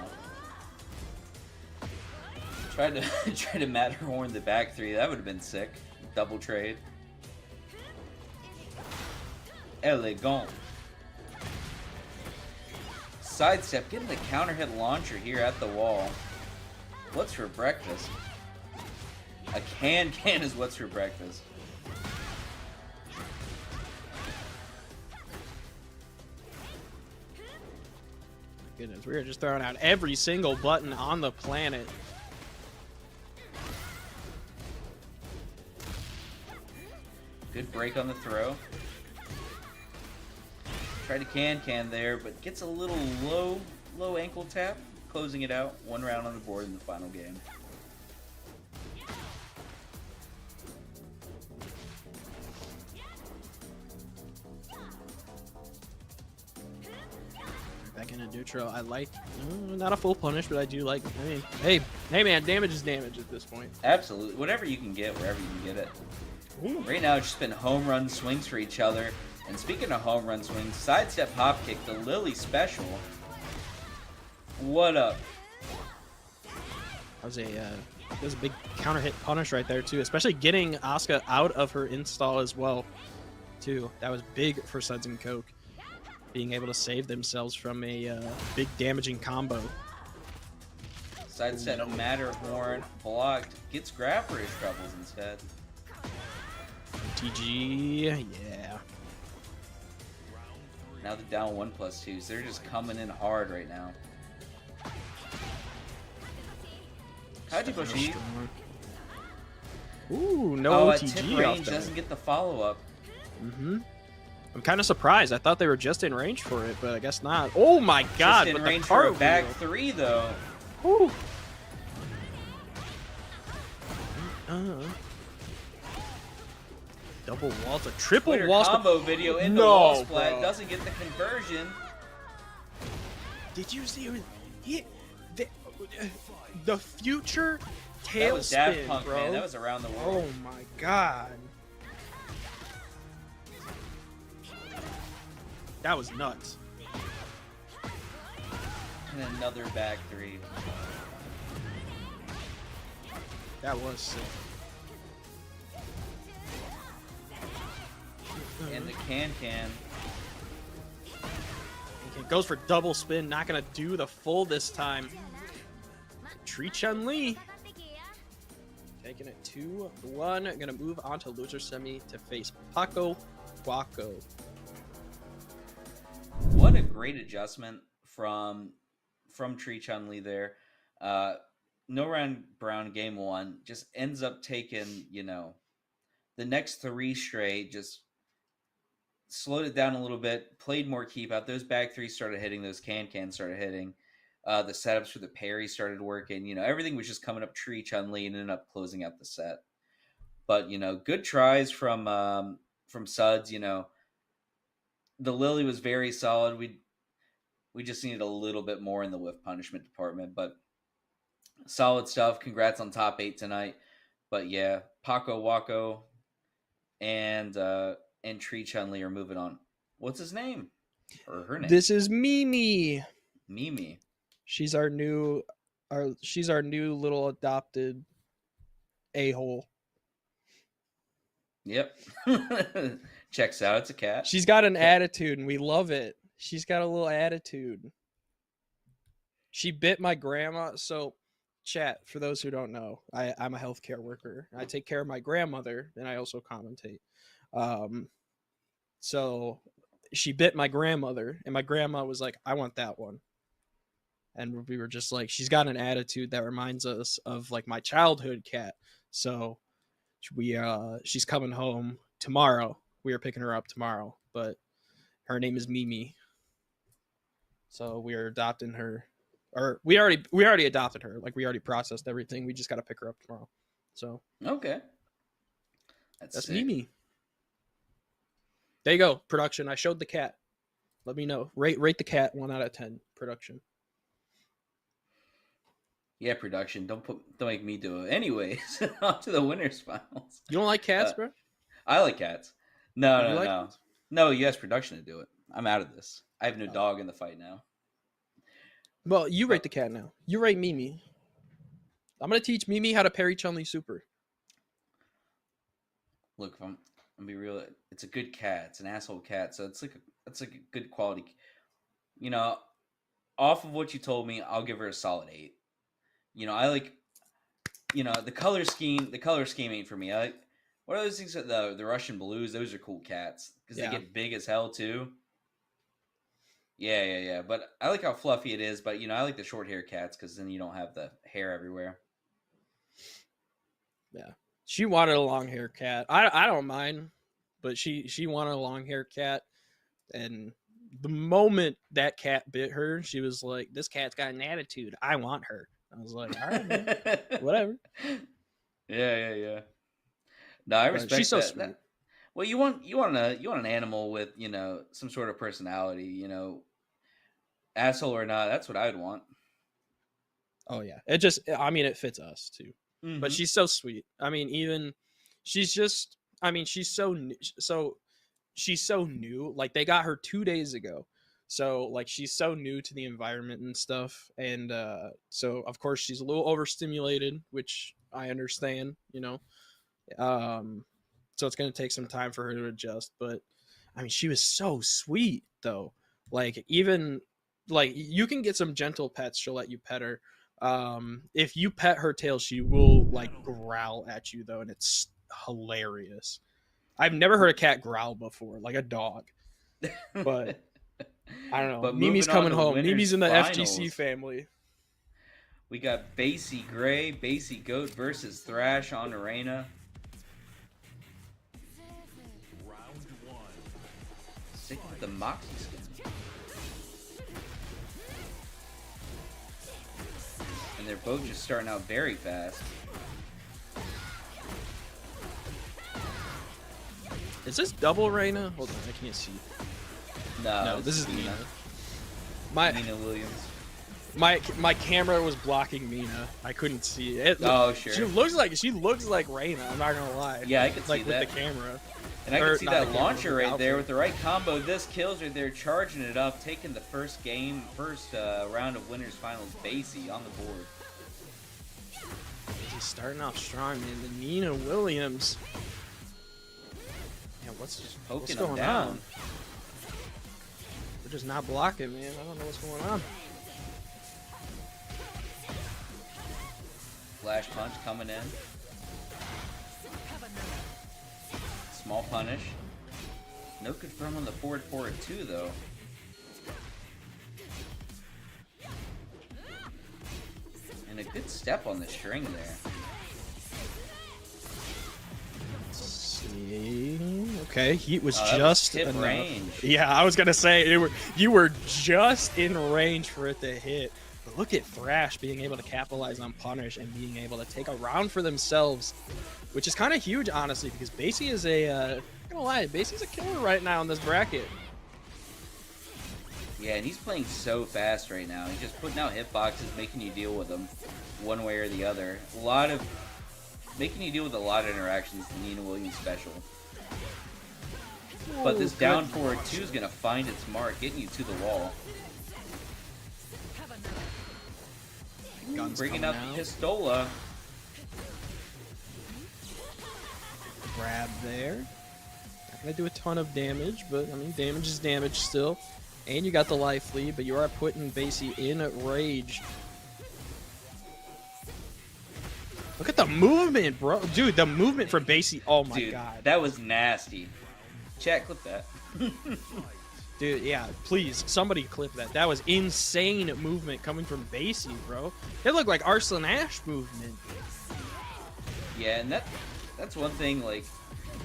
Tried to Matterhorn the back three. That would have been sick. Double trade. Elegant. Sidestep. Getting the counter hit launcher here at the wall. What's for breakfast? A can is what's for breakfast. Goodness, we are just throwing out every single button on the planet. Good break on the throw. Tried to can there, but gets a little low ankle tap, closing it out. 1 round on the board in the final game. Back into neutral. I like, not a full punish, but I do like, I mean, hey man, damage is damage at this point. Absolutely. Whatever you can get, wherever you can get it. Ooh. Right now, it's just been home run swings for each other. And speaking of home run swings, sidestep hop kick, the Lily special. What up? That was a big counter hit punish right there too, especially getting Asuka out of her install as well, too. That was big for Suds and Coke, being able to save themselves from a big damaging combo. Sidestep Matterhorn blocked, gets grappler's troubles instead. TG, yeah. Now they're down 1+2, so they're just coming in hard right now. Hajiboshi. Ooh, no at OTG tip off range that. doesn't get the follow-up. I'm kind of surprised. I thought they were just in range for it, but I guess not. Oh my god, Just in but range the for a cartwheel. back three, though. Woo. Double walls, a triple Twitter wall combo video into No, wall splat. bro. Doesn't get the conversion. Did you see the future That tail was Daft spin, Punk, bro? man. That was around the world. Oh my god. That was nuts. And another back three. That was sick. And the can. Okay, goes for double spin, not gonna do the full this time. Tree Chun-Li taking it 2-1. Gonna move on to loser semi to face Paco Guaco. What a great adjustment from Tree Chun-Li there. No round Brown game 1 just ends up taking, the next 3 straight, just slowed it down a little bit, played more keep out. Those back 3 started hitting, those can started hitting. The setups for the parry started working. Everything was just coming up Tree Chun-Li and ended up closing out the set. But, good tries from Suds. The Lily was very solid. We just needed a little bit more in the whiff punishment department, but solid stuff. Congrats on top 8 tonight. But yeah, Paco Waco and Tree Chun-Li are moving on. What's his name? Or her name? This is Mimi. Mimi. She's our new little adopted a-hole. Yep. Checks out. It's a cat. She's got an attitude, and we love it. She's got a little attitude. She bit my grandma. So, chat, for those who don't know, I'm a healthcare worker. I take care of my grandmother, and I also commentate. So, she bit my grandmother, and my grandma was like, I want that one. And we were just like, she's got an attitude that reminds us of, like, my childhood cat. So, she's coming home tomorrow. We are picking her up tomorrow, but her name is Mimi. So we are adopting her, or we already adopted her. Like, we already processed everything. We just got to pick her up tomorrow. So Okay. that's sick. Mimi. There you go. Production. I showed the cat. Let me know. Rate the cat 1 out of 10. Production. Yeah, production. Don't make me do it. Anyways, on to the winners finals. You don't like cats, bro? I like cats. No. cats? No, you asked production to do it. I'm out of this. I have no dog in the fight now. Well, you rate the cat now. You rate Mimi. I'm gonna teach Mimi how to parry Chun-Li super. Look, if I'm gonna be real, it's a good cat. It's an asshole cat, so it's like a good quality. You know, off of what you told me, I'll give her a solid 8. You know, I like, you know, the color scheme. The color scheme ain't for me. I like, what are those things? The Russian blues. Those are cool cats because Yeah. they get big as hell too. Yeah. But I like how fluffy it is. But you know, I like the short hair cats because then you don't have the hair everywhere. Yeah. She wanted a long hair cat. I don't mind, but she wanted a long hair cat, and the moment that cat bit her, she was like, "This cat's got an attitude. I want her." I was like, "All right, man. Whatever." Yeah. No, I But respect she's so that. sweet. Well, you want an animal with, you know, some sort of personality, you know, asshole or not. That's what I'd want. Oh yeah, it just, I mean, it fits us too. But Mhm. she's so sweet. I mean, even she's just, I mean, she's so she's so new. Like they got her 2 days ago, so like she's so new to the environment and stuff, and so of course she's a little overstimulated, which I understand. You know, so it's gonna take some time for her to adjust. But I mean, she was so sweet though. Like even like you can get some gentle pets. She'll let you pet her. If you pet her tail, she will like growl at you though, and it's hilarious. I've never heard a cat growl before, like a dog. But I don't know. But Mimi's moving on coming to home. winners Mimi's in the FGC finals, family. we got Basie Gray, Basie Goat versus Thrash on Arena. Round one. Sick with the Moxie skin. And they're both just starting out very fast. Is this double Reina? Hold on, I can't see. No, this is Mina. My Mina Williams. my camera was blocking Mina. I couldn't see it. Oh, sure. She looks like Reina. I'm not gonna lie. Yeah, I could see like that. with the camera. And I Or can see not the that camera, launcher with the right there outfit. with the right combo. This kills right there, charging it up, taking the first round of winners finals. Basie on the board. He's starting off strong, man. The Nina Williams. Yeah, what's Poking going him down. on? They're just not blocking, man. I don't know what's going on. Flash punch coming in. Small punish. No confirm on the forward 2 though. And a good step on the string there. See, okay, Heat was Oh, that was just tip enough. range. Yeah, I was gonna say you were just in range for it to hit. But look at Thrash being able to capitalize on punish and being able to take a round for themselves, which is kind of huge, honestly, because Basie is I'm not gonna lie, Basie's a killer right now in this bracket. Yeah, and he's playing so fast right now. He's just putting out hitboxes, making you deal with them one way or the other. Making you deal with a lot of interactions. The Nina Williams special. But this down forward 2 is gonna find its mark, getting you to the wall. Guns Bringing coming out out. the Pistola. Grab there. Not gonna do a ton of damage, but I mean, damage is damage still. And you got the life lead, but you are putting Basie in rage. Look at the movement, bro. Dude, the movement for Basie. Oh my Dude, god. that was nasty. Chat, clip that. Dude, yeah, please, somebody clip that. That was insane movement coming from Basie, bro. It looked like Arslan Ash movement. Yeah, and that's one thing, like,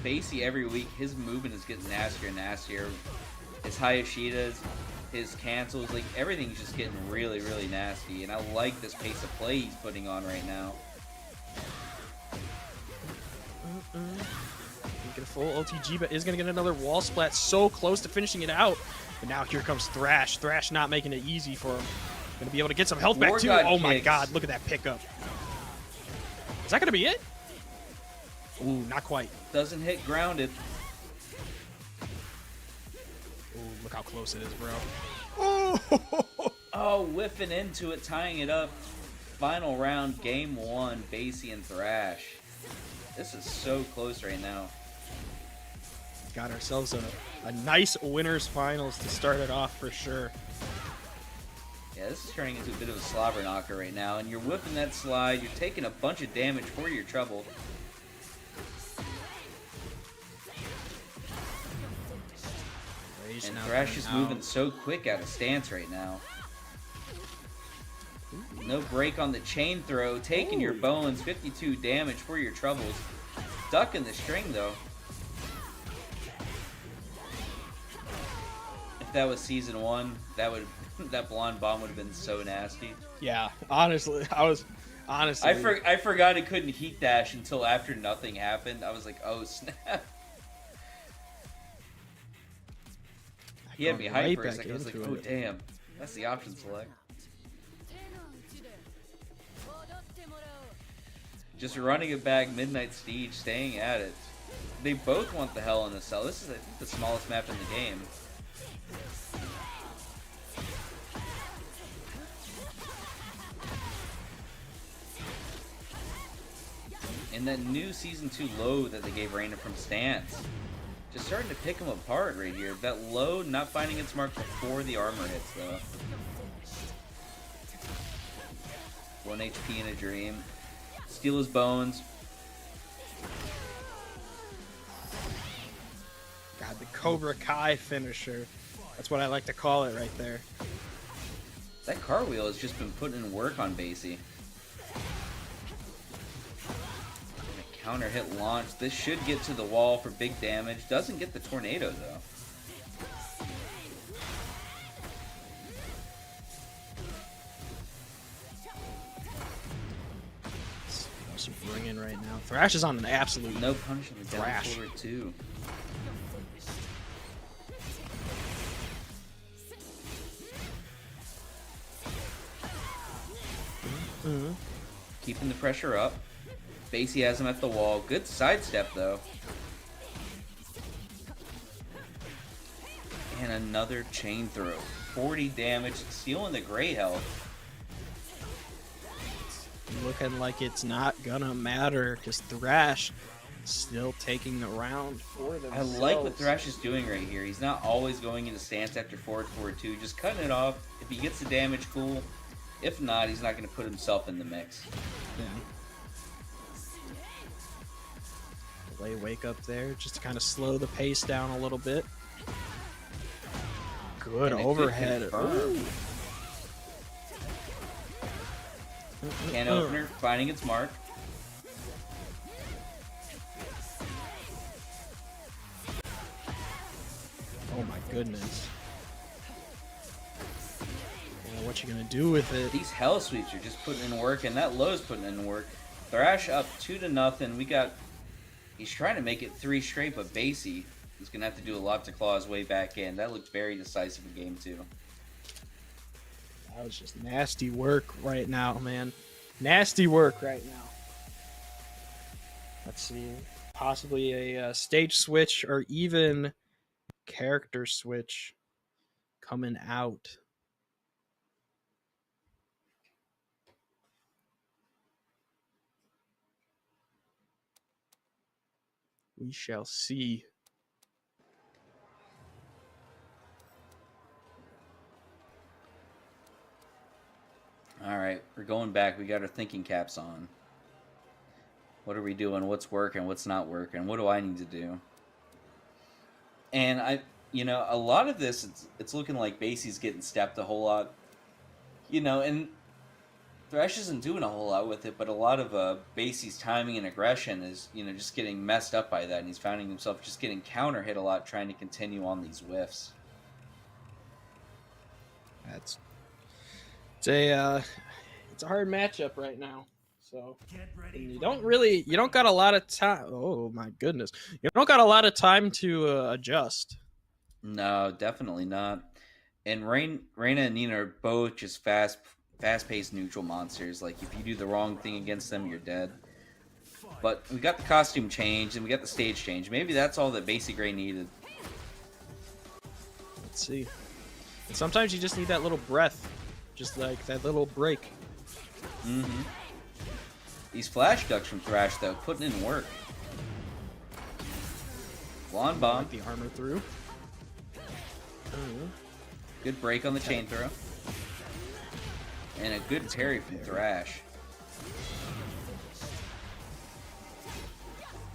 Basie every week, his movement is getting nastier and nastier. His Hayashitas, his cancels, like, everything's just getting really, really nasty. And I like this pace of play he's putting on right now. Get a full OTG, but is going to get another wall splat so close to finishing it out. But now here comes Thrash. Thrash not making it easy for him. Going to be able to get some health back War too. God Oh my kicks. god, look at that pickup. Is that going to be it? Ooh, not quite. Doesn't hit grounded. Ooh, look how close it is, bro. Oh, Oh, whiffing into it, tying it up. Final round, game 1, Basie and Thrash. This is so close right now. Got ourselves a nice winners finals to start it off for sure. Yeah, this is turning into a bit of a slobber knocker right now, and you're whipping that slide, you're taking a bunch of damage for your trouble. And Thrash is moving so quick out of stance right now. No break on the chain throw, taking your bones, 52 damage for your troubles. Ducking the string though. If that was season 1, that blonde bomb would have been so nasty. Yeah, honestly, I forgot it couldn't heat dash until after nothing happened. I was like, oh snap. He had me hyped for a second. I was like, oh damn, that's the option select. Just running it back, Midnight Siege, staying at it. They both want the Hell in a Cell. This is, I think, the smallest map in the game. And that new Season 2 low that they gave Reina from stance. Just starting to pick him apart right here. That low not finding its mark before the armor hits, though. 1 HP in a dream. Steal his bones. God, the Cobra Kai finisher. That's what I like to call it right there. That cartwheel has just been putting in work on Basie. Counter hit launch. This should get to the wall for big damage. Doesn't get the tornado though. Some ringing right now. Thrash is on an absolute no punishment down thrash forward too. Keeping the pressure up. Basie has him at the wall. Good sidestep though. And another chain throw. 40 damage, stealing the gray health. Looking like it's not gonna matter because Thrash is still taking the round for themselves. I like what Thrash is doing right here. He's not always going into stance after forward 2, just cutting it off. If he gets the damage, cool. If not, he's not going to put himself in the mix. Yeah. Delay wake up there just to kind of slow the pace down a little bit. Good overhead. Can opener finding its mark. Oh my goodness. Yeah, what you gonna do with it? These hell sweeps are just putting in work, and that low's putting in work. Thrash up 2-0. He's trying to make it 3 straight, but Basie is gonna have to do a lot to claw his way back in. That looked very decisive in game 2. That was just nasty work right now, man. Nasty work right now. Let's see. Possibly a stage switch or even character switch coming out. We shall see. All right, we're going back. We got our thinking caps on. What are we doing? What's working? What's not working? What do I need to do? And a lot of this, it's looking like Basie's getting stepped a whole lot. And Thrash isn't doing a whole lot with it, but a lot of Basie's timing and aggression is, just getting messed up by that, and he's finding himself just getting counter hit a lot, trying to continue on these whiffs. It's a hard matchup right now. So you don't got a lot of time. Oh my goodness, you don't got a lot of time to adjust. No, definitely not. And Reina and Nina are both just fast-paced neutral monsters. Like if you do the wrong thing against them, you're dead. But we got the costume change and we got the stage change. Maybe that's all that Basie Gray needed. Let's see. Sometimes you just need that little breath. Just like that little break. Mm-hmm. These flash ducks from Thrash, though, putting in work. Lawn bomb. Like the armor through. Good break on the chain throw. And a good parry from Thrash.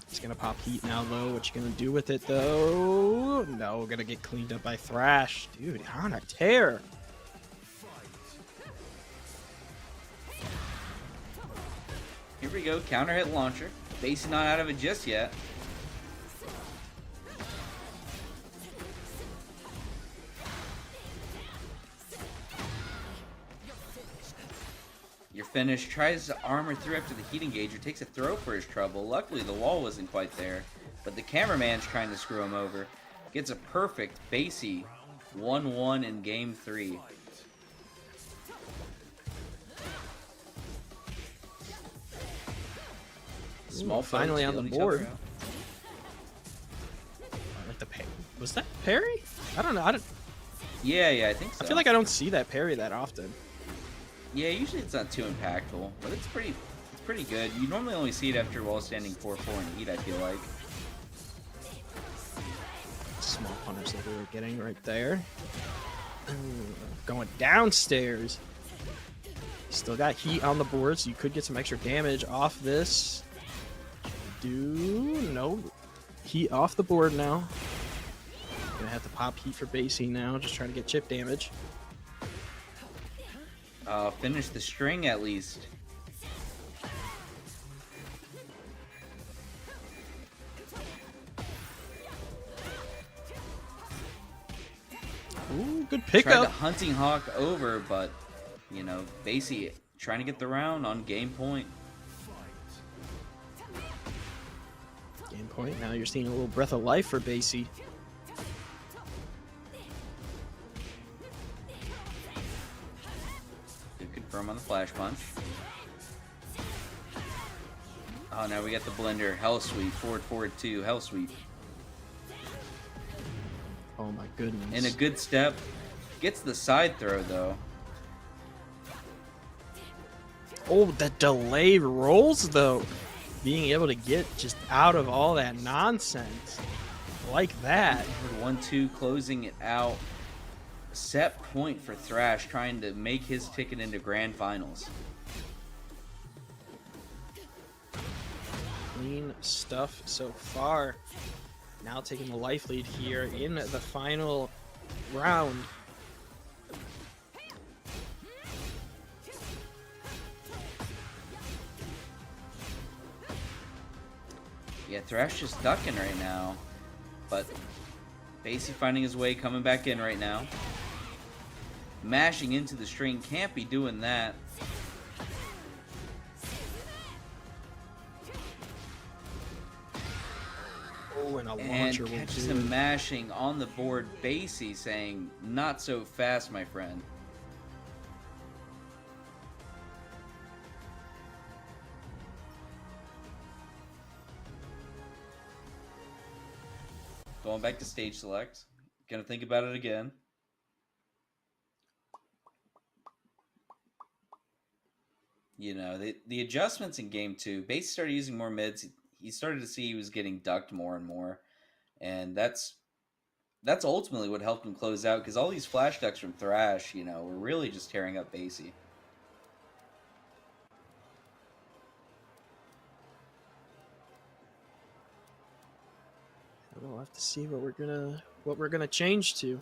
He's gonna pop heat now, though. What you gonna do with it, though? No, gonna get cleaned up by Thrash. Dude, on a tear. Here we go, counter hit launcher. Basie not out of it just yet. Your finish tries to armor through after the heat engager, takes a throw for his trouble. Luckily the wall wasn't quite there, but the cameraman's trying to screw him over. Gets a perfect Basie 1-1 in game 3. Small finally on the feeling each board. other out. Like the was that parry? I don't know. I Yeah, I think so. I feel like I don't see that parry that often. Yeah, usually it's not too impactful, but it's pretty good. You normally only see it after wall standing 4-4 in heat, I feel like. Small punish that we were getting right there. Going downstairs. Still got heat on the board, so you could get some extra damage off this. No heat off the board now. Gonna have to pop heat for Basie now, just trying to get chip damage. Finish the string at least. Ooh, good Tried pickup. to hunting hawk over, but you know, Basie trying to get the round on game point. Game point. Now you're seeing a little breath of life for Basie. Good confirm on the flash punch. Oh, now we got the blender. Hell sweep. Forward 2. Hell sweep. Oh my goodness. And a good step. Gets the side throw though. Oh, the delay rolls though. Being able to get just out of all that nonsense like that. 1-2 closing it out. Set point for Thrash trying to make his ticket into grand finals. Clean stuff so far. Now taking the life lead here in the final round. Yeah, Thrash just ducking right now. But Basie finding his way, coming back in right now. Mashing into the string, can't be doing that. Oh, and a And launcher will catches do. him mashing on the board. Basie saying, not so fast, my friend. Going back to stage select. Gonna think about it again. You know, the adjustments in game 2, Basie started using more mids. He started to see he was getting ducked more and more. And that's ultimately what helped him close out, because all these flash ducks from Thrash, you know, were really just tearing up Basie. We'll have to see what we're gonna change to.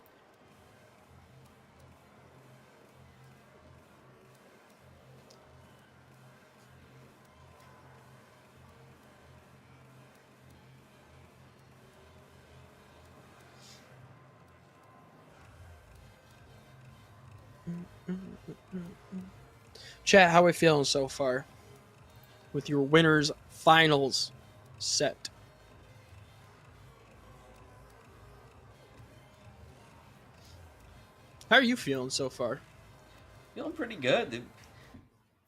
Chat, how are we feeling so far with your winners finals set? How are you feeling so far? Feeling pretty good.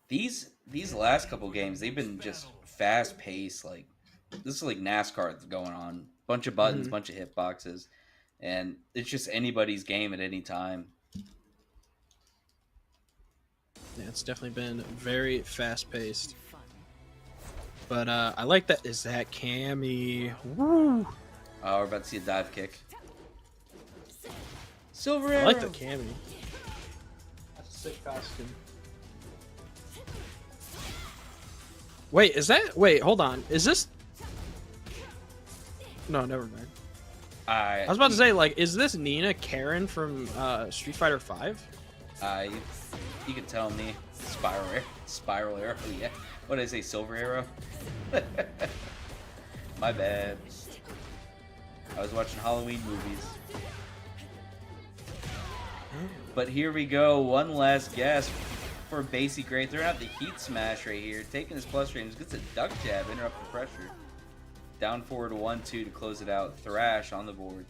These last couple games, they've been just fast paced. Like, this is like NASCAR that's going on. Bunch of buttons, bunch of hitboxes, and it's just anybody's game at any time. Yeah, it's definitely been very fast paced. But I like that. Is that Cammy? Woo! Oh, we're about to see a dive kick. Silver I like the arrow. Cammy. That's a sick costume. Wait, is that? Wait, hold on. Is this? No, never mind. I was about to say, like, is this Nina Karen from Street Fighter V? You can tell me. Spiral arrow. Yeah. What did I say? Silver arrow. My bad. I was watching Halloween movies. But here we go. One last guess for Basie Gray. Throwing out the heat smash right here. Taking his plus frames. Gets a duck jab. Interrupt the pressure. Down forward 1-2 to close it out. Thrash on the board.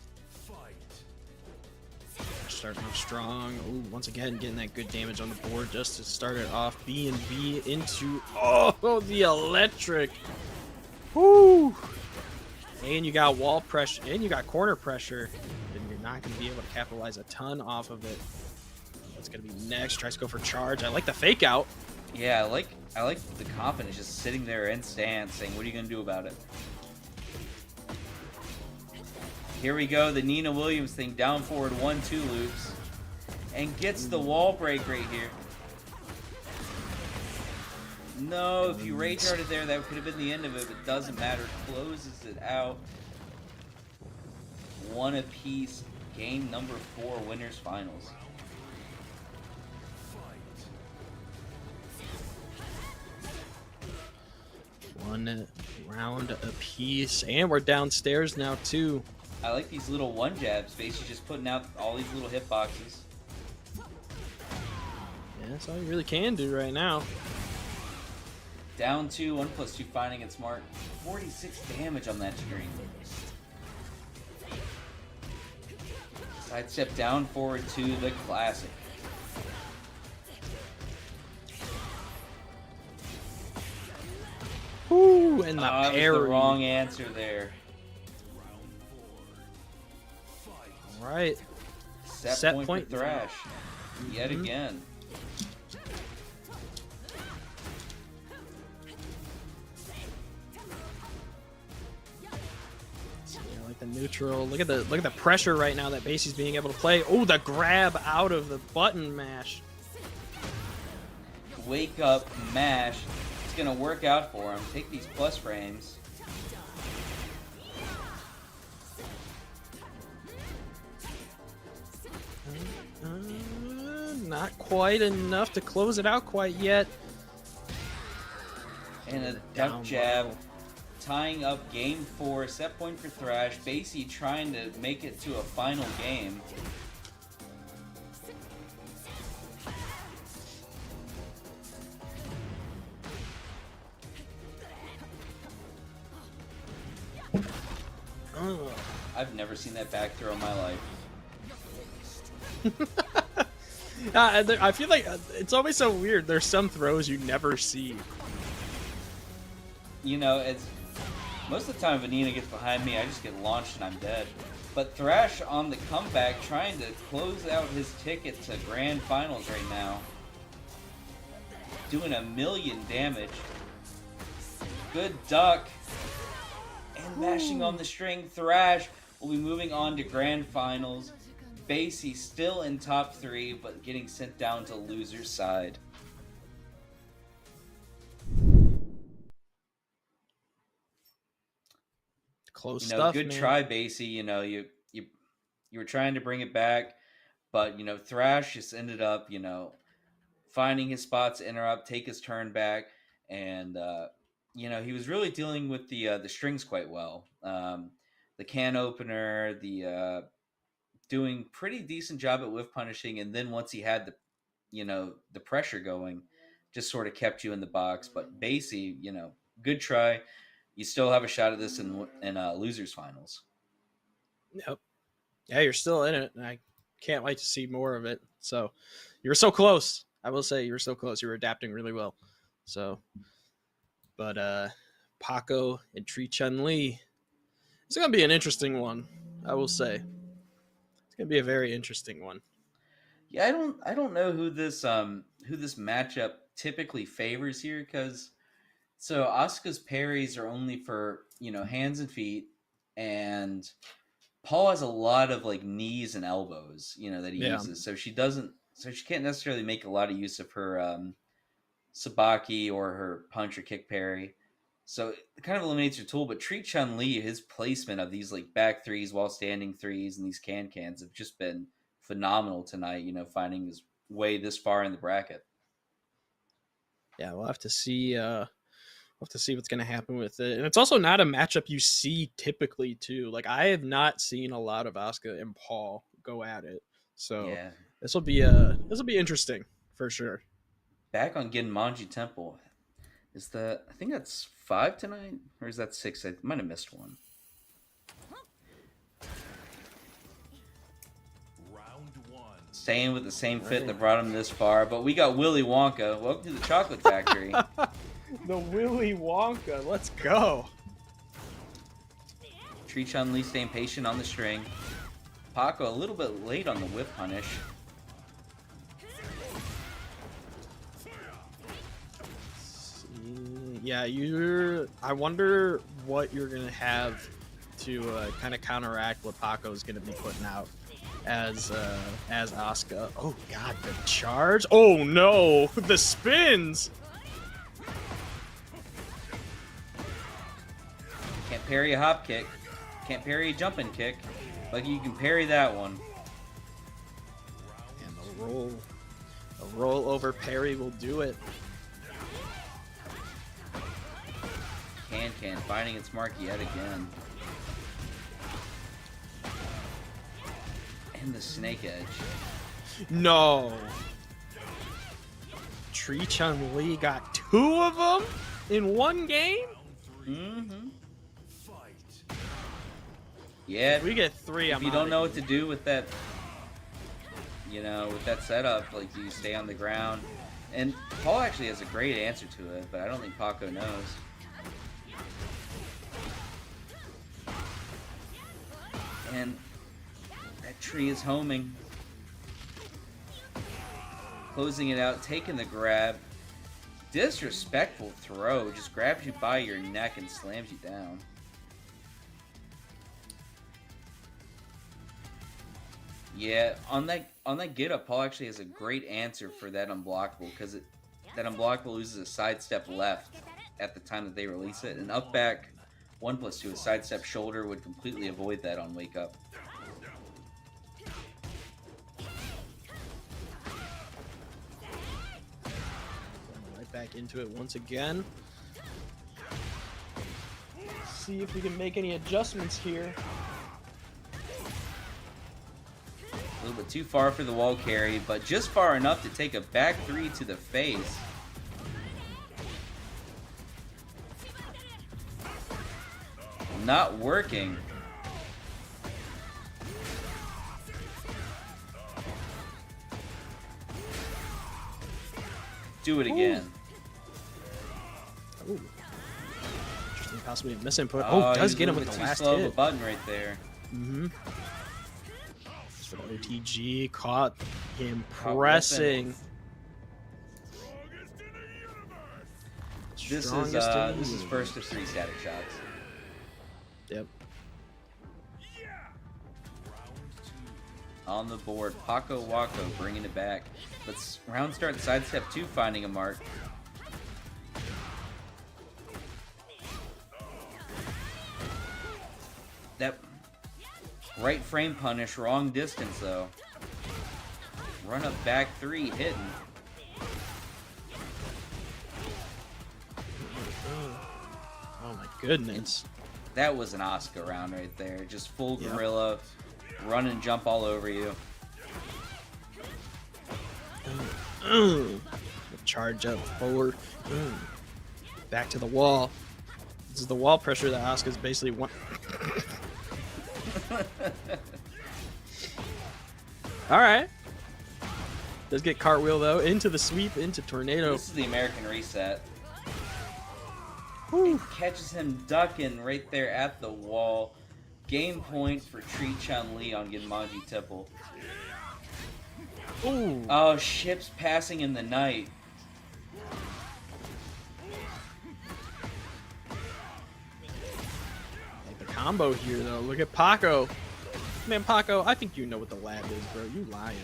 Starting off strong. Ooh, once again, getting that good damage on the board just to start it off. B&B into... Oh, the electric. Woo! And you got wall pressure. And you got corner pressure. And you're not going to be able to capitalize a ton off of it. What's going to be next? Tries to go for charge. I like the fake out. Yeah, I like the confidence just sitting there in stance saying, what are you going to do about it? Here we go, the Nina Williams thing, down forward 1-2 loops. And gets the wall break right here. No, if you rage guarded there, that could have been the end of it, but doesn't matter. Closes it out. One apiece. Game number 4, winners finals. One round apiece. And we're downstairs now, too. I like these little one jabs, basically just putting out all these little hitboxes. Yeah, that's all you really can do right now. Down 2, 1+2 finding it smart. 46 damage on that string. Sidestep down forward to the classic. Ooh, and the that parry. was the wrong answer there. All right. Set point for Thrash. Yet again. Yeah, like the neutral. Look at the pressure right now that Basie's being able to play. Oh, the grab out of the button mash. Wake up, mash. It's gonna work out for him. Take these plus frames. Not quite enough to close it out quite yet. And a duck jab. Tying up game 4. Set point for Thrash. Basie trying to make it to a final game. I've never seen that back throw in my life. I feel like it's always so weird. There's some throws you never see. You know, it's most of the time Vanina gets behind me, I just get launched and I'm dead. But Thrash on the comeback, trying to close out his ticket to grand finals right now. Doing 1,000,000 damage. Good duck. And mashing on the string. Thrash will be moving on to grand finals. Basie still in top 3, but getting sent down to loser's side. Close You know, stuff, good man. try, Basie. You know, you were trying to bring it back, but you know, Thrash just ended up, you know, finding his spots to interrupt, take his turn back, and you know, he was really dealing with the strings quite well. The can opener, the doing pretty decent job at whiff punishing, and then once he had the pressure going, just sort of kept you in the box. But Basie, you know, good try. You still have a shot at this in losers finals. Yep. Yeah, you're still in it, and I can't wait to see more of it. So, you were so close. I will say you were so close. You were adapting really well. So, but Paco and Tree Chun Li. It's gonna be an interesting one. I will say. It's gonna be a very interesting one. Yeah, I don't know who this who this matchup typically favors here, because so Asuka's parries are only for hands and feet, and Paul has a lot of like knees and elbows, that he uses. So she can't necessarily make a lot of use of her sabaki or her punch or kick parry. So it kind of eliminates your tool. But Treat Chun-Li, his placement of these like back threes while standing threes and these cans have just been phenomenal tonight. Finding his way this far in the bracket. Yeah, we'll have to see. What's going to happen with it. And it's also not a matchup you see typically too. Like I have not seen a lot of Asuka and Paul go at it. So yeah, this will be interesting for sure. Back on Genmanji Temple. I think that's 5 tonight, or is that 6? I might have missed one. Round 1. Staying with the same fit that brought him this far, but we got Willy Wonka. Welcome to the Chocolate Factory. The Willy Wonka, let's go. Treat Chun-Li staying patient on the string. Paco a little bit late on the whip punish. Yeah, I wonder what you're gonna have to kind of counteract what Paco's gonna be putting out as Asuka. Oh god, the charge! Oh no, the spins! Can't parry a hop kick. Can't parry a jumping kick. But you can parry that one. And a roll over parry will do it. Can finding its mark yet again. And the snake edge. No. Treat Chun-Li got 2 of them in one game? Mm-hmm. Yeah. If we get 3, if you don't know what to do with that, with that setup, like, do you stay on the ground? And Paul actually has a great answer to it, but I don't think Paco knows. And that tree is homing. Closing it out, taking the grab. Disrespectful throw. Just grabs you by your neck and slams you down. Yeah, on that get up, Paul actually has a great answer for that unblockable, because that unblockable loses a sidestep left at the time that they release it, and up back 1+2, a sidestep shoulder would completely avoid that on wake up. Right back into it once again. See if we can make any adjustments here. A little bit too far for the wall carry, but just far enough to take a back 3 to the face. Not working. Do it again. Ooh. Interesting, possibly a misinput. Oh, does get him with the last slow hit. of a button right there. Mm-hmm. Just for the OTG, caught him pressing. This is first of 3 static shots. Yep. On the board, Paco Waco bringing it back. Let's round start sidestep 2, finding a mark. That right frame punish, wrong distance though. Run up back 3, hidden. Oh my goodness. That was an Asuka round right there. Just full gorilla, run and jump all over you. Charge up forward. Back to the wall. This is the wall pressure that Asuka's basically want. Alright. Does get cartwheel though. Into the sweep, into tornado. This is the American reset. Catches him ducking right there at the wall. Game point for Treat Chun-Li on Genmanji Temple. Ooh. Oh, ships passing in the night. The combo here, though. Look at Paco. Man, Paco, I think you know what the lab is, bro. You lying.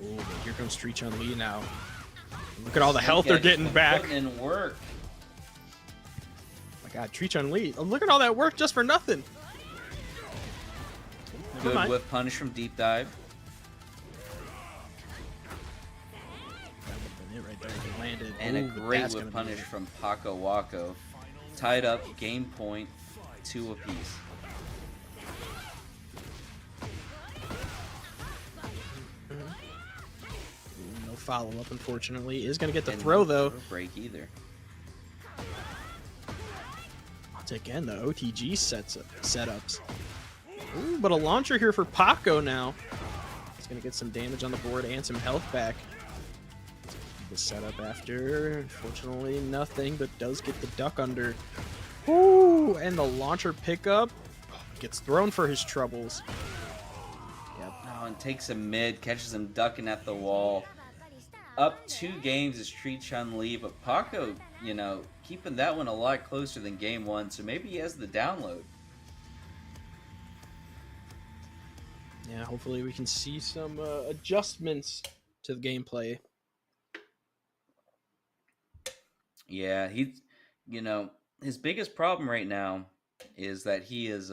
Oh, but here comes Street Chun-Li now. Look at all the health they're getting back. Putting in work. My God, Street Chun-Li. Oh, look at all that work just for nothing. Never Good mind. whip punish from deep dive. That would've been it right there if it landed. And Ooh, a but great that's whip gonna be punish it. from Paco Waco. Tied up, game point, 2 apiece. No follow-up, unfortunately. Is going to get the And throw, no though. break either. Once again, the OTG setups. Ooh, but a launcher here for Paco now. He's going to get some damage on the board and some health back. The setup after, unfortunately, nothing, but does get the duck under. Ooh, and the launcher pickup gets thrown for his troubles. Yep. Oh, and takes him mid, catches him ducking at the wall. Up 2 games is Street Chun-Li, but Paco, you know, keeping that one a lot closer than game 1, so maybe he has the download. Yeah, hopefully we can see some adjustments to the gameplay. Yeah, he's, you know, his biggest problem right now is that he is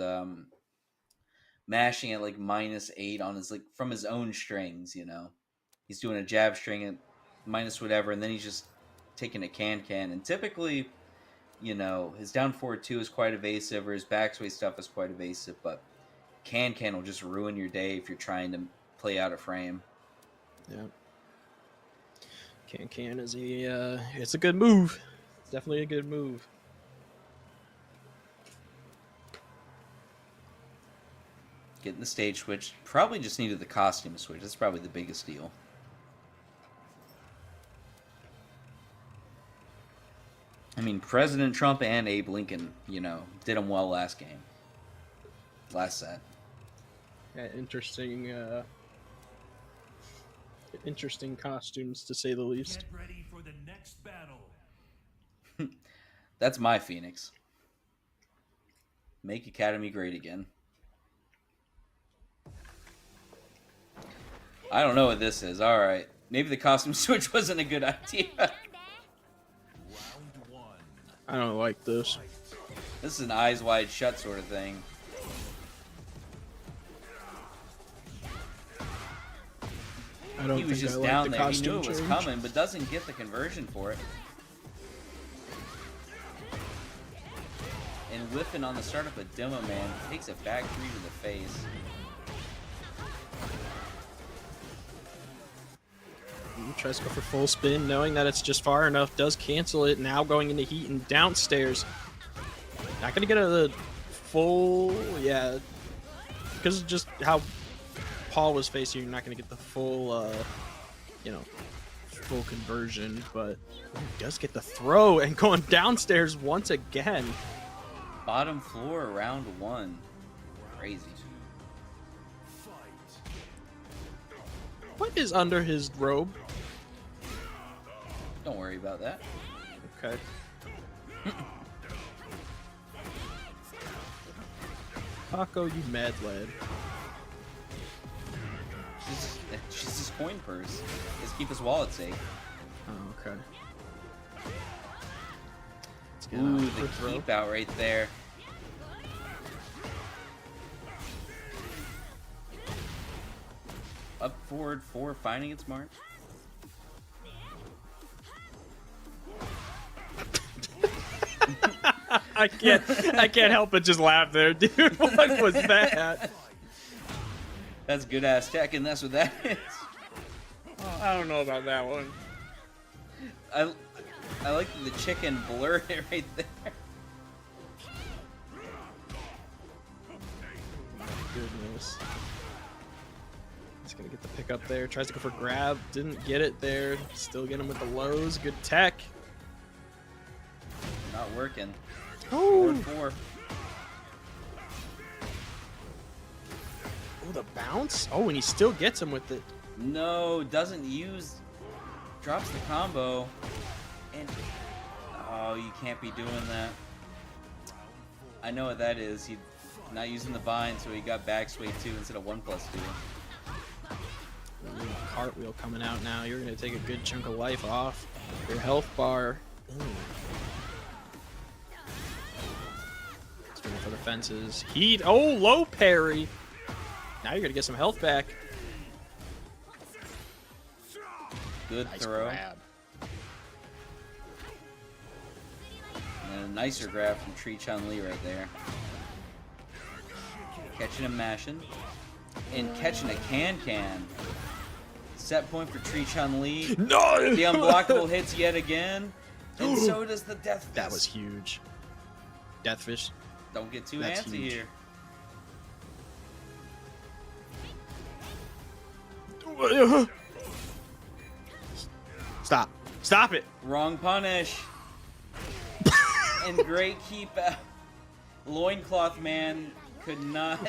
mashing at like -8 on his, like, from his own strings, you know. He's doing a jab string at minus whatever, and then he's just taking a can, and typically, you know, his down forward 2 is quite evasive, or his backsway stuff is quite evasive, but can will just ruin your day if you're trying to play out a frame. Yeah. Can is it's a good move. It's definitely a good move. Getting the stage switch. Probably just needed the costume switch. That's probably the biggest deal. I mean, President Trump and Abe Lincoln, you know, did him well last game. Last set. Yeah, interesting costumes, to say the least. Get ready for the next battle. That's my Phoenix. Make Academy great again. I don't know what this is. Alright. Maybe the costume switch wasn't a good idea. Round 1. I don't like this. This is an eyes wide shut sort of thing. I don't He was think just I like down the there. He knew costume it was change. coming, but doesn't get the conversion for it. And whiffing on the startup of Demo Man takes it back 3 to the face. Tries to go for full spin, knowing that it's just far enough. Does cancel it. Now going into heat and downstairs. Not going to get a full... Yeah. Because of just how Paul was facing, you're not going to get the full, you know, full conversion. But he does get the throw and going downstairs once again. Bottom floor, round 1. Crazy. What is under his robe? Don't worry about that. Okay. Paco, you mad lad. She's his coin purse. Just keep his wallet safe. Oh, okay. Let's get Ooh, out the for throw. keep out right there. Up forward 4, finding its mark. I can't help but just laugh there, dude. What was that? That's good ass tech, and that's what that is. I don't know about that one. I like the chicken blurred it right there. Goodness. He's gonna get the pick up there. Tries to go for grab. Didn't get it there. Still get him with the lows. Good tech. Not working. Oh, 4. the the bounce. Oh, and he still gets him with it. No, doesn't use. Drops the combo. And oh, you can't be doing that. I know what that is. He's not using the bind, so he got back sway 2 instead of 1+2. Ooh, cartwheel coming out now. You're gonna take a good chunk of life off your health bar. Ooh. Swinging for the fences. Heat. Oh, low parry. Now you're gonna get some health back. Good Nice throw. grab. And a nicer grab from Tree Chun-Li right there. Catching and mashing. And catching a can-can. Set point for Tree Chun-Li. No! The unblockable hits yet again. And so does the Death Fist. That was huge. Deathfish. Don't get too That's antsy huge. here. Stop. Stop it. Wrong punish. And great keep out. Loincloth man could not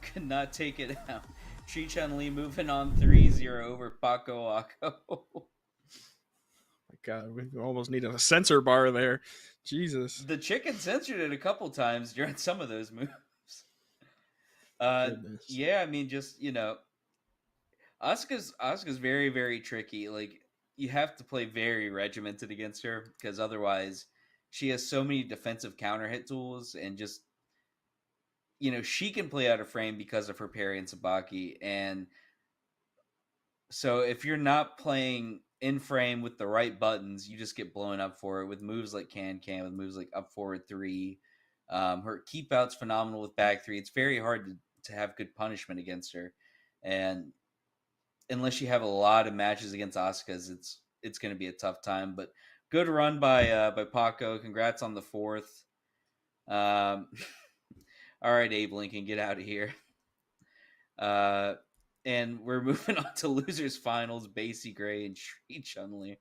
could not take it out. Tree Chun-Li moving on 3-0 over Paco Ako. My God, we almost needed a sensor bar there. Jesus. The chicken censored it a couple times during some of those moves. Goodness. Yeah, I mean, just, you know, Asuka's very, very tricky. Like, you have to play very regimented against her, because otherwise she has so many defensive counter hit tools, and just, you know, she can play out of frame because of her parry and sabaki. And so if you're not playing in frame with the right buttons, you just get blown up for it with moves like can, with moves like up forward 3. Her keep out's phenomenal with back 3. It's very hard to have good punishment against her. And unless you have a lot of matches against Asuka's, it's going to be a tough time. But good run by Paco. Congrats on the 4th. All right, Abe Lincoln, get out of here. And we're moving on to losers finals. Basie Gray and Tree Chun-Li.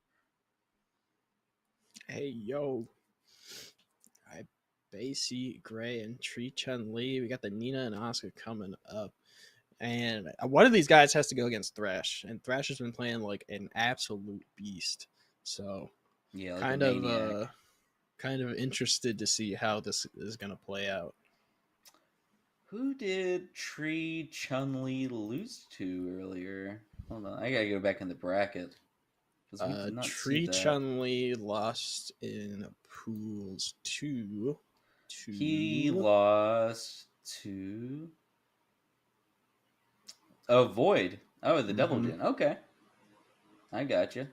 Hey, yo. All right, Basie Gray and Tree Chun-Li. We got the Nina and Asuka coming up. And one of these guys has to go against Thrash. And Thrash has been playing like an absolute beast. So Yeah, like kind of interested to see how this is going to play out. Who did Tree Chun-Li lose to earlier? Hold on, I gotta go back in the bracket. 'Cause we did not see Tree that. Chun-Li lost in pools 2 to... He lost to... Oh, Void. Oh, the Devil Jin. Okay. I got you.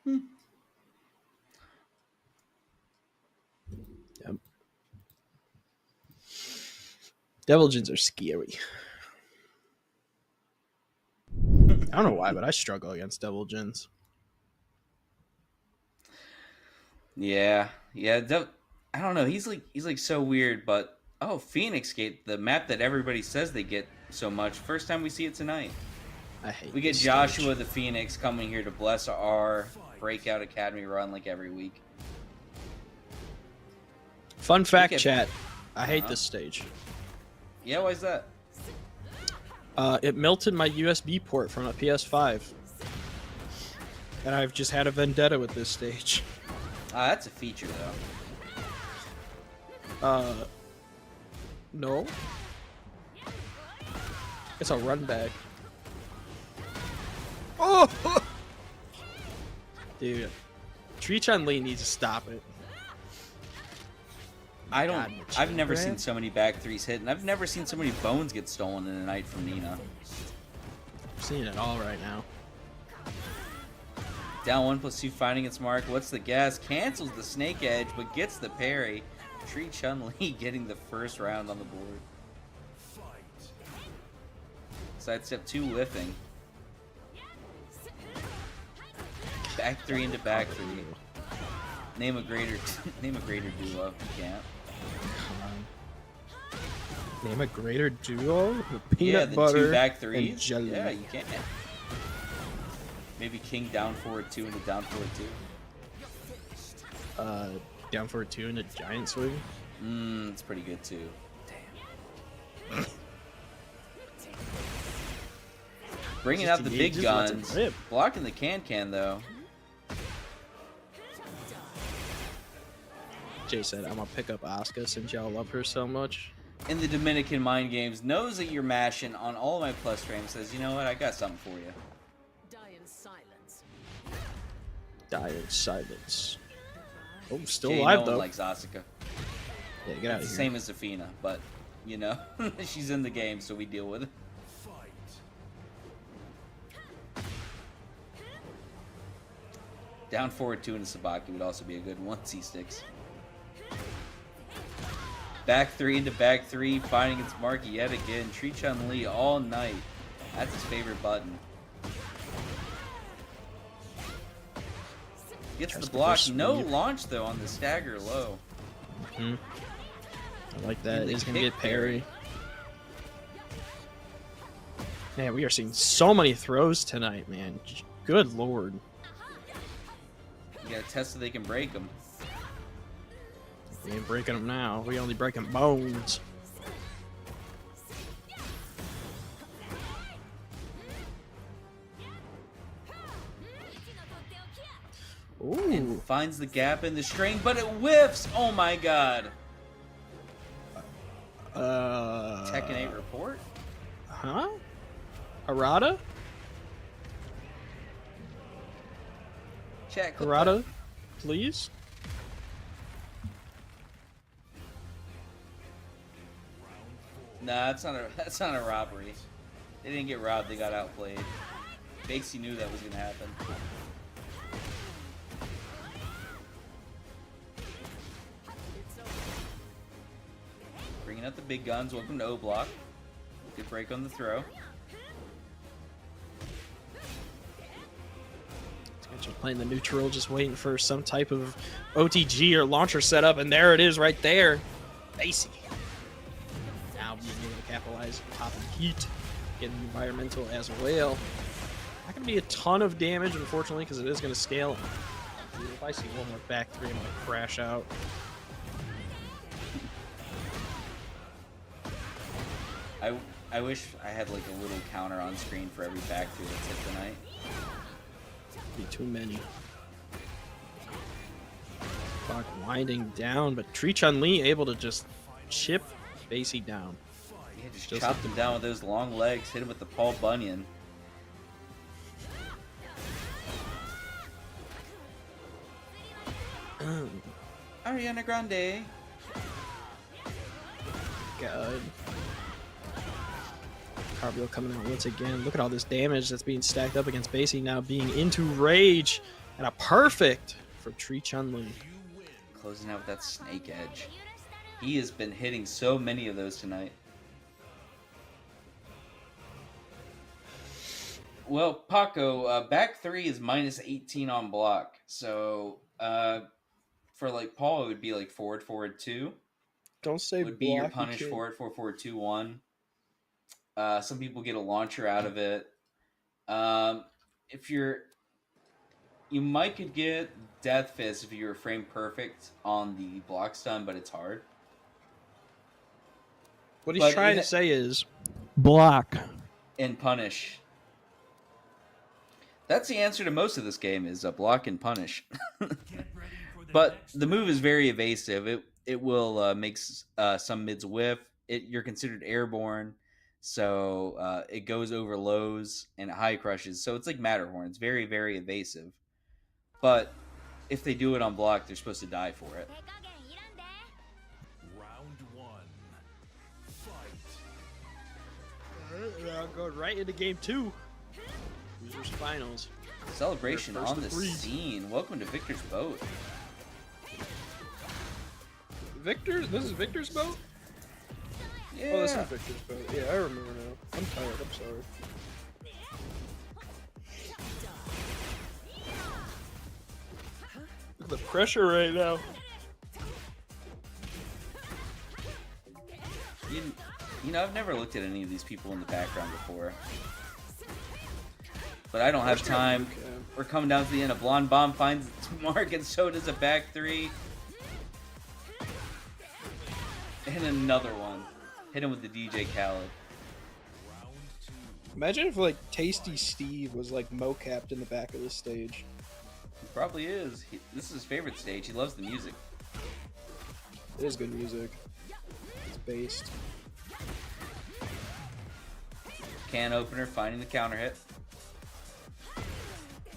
Yep. Devil Jins are scary. I don't know why, but I struggle against Devil Jins. Yeah. I don't know. He's like so weird, but oh, Phoenix Gate, the map that everybody says they get so much. First time we see it tonight. I hate We get this Joshua stage. the Phoenix coming here to bless our Breakout Academy run like every week. Fun fact, get- chat. I hate this stage. Yeah, why is that? It melted my USB port from a PS5. And I've just had a vendetta with this stage. Ah, that's a feature though. No. It's a run back. Oh! Dude. Tree Chun-Li needs to stop it. I don't. God, I've never Grant? seen so many back threes hit, and I've never seen so many bones get stolen in a night from Nina. I'm seeing it all right now. Down 1+2 fighting its mark. What's the guess? Cancels the snake edge, but gets the parry. Tree Chun-Li getting the first round on the board. Sidestep 2 whiffing. Back 3 into back 3. Name a greater duo. You can't. Name a greater duo with peanut Yeah, the butter 2 back and 3s. jelly. Yeah, you can't. Maybe King down forward 2 into down forward 2. Down for a 2 and a giant swing. It's pretty good too. Bringing Just out the he big just lets it guns. rip. Blocking the can though. Jay said, I'm gonna pick up Asuka since y'all love her so much. In the Dominican Mind Games knows that you're mashing on all of my plus frames. Says, you know what? I got something for you. Die in silence. Die in silence. Oh, still Jay, alive no one though. likes Asuka. Yeah, get out It's of the here. same as Zafina, but you know, she's in the game, so we deal with it. Fight. Down forward 2 into Sabaki would also be a good one. C6. Back 3 into back 3, fighting against Marky yet again. Tree Chun Li all night. That's his favorite button. Gets Tries the to block. push No sweep. launch though on the stagger low. I like that. And the He's gonna kick get parry. Man, we are seeing so many throws tonight, man. Good lord. You gotta test so they can break them. We ain't breaking them now. We only breaking bones. Ooh. Finds the gap in the string, but it whiffs. Oh my god. Tekken 8 report? Huh? Harada? Chat, clip Harada, please? Nah, that's not a robbery. They didn't get robbed, they got outplayed. Bakesy knew that was gonna happen. Bringing out the big guns. Welcome to O Block. Good break on the throw. Just playing the neutral, just waiting for some type of OTG or launcher setup, and there it is right there. Basic. Now being able to capitalize on top of heat, getting environmental as well. Not going to be a ton of damage, unfortunately, because it is going to scale. If I see one more back three, I'm going to crash out. I wish I had like a little counter on screen for every back three that's hit tonight. Be too many. Clock winding down, but Tree Chun Li able to just chip Basie down. Yeah, just Just chopped him down with those long legs, hit him with the Paul Bunyan. Ariana Grande. God. Carville coming out once again. Look at all this damage that's being stacked up against Basie now being into rage. And a perfect for Tree Chun Li. Closing out with that snake edge. He has been hitting so many of those tonight. Well, Paco, back three is minus 18 on block. So for like Paul, it would be like forward, forward 2. Don't say Would be your punish forward, forward, forward 2, 1. Some people get a launcher out of it. If you might could get Death Fist if you were frame perfect on the block stun, but it's hard. What he's But trying you to say is block. And punish. That's the answer to most of this game is block and punish. Get ready for the But next the move is very evasive. It will make some mids whiff. You're considered airborne, so it goes over lows and high crushes. So it's like Matterhorn. It's very, very evasive. But if they do it on block, they're supposed to die for it. round 1. Fight. I'll go right into game 2. Losers finals. Celebration First on the three. scene. Welcome to Victor's Boat. Victor? This is Victor's boat? Yeah. Oh, this is Victor's boat. Yeah, I remember now. I'm tired. I'm sorry. Look at the pressure right now. You know, I've never looked at any of these people in the background before. But I don't have time. We're coming down to the end. A blonde bomb finds its mark, and so does a back three. And another one. Hit him with the DJ Khaled. Imagine if like Tasty Steve was like mocapped in the back of the stage. He probably is. This is his favorite stage. He loves the music. It is good music. It's based. Can opener, finding the counter hit.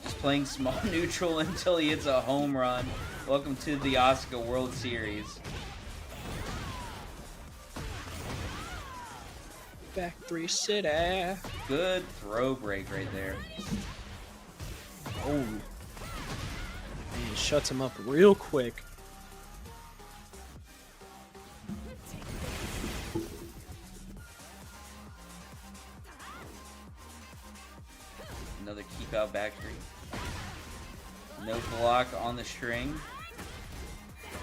Just playing small neutral until he hits a home run. Welcome to the Asuka World Series. Factory City. Good throw break right there. Oh. And he shuts him up real quick. Another keep out back three. No block on the string.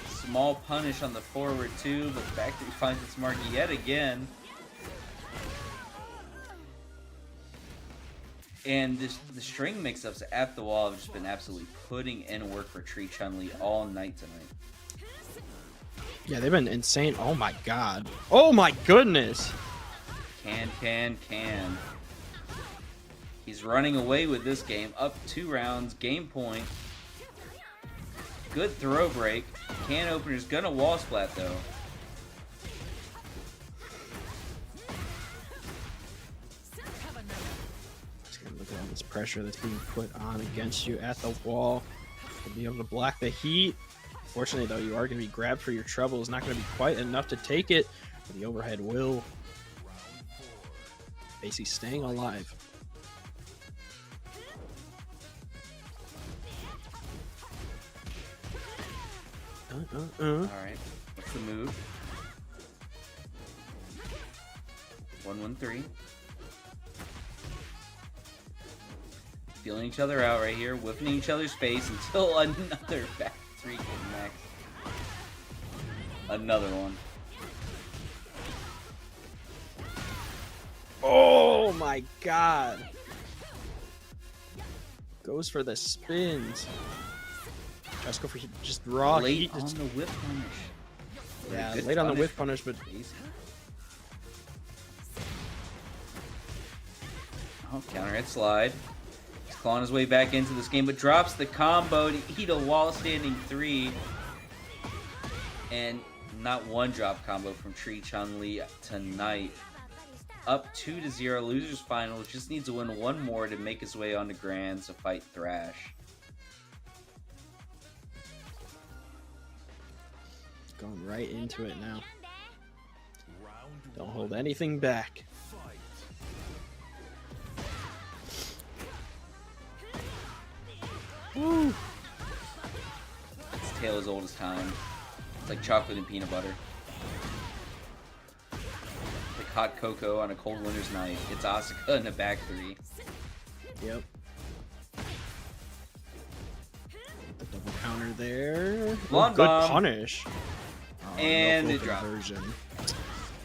Small punish on the forward two, but back three finds its mark yet again. And the string mix-ups at the wall have just been absolutely putting in work for Tree Chun-Li all night tonight. Yeah, they've been insane. Oh my god. Oh my goodness. Can. He's running away with this game. Up 2 rounds. Game point. Good throw break. Can opener's gonna wall splat though. Look at all this pressure that's being put on against you at the wall. To be able to block the heat. Fortunately, though, you are going to be grabbed for your trouble. It's not going to be quite enough to take it. But the overhead will. Basically staying alive. Alright, what's the move? 1-1-3. Feeling each other out right here, whipping each other's face until another back three connects. Another one. Oh my god. Goes for the spins. Just go for just raw Late heat. on the whip punish. Yeah, Good late on the punish. whip punish, but Oh, counter hit slide. He's clawing his way back into this game, but drops the combo to eat a wall standing 3. And not one drop combo from Tree Chun-Li tonight. Up 2-0, losers finals. Just needs to win one more to make his way on to Grands to fight Thrash. going right into it now. Don't hold anything back. Woo! It's tale as old as time. It's like chocolate and peanut butter. Like hot cocoa on a cold winter's night. It's Asuka in a back 3. Yep. The double counter there. Blonde Good bomb. punish. Oh, And no it full dropped. conversion.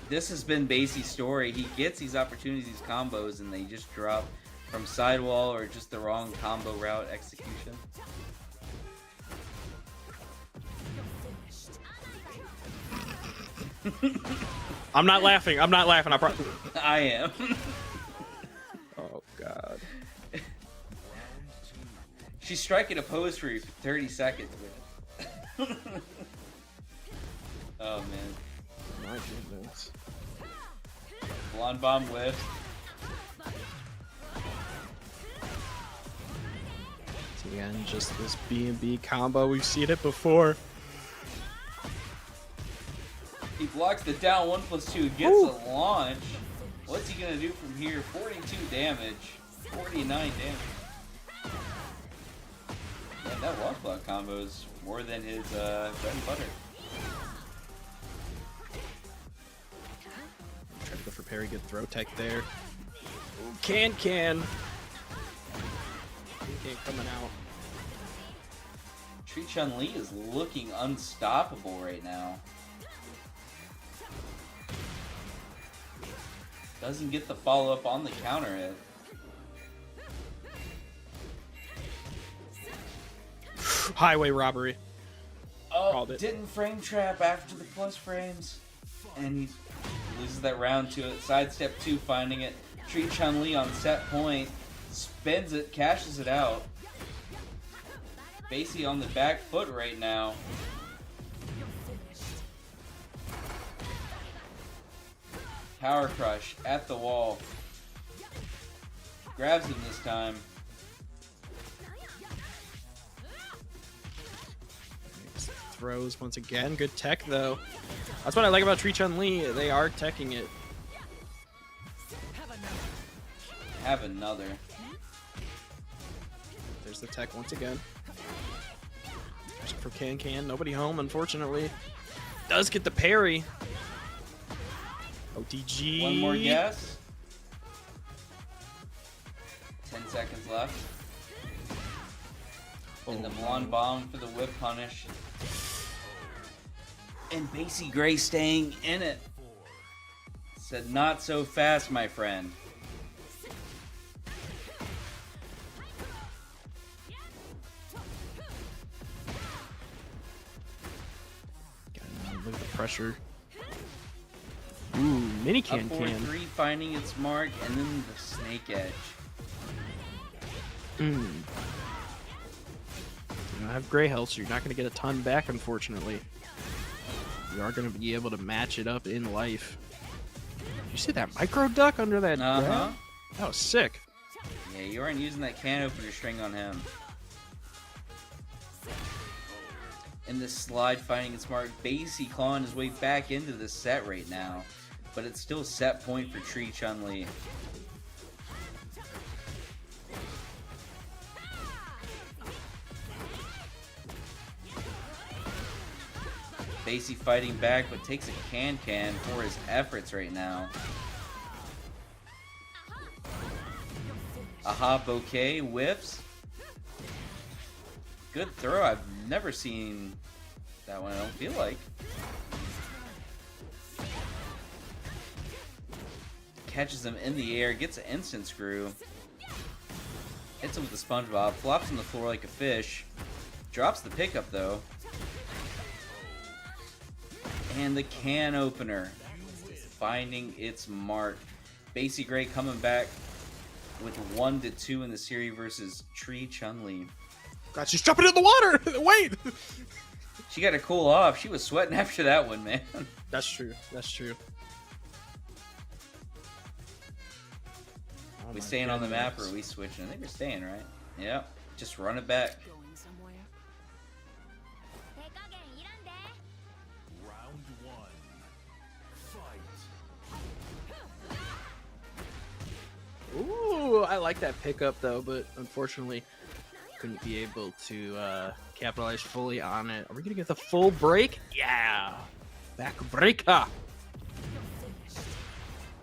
This has been Basie's story. He gets these opportunities, these combos, and they just drop from sidewall or just the wrong combo route execution. I'm not laughing. I'm not laughing. I am. Oh god. She's striking a pose for you for 30 seconds, man. Oh, man. My goodness. Blonde bomb whiff. So again, just this B&B combo. We've seen it before. He blocks the down 1+2, gets Woo. a launch. What's he gonna do from here? 42 damage, 49 damage. Man, that launch block combo is more than his bread and butter. Try to go for parry, good throw tech there. Ooh, can. Can coming out. Tree Chun-Li is looking unstoppable right now. Doesn't get the follow-up on the counter hit. Highway robbery. Oh, Called it. didn't frame trap after the plus frames. And he's loses that round to it. Sidestep 2, finding it. Treat Chun-Li on set point. Spins it, cashes it out. Basie on the back foot right now. Power crush at the wall. Grabs him this time. Throws once again. Good tech though. That's what I like about Tree Chun-Li. They are teching it. Have another. There's the tech once again. For Can. Nobody home, unfortunately. Does get the parry. OTG. One more guess. 10 seconds left. And the blonde bomb for the whip punish. And Basie Gray staying in it. Said not so fast, my friend. Look at the pressure. Ooh, mini Up can. 4-3, finding its mark, and then the snake edge. You don't have gray health, so you're not going to get a ton back, unfortunately. You are going to be able to match it up in life. You see that micro duck under that grab? That was sick. Yeah, you aren't using that can opener string on him. In this slide, finding its mark, Basie clawing his way back into the set right now. But it's still set point for Tree Chun-Li. Basie fighting back, but takes a can for his efforts right now. Aha, bouquet, whiffs. Good throw. I've never seen that one, I don't feel like. Catches him in the air, gets an instant screw. Hits him with the SpongeBob, flops on the floor like a fish. Drops the pickup though. And the can opener. Finding its mark. Basie Gray coming back with 1-2 in the series versus Tree Chun-Li. God, she's jumping in the water! Wait! She got to cool off. She was sweating after that one, man. That's true. That's true. Oh We my staying on the map or goodness. are we switching? I think we're staying, right? Yeah. Just run it back. Going somewhere. Round one. Fight. Ooh, I like that pickup though, but unfortunately couldn't be able to capitalize fully on it. Are we gonna get the full break? Yeah! Back breaker!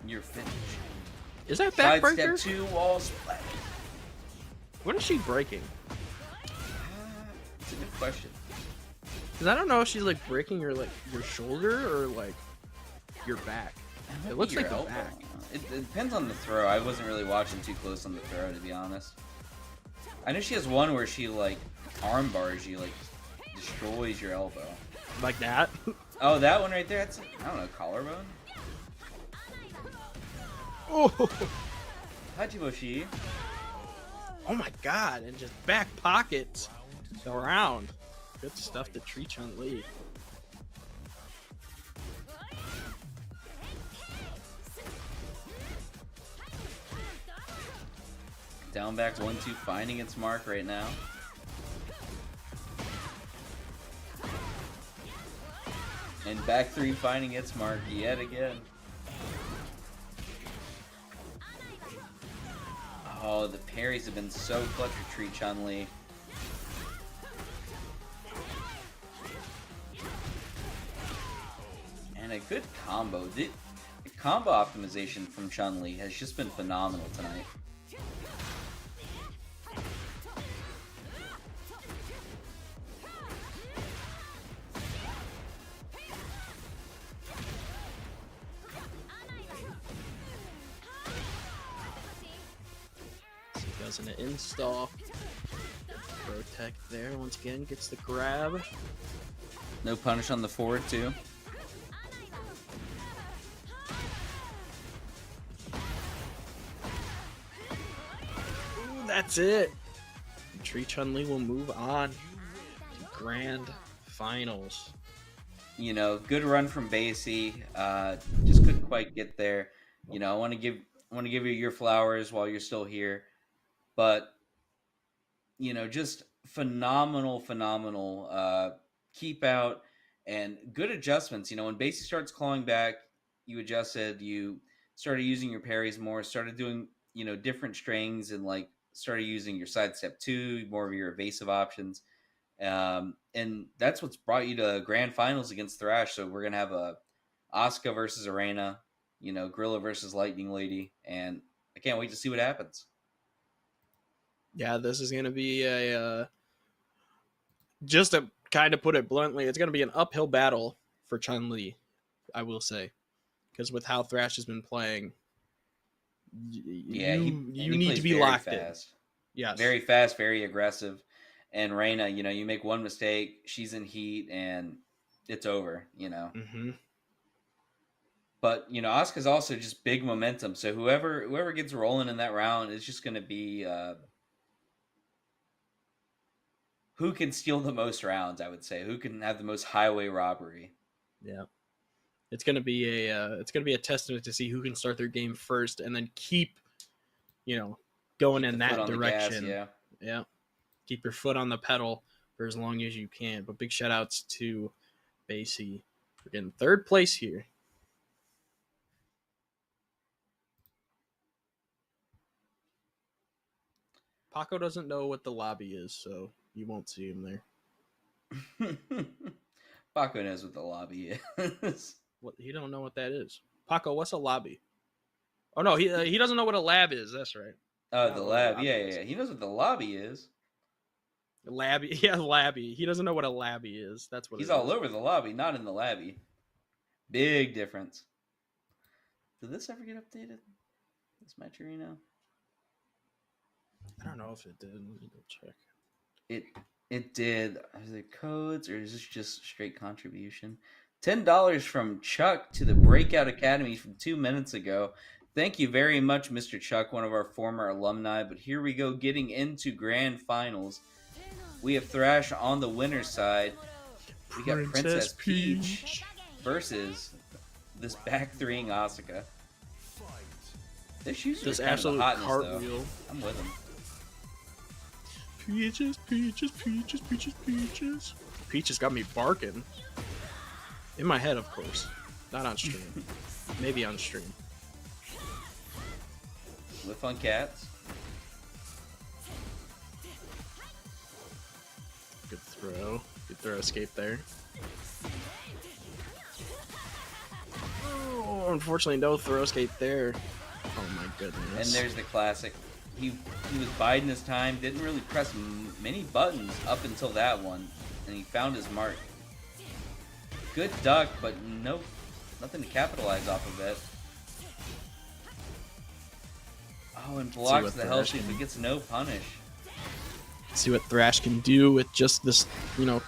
You're finished. Is that Sidestep backbreaker? 2, wall splat. What is she breaking? It's a good question. Because I don't know if she's like breaking your shoulder or like your back. It looks Your like the elbow. back. It depends on the throw. I wasn't really watching too close on the throw, to be honest. I know she has one where she like arm bars you, like destroys your elbow. Like that? Oh, that one right there. That's, I don't know, collarbone. Oh! Hachiboshi. Oh my god, and just back pockets around. Good stuff to Tree Chun-Li. Down back 1-2, finding its mark right now. And back 3 finding its mark yet again. Oh, the parries have been so clutch for Tree Chun-Li. And a good combo. The combo optimization from Chun-Li has just been phenomenal tonight. Does an install. Protect there once again, gets the grab. No punish on the forward too. that's it. Tree Chun-Li will move on to grand finals. You know, good run from Basie. Just couldn't quite get there. You know, I want to give you your flowers while you're still here, but you know, just phenomenal keep out and good adjustments. You know, when Basie starts clawing back, you adjusted, you started using your parries more, started doing, you know, different strings, and like started using your sidestep 2, more of your evasive options. And that's what's brought you to grand finals against Thrash. So we're gonna have a Asuka versus Arena, you know, Gorilla versus Lightning Lady, and I can't wait to see what happens. Yeah, this is gonna be a just to kind of put it bluntly, it's gonna be an uphill battle for Chun-Li, I will say, because with how Thrash has been playing, you need to be locked fast. In. Yes, very fast, very aggressive. And Reina, you know, you make one mistake, she's in heat, and it's over. You know. Mm-hmm. But you know, Asuka's also just big momentum. So whoever gets rolling in that round is just going to be who can steal the most rounds. I would say who can have the most highway robbery. Yeah, it's gonna be a testament to see who can start their game first and then keep, you know, going in that direction. Gas, yeah. Keep your foot on the pedal for as long as you can. But big shout outs to Basie for getting third place here. Paco doesn't know what the lobby is, so you won't see him there. Paco knows what the lobby is. What, he don't know what that is. Paco, what's a lobby? Oh no, he doesn't know what a lab is. That's right. Oh, the lab. Yeah. He knows what the lobby is. Labby, yeah, labby. He doesn't know what a labby is. That's what he's all over the lobby, not in the labby. Big difference. Did this ever get updated? This match arena? I don't know if it did. Let me go check. It did. Are there codes or is this just straight contribution? $10 from Chuck to the Breakout Academy from 2 minutes ago. Thank you very much, Mr. Chuck, one of our former alumni. But here we go, getting into grand finals. We have Thrash on the winner's side. We got Princess Peach versus this back threeing Asuka. Their shoes are kind of the hotness, though. I'm with them. Peaches. Peaches got me barking. In my head, of course. Not on stream. Maybe on stream. With fun cats. Good throw. Good throw escape there. Oh, unfortunately, no throw escape there. Oh my goodness. And there's the classic. He was biding his time, didn't really press many buttons up until that one, and he found his mark. Good duck, but nothing to capitalize off of it. Oh, and blocks the hell shoot, but gets no punish. See what Thrash can do with just this,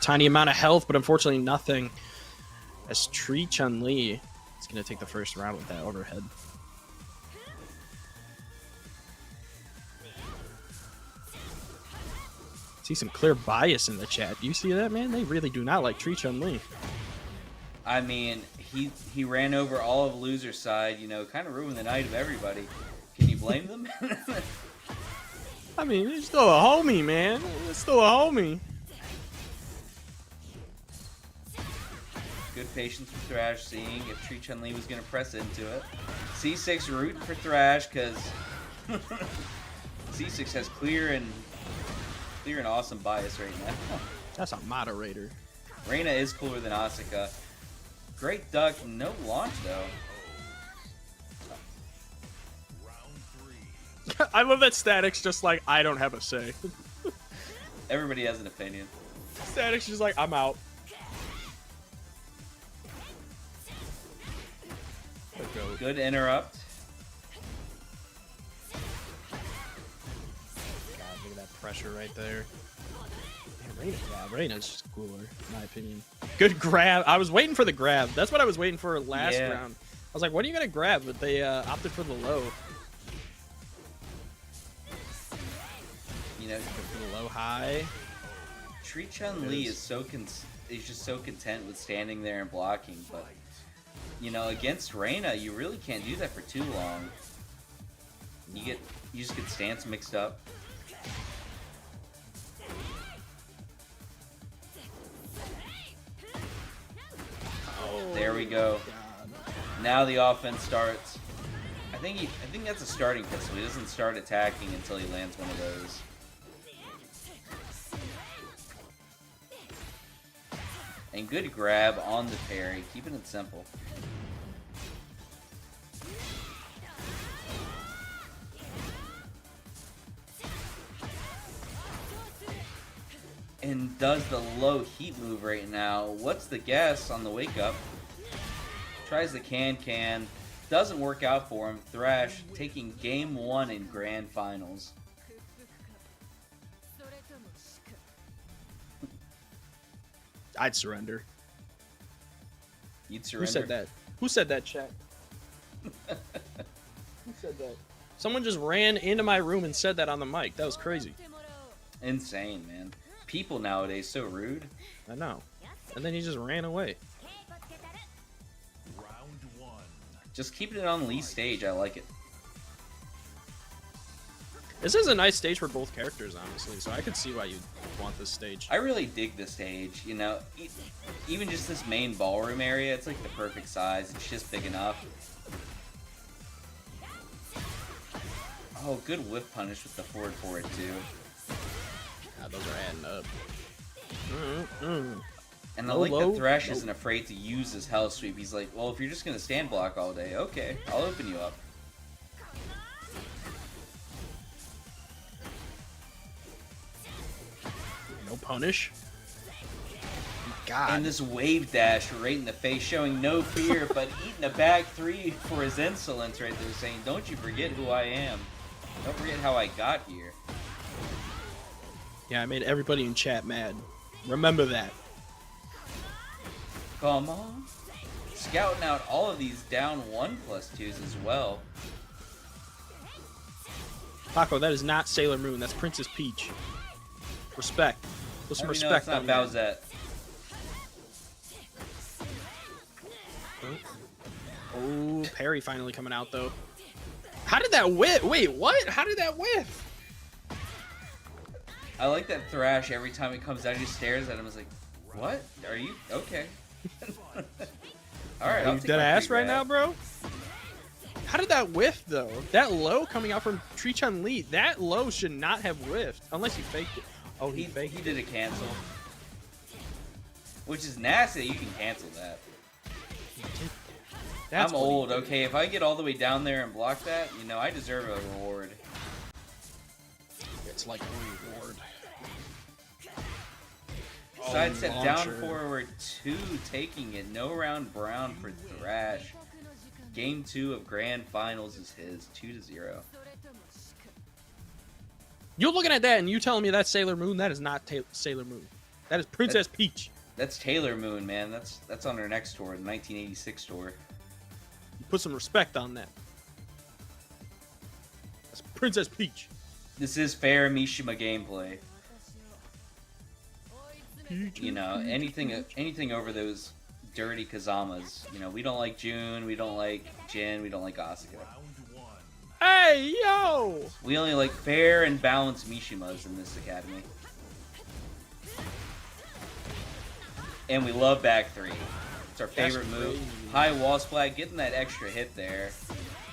tiny amount of health, but unfortunately nothing. As Tree Chun-Li is going to take the first round with that overhead. See some clear bias in the chat. You see that, man? They really do not like Tree Chun-Li. I mean, he ran over all of loser's side, kind of ruined the night of everybody. Can you blame them? I mean, he's still a homie, man. He's still a homie. Good patience for Thrash, seeing if Tree Chun-Li was going to press into it. C6 rooting for Thrash because C6 has clear and awesome bias right now. That's a moderator. Reina is cooler than Asuka. Great duck, no launch though. I love that Static's just like, I don't have a say. Everybody has an opinion. Static's just like, I'm out. Good interrupt. God, look at that pressure right there. Reina's just cooler, in my opinion. Good grab. I was waiting for the grab. That's what I was waiting for last round. I was like, when are you going to grab? But they opted for the low. You know, Low high. Tree Chun-Li is just so content with standing there and blocking, but you know, against Reina, you really can't do that for too long. You just get stance mixed up. Oh, There we go. God. Now the offense starts. I think that's a starting pistol. He doesn't start attacking until he lands one of those. And good grab on the parry, keeping it simple. And does the low heat move right now. What's the guess on the wake up? Tries the can. Doesn't work out for him. Thrash taking game 1 in grand finals. I'd surrender. You'd surrender. Who said that? Who said that, chat? Who said that? Someone just ran into my room and said that on the mic. That was crazy. Insane, man. People nowadays so rude. I know. And then he just ran away. Round 1. Just keeping it on Lee's stage, I like it. This is a nice stage for both characters, honestly, so I could see why you'd want this stage. I really dig this stage, you know. Even just this main ballroom area, it's like the perfect size. It's just big enough. Oh, good whip punish with the forward too. God, those are adding up. And I Low, like low, that Thrash low. isn't afraid to use his hell sweep. He's like, well, if you're just going to stand block all day, okay, I'll open you up. No punish. God. And this wave dash right in the face, showing no fear, but eating a back 3 for his insolence right there, saying, don't you forget who I am. Don't forget how I got here. Yeah, I made everybody in chat mad. Remember that. Come on. Scouting out all of these down 1+2s as well. Paco, that is not Sailor Moon. That's Princess Peach. Respect. Put some No, it's respect not on that. Bowsette. Oh, parry finally coming out, though. How did that whiff? Wait, what? How did that whiff? I like that Thrash every time it comes out, he stares at him and is like, what? Are you? Okay. Alright, I'll You take dead my ass free right grab. now, bro? How did that whiff, though? That low coming out from Tree Chun-Li, that low should not have whiffed. Unless he faked it. Oh, he faked He it. did a cancel. Which is nasty that you can cancel that. That's I'm what he old, did. okay? If I get all the way down there and block that, you know, I deserve a reward. It's like a reward. Sidestep down launcher. forward 2, taking it. No round brown for Thrash. Game 2 of Grand Finals is his, 2-0. You looking at that and you telling me that's Sailor Moon? That is not Sailor Moon. That is Princess Peach. That's Taylor Moon, man. That's on her next tour, the 1986 tour. Put some respect on that. That's Princess Peach. This is fair Mishima gameplay. You know, anything over those dirty Kazamas. You know, we don't like June, we don't like Jin, we don't like Asuka. Round 1. Hey, yo! We only like fair and balanced Mishimas in this academy. And we love back 3. It's our favorite move. crazy. High wall splat, getting that extra hit there.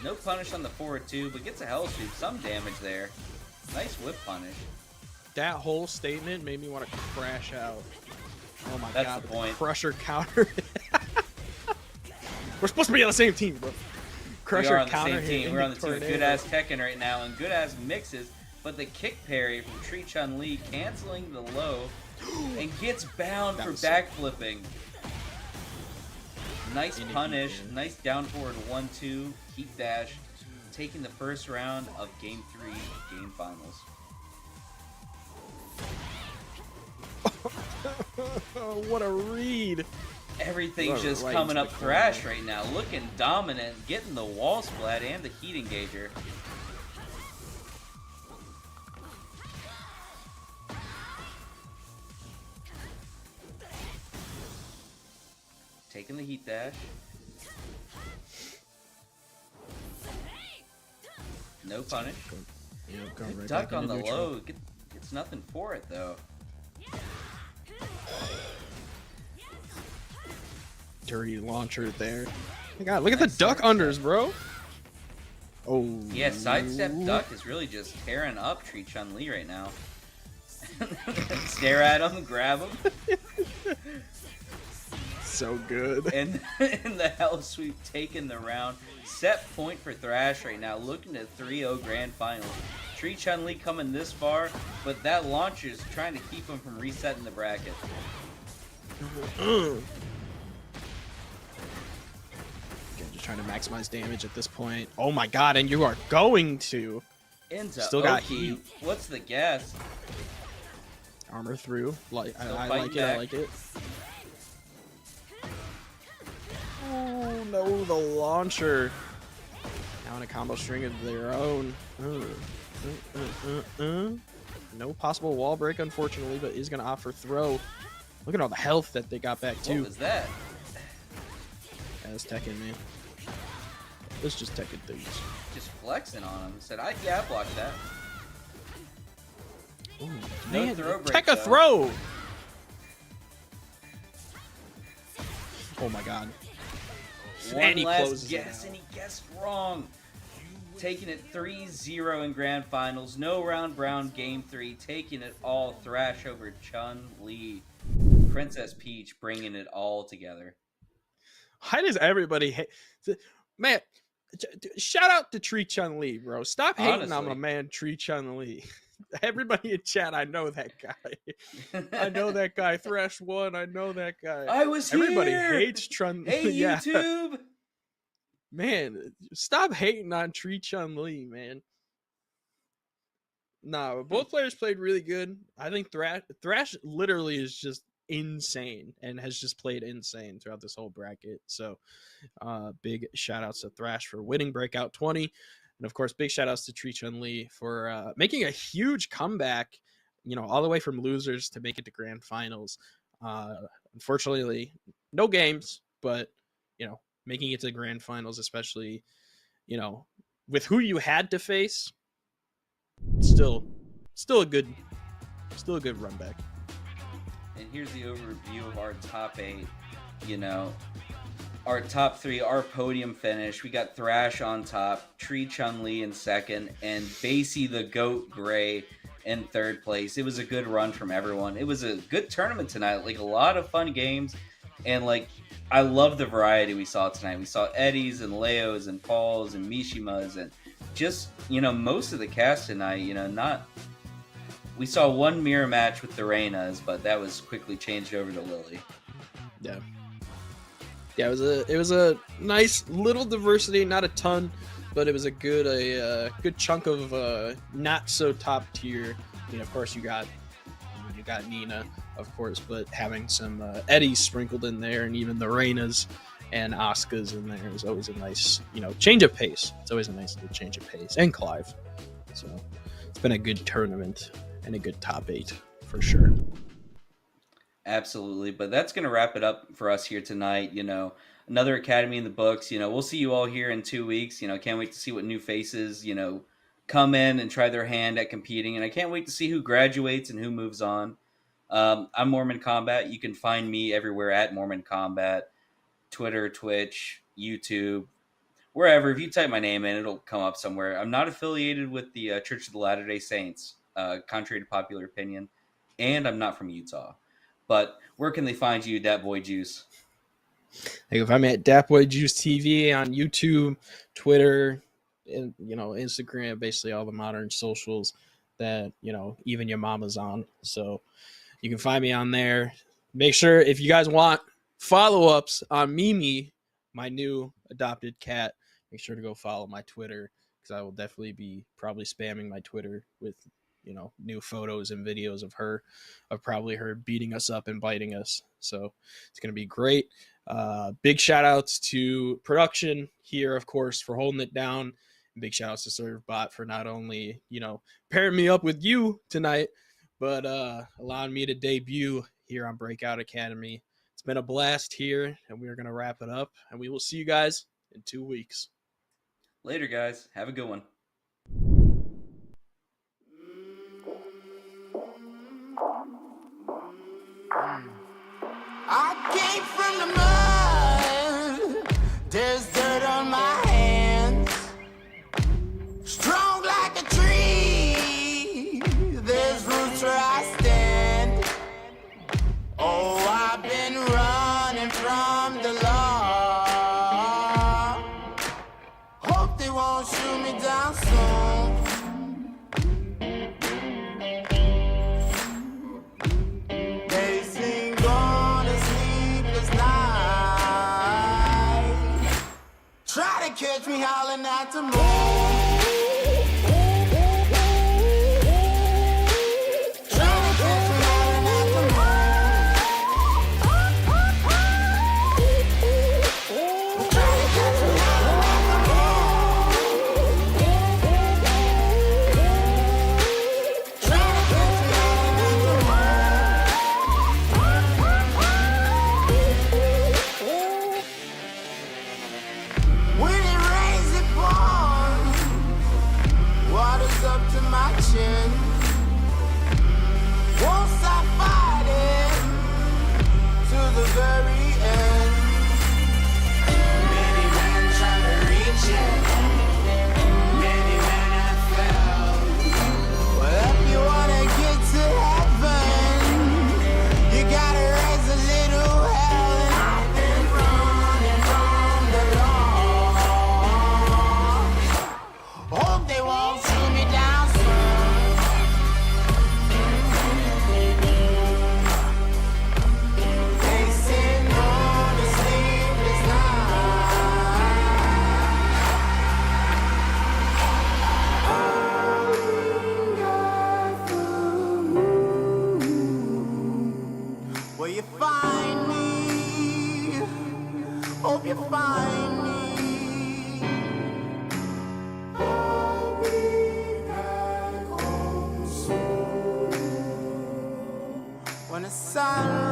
No punish on the forward 2, but gets a hell sweep, some damage there. Nice whip punish. That whole statement made me want to crash out. Oh my That's god, the with point. Crusher counter. We're supposed to be on the same team, bro. We Crusher are on the counter same hit team. We're on the into team of tornado. good ass Tekken right now, and good ass mixes. But the kick parry from Tree Chun-Li canceling the low and gets bound That for was sick. backflipping. Nice Indicated. punish, nice down forward 1-2, keep dash, taking the first round of Game 3 Game Finals. Oh, what a read. Everything's What a just right coming into up the Thrash corner. right now, looking dominant, getting the wall splat and the heat engager. taking the heat dash. No punish. Yeah, going Good right duck back on into the neutral. low. Gets nothing for it though. Dirty launcher there. My God, look at the Nice duck sidestep. unders, bro. Oh. Yeah, sidestep duck is really just tearing up Tree Chun-Li right now. Stare at him, grab him, So good. and the hell sweep taking the round. Set point for Thrash right now, looking at 3-0 grand finals. Tree Chun-Li coming this far, but that launcher is trying to keep him from resetting the bracket. Again, just trying to maximize damage at this point. Oh my God, and you are going to Into Still got Oki. heat. What's the guess? armor through. Like Still I fighting like it. I back. like it. Oh no, the launcher. Now in a combo string of their own. No possible wall break, unfortunately, but is going to opt for throw. Look at all the health that they got back, What too. was that? That's Tekken, man. Let's just Tekken things. Just flexing on him. Said, yeah, I blocked that. Ooh, No man, throw break, Tech a though. throw! Oh my God. One And he last closes it guess, out. and he guessed wrong. Taking it 3-0 in grand finals. No round brown game 3. Taking it all. Thrash over Chun-Li. Princess Peach bringing it all together. Why does everybody hate? Man, shout out to Tree Chun-Li, bro. Stop hating on Honestly. my man Tree Chun-Li. Everybody in chat, I know that guy. I know that guy. Thrash 1, I know that guy. I was Everybody here! hates Chun-Li. Hey, Yeah. YouTube! Man, stop hating on Tree Chun-Li, man. No, both players played really good. I think Thrash literally is just insane and has just played insane throughout this whole bracket. So big shout outs to Thrash for winning Breakout 20. And of course, big shout outs to Tree Chun-Li for making a huge comeback, all the way from losers to make it to grand finals. Unfortunately, no games, but, making it to grand finals, especially, with who you had to face, still a good run back. And here's the overview of our top 8. Our top 3, our podium finish. We got Thrash on top, Tree Chun-Li in second, and Basie the Goat Gray in third place. It was a good run from everyone. It was a good tournament tonight. Like, a lot of fun games. And, I love the variety we saw tonight. We saw Eddies and Leos and Pauls and Mishimas and just, most of the cast tonight, we saw one mirror match with the Reinas, but that was quickly changed over to Lily. Yeah, it was a nice little diversity, not a ton, but it was a good chunk of not so top tier. Of course, you got Nina, of course, but having some Eddies sprinkled in there, and even the Reinas and Asukas in there is always a nice, change of pace. It's always a nice little change of pace, and Clive. So it's been a good tournament and a good top 8 for sure. Absolutely, but that's going to wrap it up for us here tonight. Another Academy in the books. We'll see you all here in 2 weeks. Can't wait to see what new faces, come in and try their hand at competing. And I can't wait to see who graduates and who moves on. I'm Mormon Combat. You can find me everywhere at Mormon Combat, Twitter, Twitch, YouTube, wherever. If you type my name in, it'll come up somewhere. I'm not affiliated with the Church of the Latter-day Saints, contrary to popular opinion, and I'm not from Utah. But where can they find you, Dat Boy Juice? Like, if I'm at Dapboy Juice TV on YouTube, Twitter, and Instagram, basically all the modern socials that even your mama's on. So you can find me on there. Make sure, if you guys want follow-ups on Mimi, my new adopted cat, make sure to go follow my Twitter, because I will definitely be probably spamming my Twitter with new photos and videos of probably her beating us up and biting us. So it's going to be great. Big shout outs to production here, of course, for holding it down. And big shout outs to ServeBot for not only, pairing me up with you tonight, but allowing me to debut here on Breakout Academy. It's been a blast here, and we're going to wrap it up. And we will see you guys in 2 weeks. Later, guys. Have a good one. I came from the mud. There's dirt on my hands. Strong like a tree. There's roots where I stand. Oh, I've been running from the law. Hope they won't shoot me down soon. They sing on a sleepless night. Try to catch me howling at the moon. Try to catch me howling at the moon. Try to catch me howling at the moon. Try to catch me howling at the moon. When it rains, it pours. Water's up to my chin. Won't stop fighting to the very end. Many men try to reach it. Many men have failed. Well, if you wanna get to heaven, you gotta raise a little hell. And I've been running from the law. Hope they won't shoot me down soon. They sing on a sleepless night. Will you find me? Hope you find me. I'll be back home soon. When the sun